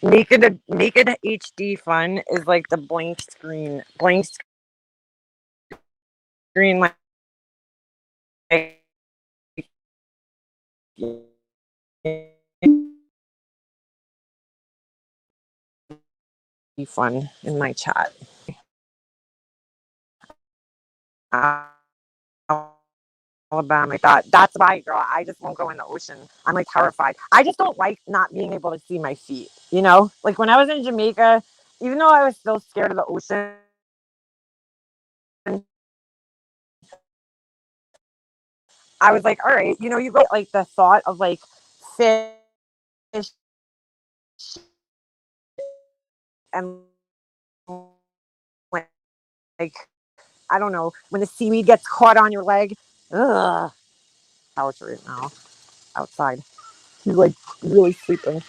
Naked HD Fun is like the blank screen like fun in my chat. Alabama. That's why, girl. I just won't go in the ocean. I'm like terrified. I just don't like not being able to see my feet. Like when I was in Jamaica, even though I was still scared of the ocean, I was like, all right, you go like the thought of like fish and like I don't know when the seaweed gets caught on your leg. Ugh. Couch right now outside. He's like really sleeping.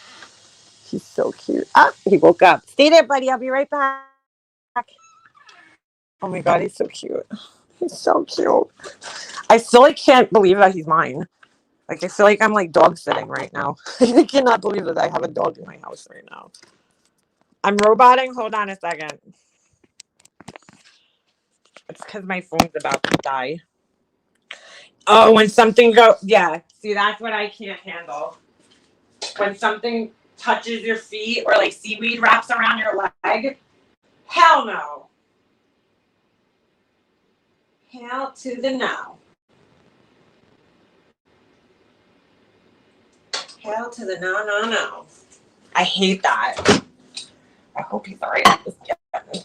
He's so cute. Ah, he woke up. Stay there, buddy. I'll be right back. Oh my god, he's so cute. He's so cute. I still like can't believe that he's mine. Like I feel like I'm like dog sitting right now. I cannot believe that I have a dog in my house right now. I'm roboting. Hold on a second. It's because my phone's about to die. Oh, when something yeah. See, that's what I can't handle. When something touches your feet or like seaweed wraps around your leg. Hell no. Hell to the no. Hell to the no, no, no. I hate that. I hope he's alright. Just getting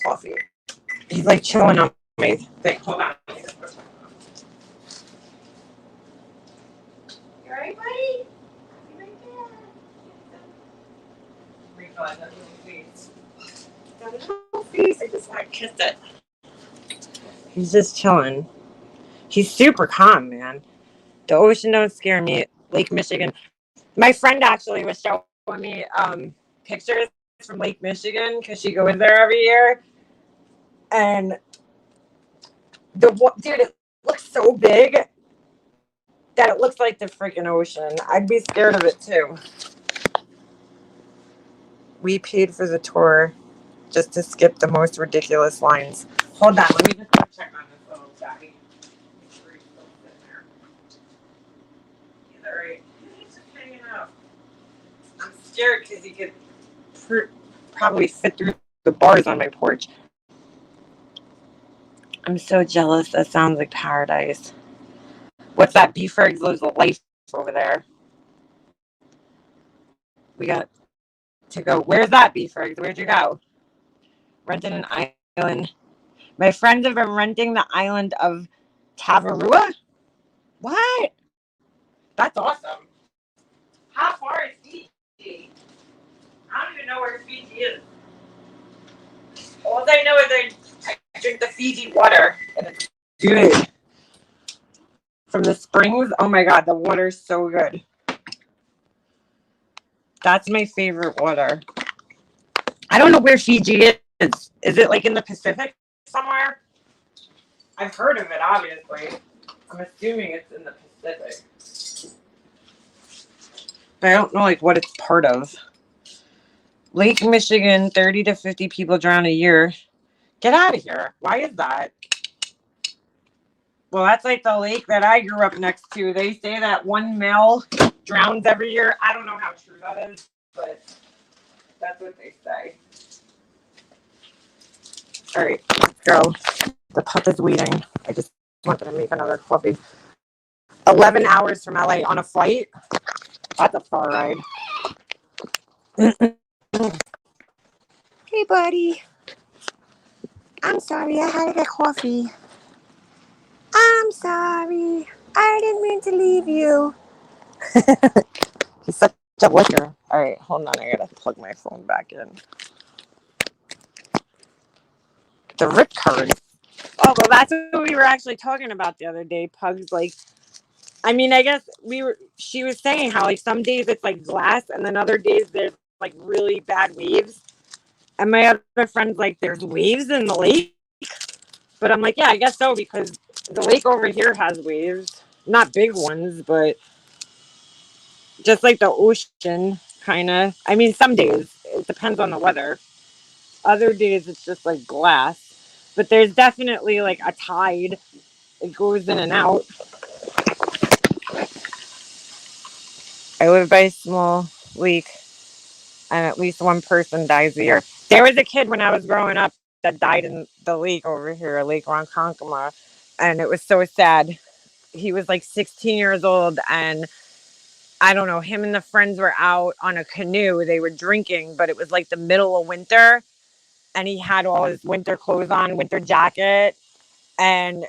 coffee. He's like chilling on my thing. Hold on. You alright, buddy? You right there? Refund that little face. That little face. I just want to kiss it. He's just chilling. He's super calm, man. The ocean don't scare me. Lake Michigan. My friend actually was showing me pictures from Lake Michigan because she goes there every year. And dude, it looks so big that it looks like the freaking ocean. I'd be scared of it too. We paid for the tour just to skip the most ridiculous lines. Hold on, let me just go check on this little guy. Make sure he's still sitting there. He's alright. He's just hanging out. I'm scared because he could probably fit through the bars on my porch. I'm so jealous. That sounds like paradise. What's that? Beefers lives a life over there. We got to go. Where's that, Beefers? Where'd you go? Renting an island. My friends have been renting the island of Tavarua. What? That's awesome. How far is Fiji? I don't even know where Fiji is. All I know is I drink the Fiji water, and it's good. From the springs, oh my god, the water's so good. That's my favorite water. I don't know where Fiji is. Is it like in the Pacific somewhere? I've heard of it, obviously. I'm assuming it's in the Pacific. But I don't know like what it's part of. Lake Michigan, 30 to 50 people drown a year. Get out of here. Why is that? Well, that's like the lake that I grew up next to. They say that 1 male drowns every year. I don't know how true that is, but that's what they say. All right, let's go. The pup is waiting. I just wanted to make another coffee. 11 hours from LA on a flight. That's a far ride. Hey, buddy. I'm sorry. I had to get coffee. I'm sorry. I didn't mean to leave you. He's such a licker. All right, hold on. I gotta plug my phone back in. The rip curd. Oh, well, that's what we were actually talking about the other day. Pugs, like, I mean, I guess she was saying how, like, some days it's like glass, and then other days there's, like, really bad waves. And my other friend's like, there's waves in the lake? But I'm like, yeah, I guess so, because the lake over here has waves. Not big ones, but just like the ocean, kind of. I mean, some days. It depends on the weather. Other days it's just like glass. But there's definitely like a tide. It goes in and out. I live by a small lake, and at least one person dies a year. There was a kid when I was growing up that died in the lake over here, Lake Ronkonkoma, and it was so sad. He was like 16 years old, and I don't know, him and the friends were out on a canoe. They were drinking, but it was like the middle of winter, and he had all his winter clothes on, winter jacket, and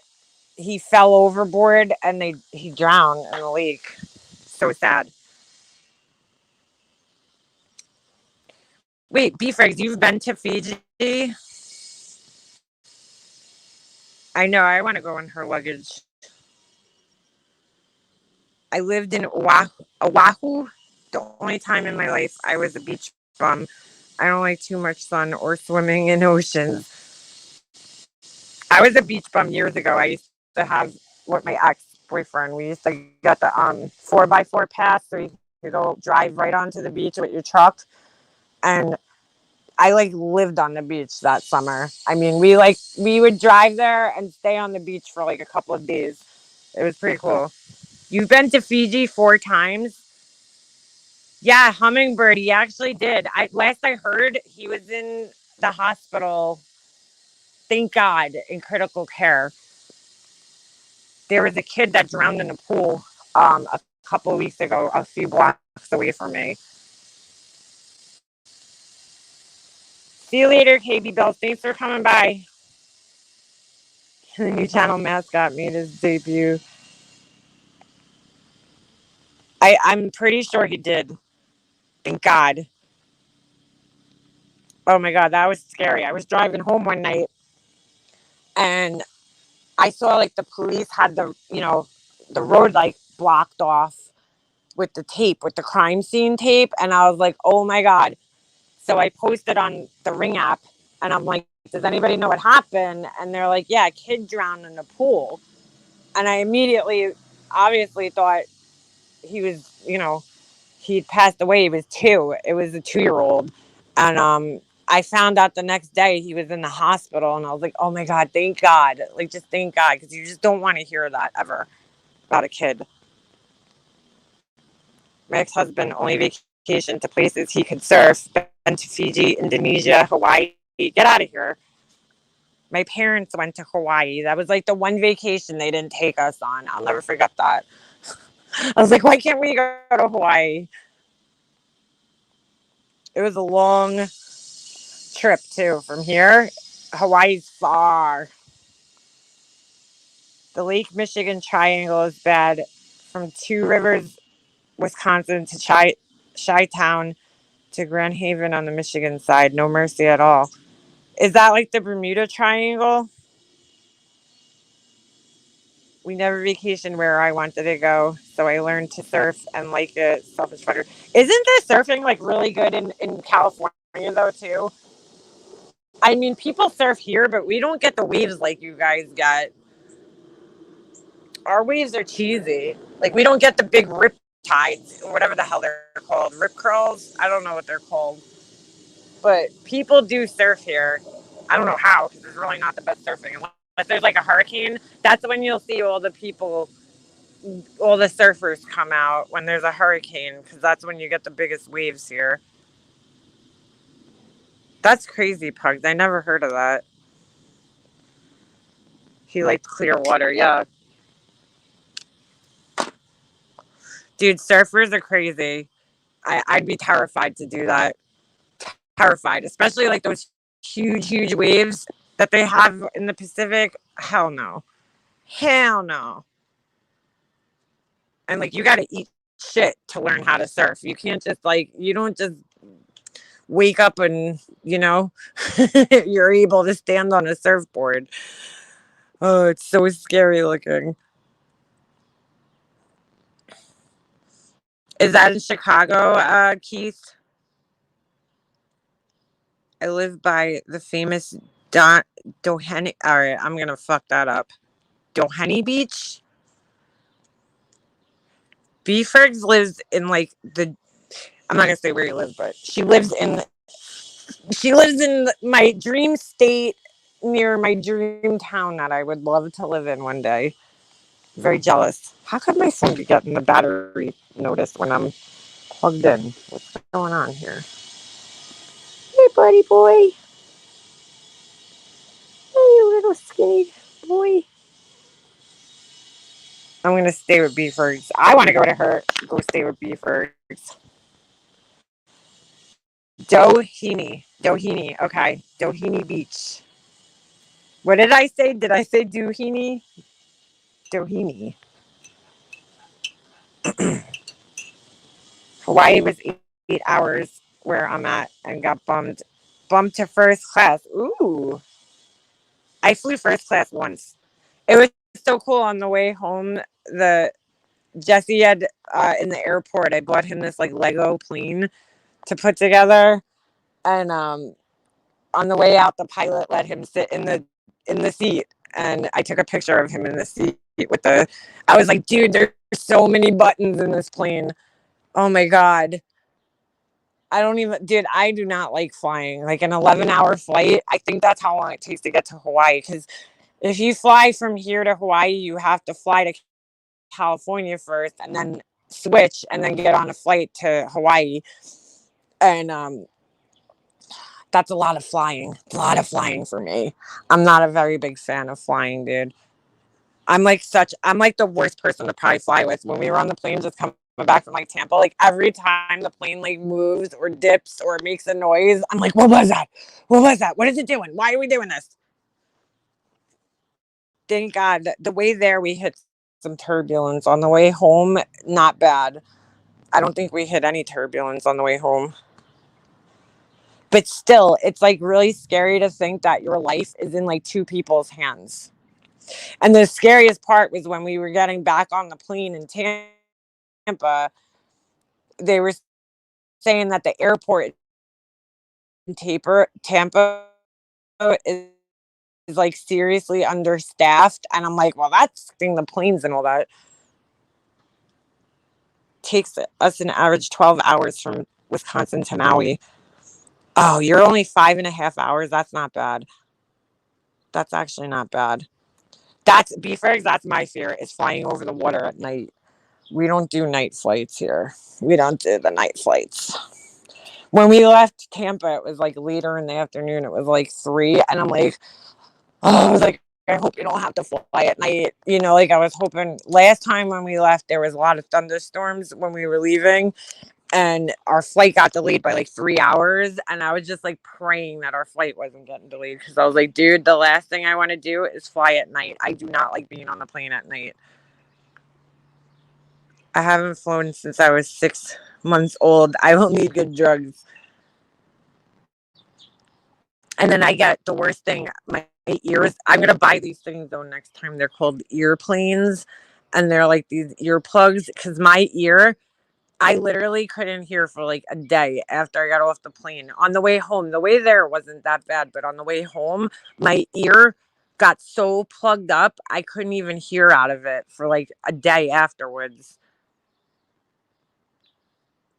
he fell overboard, and he drowned in the lake. So sad. Wait, Beefregs, you've been to Fiji? I know, I want to go in her luggage. I lived in Oahu. The only time in my life I was a beach bum. I don't like too much sun or swimming in oceans. I was a beach bum years ago. I used to have with my ex-boyfriend. We used to get the 4x4 pass so you could go drive right onto the beach with your truck. And I like lived on the beach that summer. I mean, we would drive there and stay on the beach for like a couple of days. It was pretty cool. You've been to Fiji 4 times? Yeah, Hummingbird. He actually did. Last I heard, he was in the hospital. Thank God, in critical care. There was a kid that drowned in a pool a couple of weeks ago, a few blocks away from me. See you later, KB Bells. Thanks for coming by. The new channel mascot made his debut. I'm pretty sure he did. Thank God. Oh my God, that was scary. I was driving home one night and I saw like the police had the road like blocked off with the tape, with the crime scene tape. And I was like, oh my God. So I posted on the Ring app and I'm like, does anybody know what happened? And they're like, yeah, a kid drowned in the pool. And I immediately, obviously, thought he was, he'd passed away. He was 2. It was a 2-year-old. And I found out the next day he was in the hospital. And I was like, oh my God, thank God. Like, just thank God. Because you just don't want to hear that ever about a kid. My ex-husband only vacationed to places he could surf. Been to Fiji, Indonesia, Hawaii. Get out of here. My parents went to Hawaii. That was like the one vacation they didn't take us on. I'll never forget that. I was like, why can't we go to Hawaii? It was a long trip too from here. Hawaii's far. The Lake Michigan Triangle is bad. From Two Rivers, Wisconsin to Chi-Town to Grand Haven on the Michigan side. No mercy at all. Is that like the Bermuda Triangle? We never vacationed where I wanted to go, so I learned to surf and like it. Selfish fucker. Isn't the surfing like really good in California though too? I mean, people surf here, but we don't get the waves like you guys get. Our waves are cheesy. Like we don't get the big rip tides or whatever the hell they're called. Rip curls? I don't know what they're called. But people do surf here. I don't know how because it's really not the best surfing. Unless there's like a hurricane, that's when you'll see all the people, all the surfers come out when there's a hurricane because that's when you get the biggest waves here. That's crazy, Pugs. I never heard of that. He liked clear water. Yeah. Dude, surfers are crazy. I'd be terrified to do that. Terrified, especially like those huge, huge waves that they have in the Pacific. Hell no. Hell no. And like, you got to eat shit to learn how to surf. You can't just like, you don't just wake up and, you're able to stand on a surfboard. Oh, it's so scary looking. Is that in Chicago, Keith? I live by the famous Doheny. All right, I'm gonna fuck that up. Doheny Beach. Beefards lives in like the. I'm not gonna say where he lives, but she lives in. She lives in my dream state near my dream town that I would love to live in one day. Very jealous. How could my phone be getting the battery notice when I'm plugged in? What's going on here? Hey, buddy boy. Hey, you little skinny boy. I'm gonna stay with Beefers. I want to go stay with Beefers. Doheny. Okay, Doheny Beach. What did I say? Did I say Doheny? Doheny. Hawaii was 8 hours where I'm at and got bumped to first class. Ooh, I flew first class once. It was so cool on the way home. The Jesse had in the airport. I bought him this like Lego plane to put together, and on the way out, the pilot let him sit in the seat, and I took a picture of him in the seat with the. I was like, dude, there's so many buttons in this plane. Oh my God. I don't even, dude, I do not like flying. Like an 11-hour flight, I think that's how long it takes to get to Hawaii. Because if you fly from here to Hawaii, you have to fly to California first and then switch and then get on a flight to Hawaii. And that's a lot of flying. A lot of flying for me. I'm not a very big fan of flying, dude. I'm like the worst person to probably fly with. When we were on the plane just coming back from like Tampa, like every time the plane like moves or dips or makes a noise, I'm like, what was that? What was that? What is it doing? Why are we doing this? Thank God. The way there, we hit some turbulence. On the way home, not bad. I don't think we hit any turbulence on the way home. But still, it's like really scary to think that your life is in like two people's hands. And the scariest part was when we were getting back on the plane in Tampa, they were saying that the airport in Tampa is like seriously understaffed. And I'm like, well, that's thing the planes and all that. Takes us an average 12 hours from Wisconsin to Maui. Oh, you're only 5.5 hours. That's not bad. That's actually not bad. That's be fair. That's my fear is flying over the water at night. We don't do night flights here. We don't do the night flights. When we left Tampa, it was like later in the afternoon. It was like 3, and I'm like, oh, I was like, I hope you don't have to fly at night. You know, like I was hoping. Last time when we left, there was a lot of thunderstorms when we were leaving, and our flight got delayed by like 3 hours. And I was just like praying that our flight wasn't getting delayed because I was like, dude, the last thing I want to do is fly at night. I do not like being on the plane at night. I haven't flown since I was 6 months old. I will need good drugs. And then I get the worst thing. My ears. I'm gonna buy these things though next time. They're called earplanes, and they're like these earplugs. Because my ear, I literally couldn't hear for like a day after I got off the plane. On the way home, the way there wasn't that bad, but on the way home, my ear got so plugged up I couldn't even hear out of it for like a day afterwards.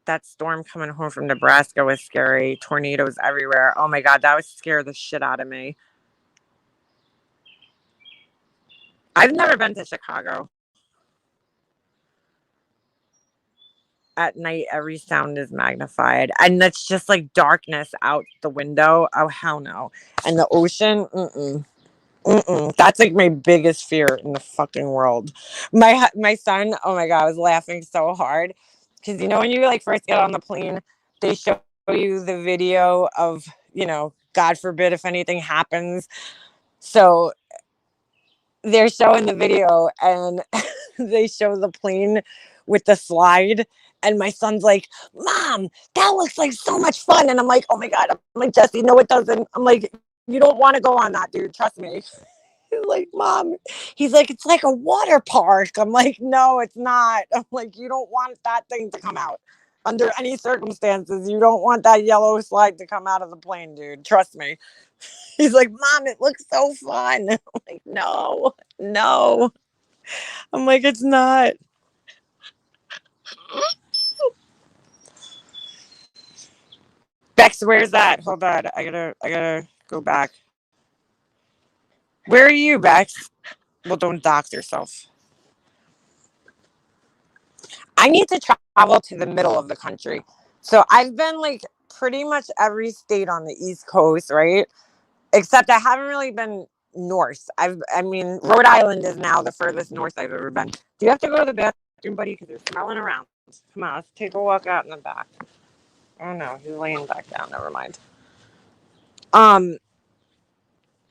That storm coming home from Nebraska was scary. Tornadoes everywhere. Oh my God, that would scare the shit out of me. I've never been to Chicago. At night, every sound is magnified. And that's just like darkness out the window. Oh, hell no. And the ocean, mm-mm. Mm-mm. That's like my biggest fear in the fucking world. My son, oh my God, I was laughing so hard. Because, you know, when you like first get on the plane, they show you the video of, you know, God forbid if anything happens. So they're showing the video and they show the plane with the slide. And my son's like, Mom, that looks like so much fun. And I'm like, oh my God. I'm like, Jesse, no, it doesn't. I'm like, you don't want to go on that, dude. Trust me. He's like, Mom, he's like, it's like a water park. I'm like, no, it's not. I'm like, you don't want that thing to come out under any circumstances. You don't want that yellow slide to come out of the plane, dude. Trust me. He's like, Mom, it looks so fun. I'm like, no, no. I'm like, it's not. Bex, where's that? Hold on. I gotta go back. Where are you, Bex? Well, don't dox yourself. I need to travel to the middle of the country. So I've been like pretty much every state on the East Coast, right? Except I haven't really been north. I mean, Rhode Island is now the furthest north I've ever been. Do you have to go to the bathroom, buddy? Because you're smelling around. Come on, let's take a walk out in the back. Oh no, he's laying back down. Never mind. Um,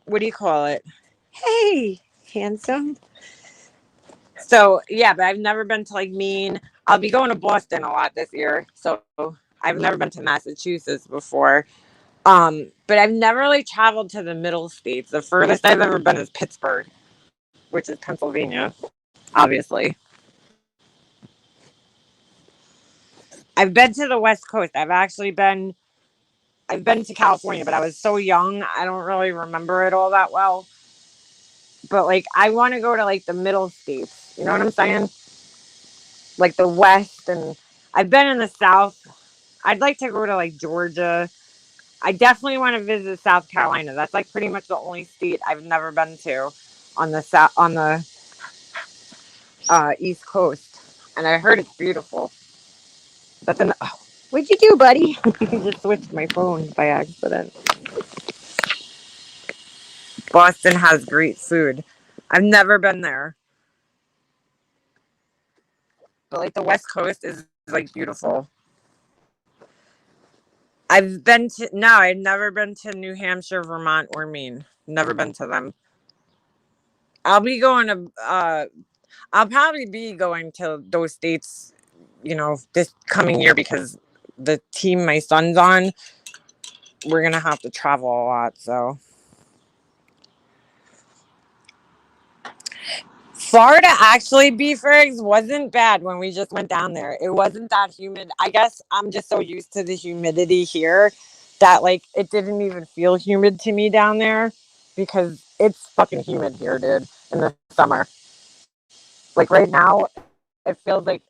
what do you call it? Hey, handsome. So yeah, but I've never been to like Maine. I'll be going to Boston a lot this year. So I've never been to Massachusetts before. But I've never really traveled to the middle states. The furthest I've ever been is Pittsburgh, which is Pennsylvania, obviously. I've been to the West Coast. I've been to California, but I was so young, I don't really remember it all that well. But like I want to go to like the middle states. You know what I'm saying? Like the West, and I've been in the South. I'd like to go to like Georgia. I definitely want to visit South Carolina. That's like pretty much the only state I've never been to on the East Coast, and I heard it's beautiful. That's an. Oh, what'd you do, buddy? I just switched my phone by accident. Boston has great food. I've never been there. but like the West Coast is like beautiful. I've been to no, I've never been to New Hampshire, Vermont, or Maine. Never been to them. I'll be going to I'll probably be going to those states, this coming year because the team my son's on, we're gonna have to travel a lot. So Florida actually, beef eggs wasn't bad when we just went down there. It wasn't that humid. I guess I'm just so used to the humidity here that like it didn't even feel humid to me down there because it's fucking humid here, dude, in the summer. Like right now, it feels like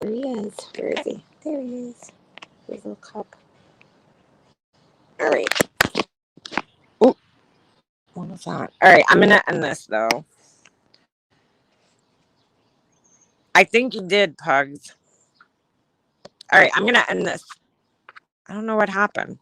There he is. Where is he? There he is. His little cup. All right. Oh, what was that? All right, I'm gonna end this though. I think you did, Pugs. All right, I'm gonna end this. I don't know what happened.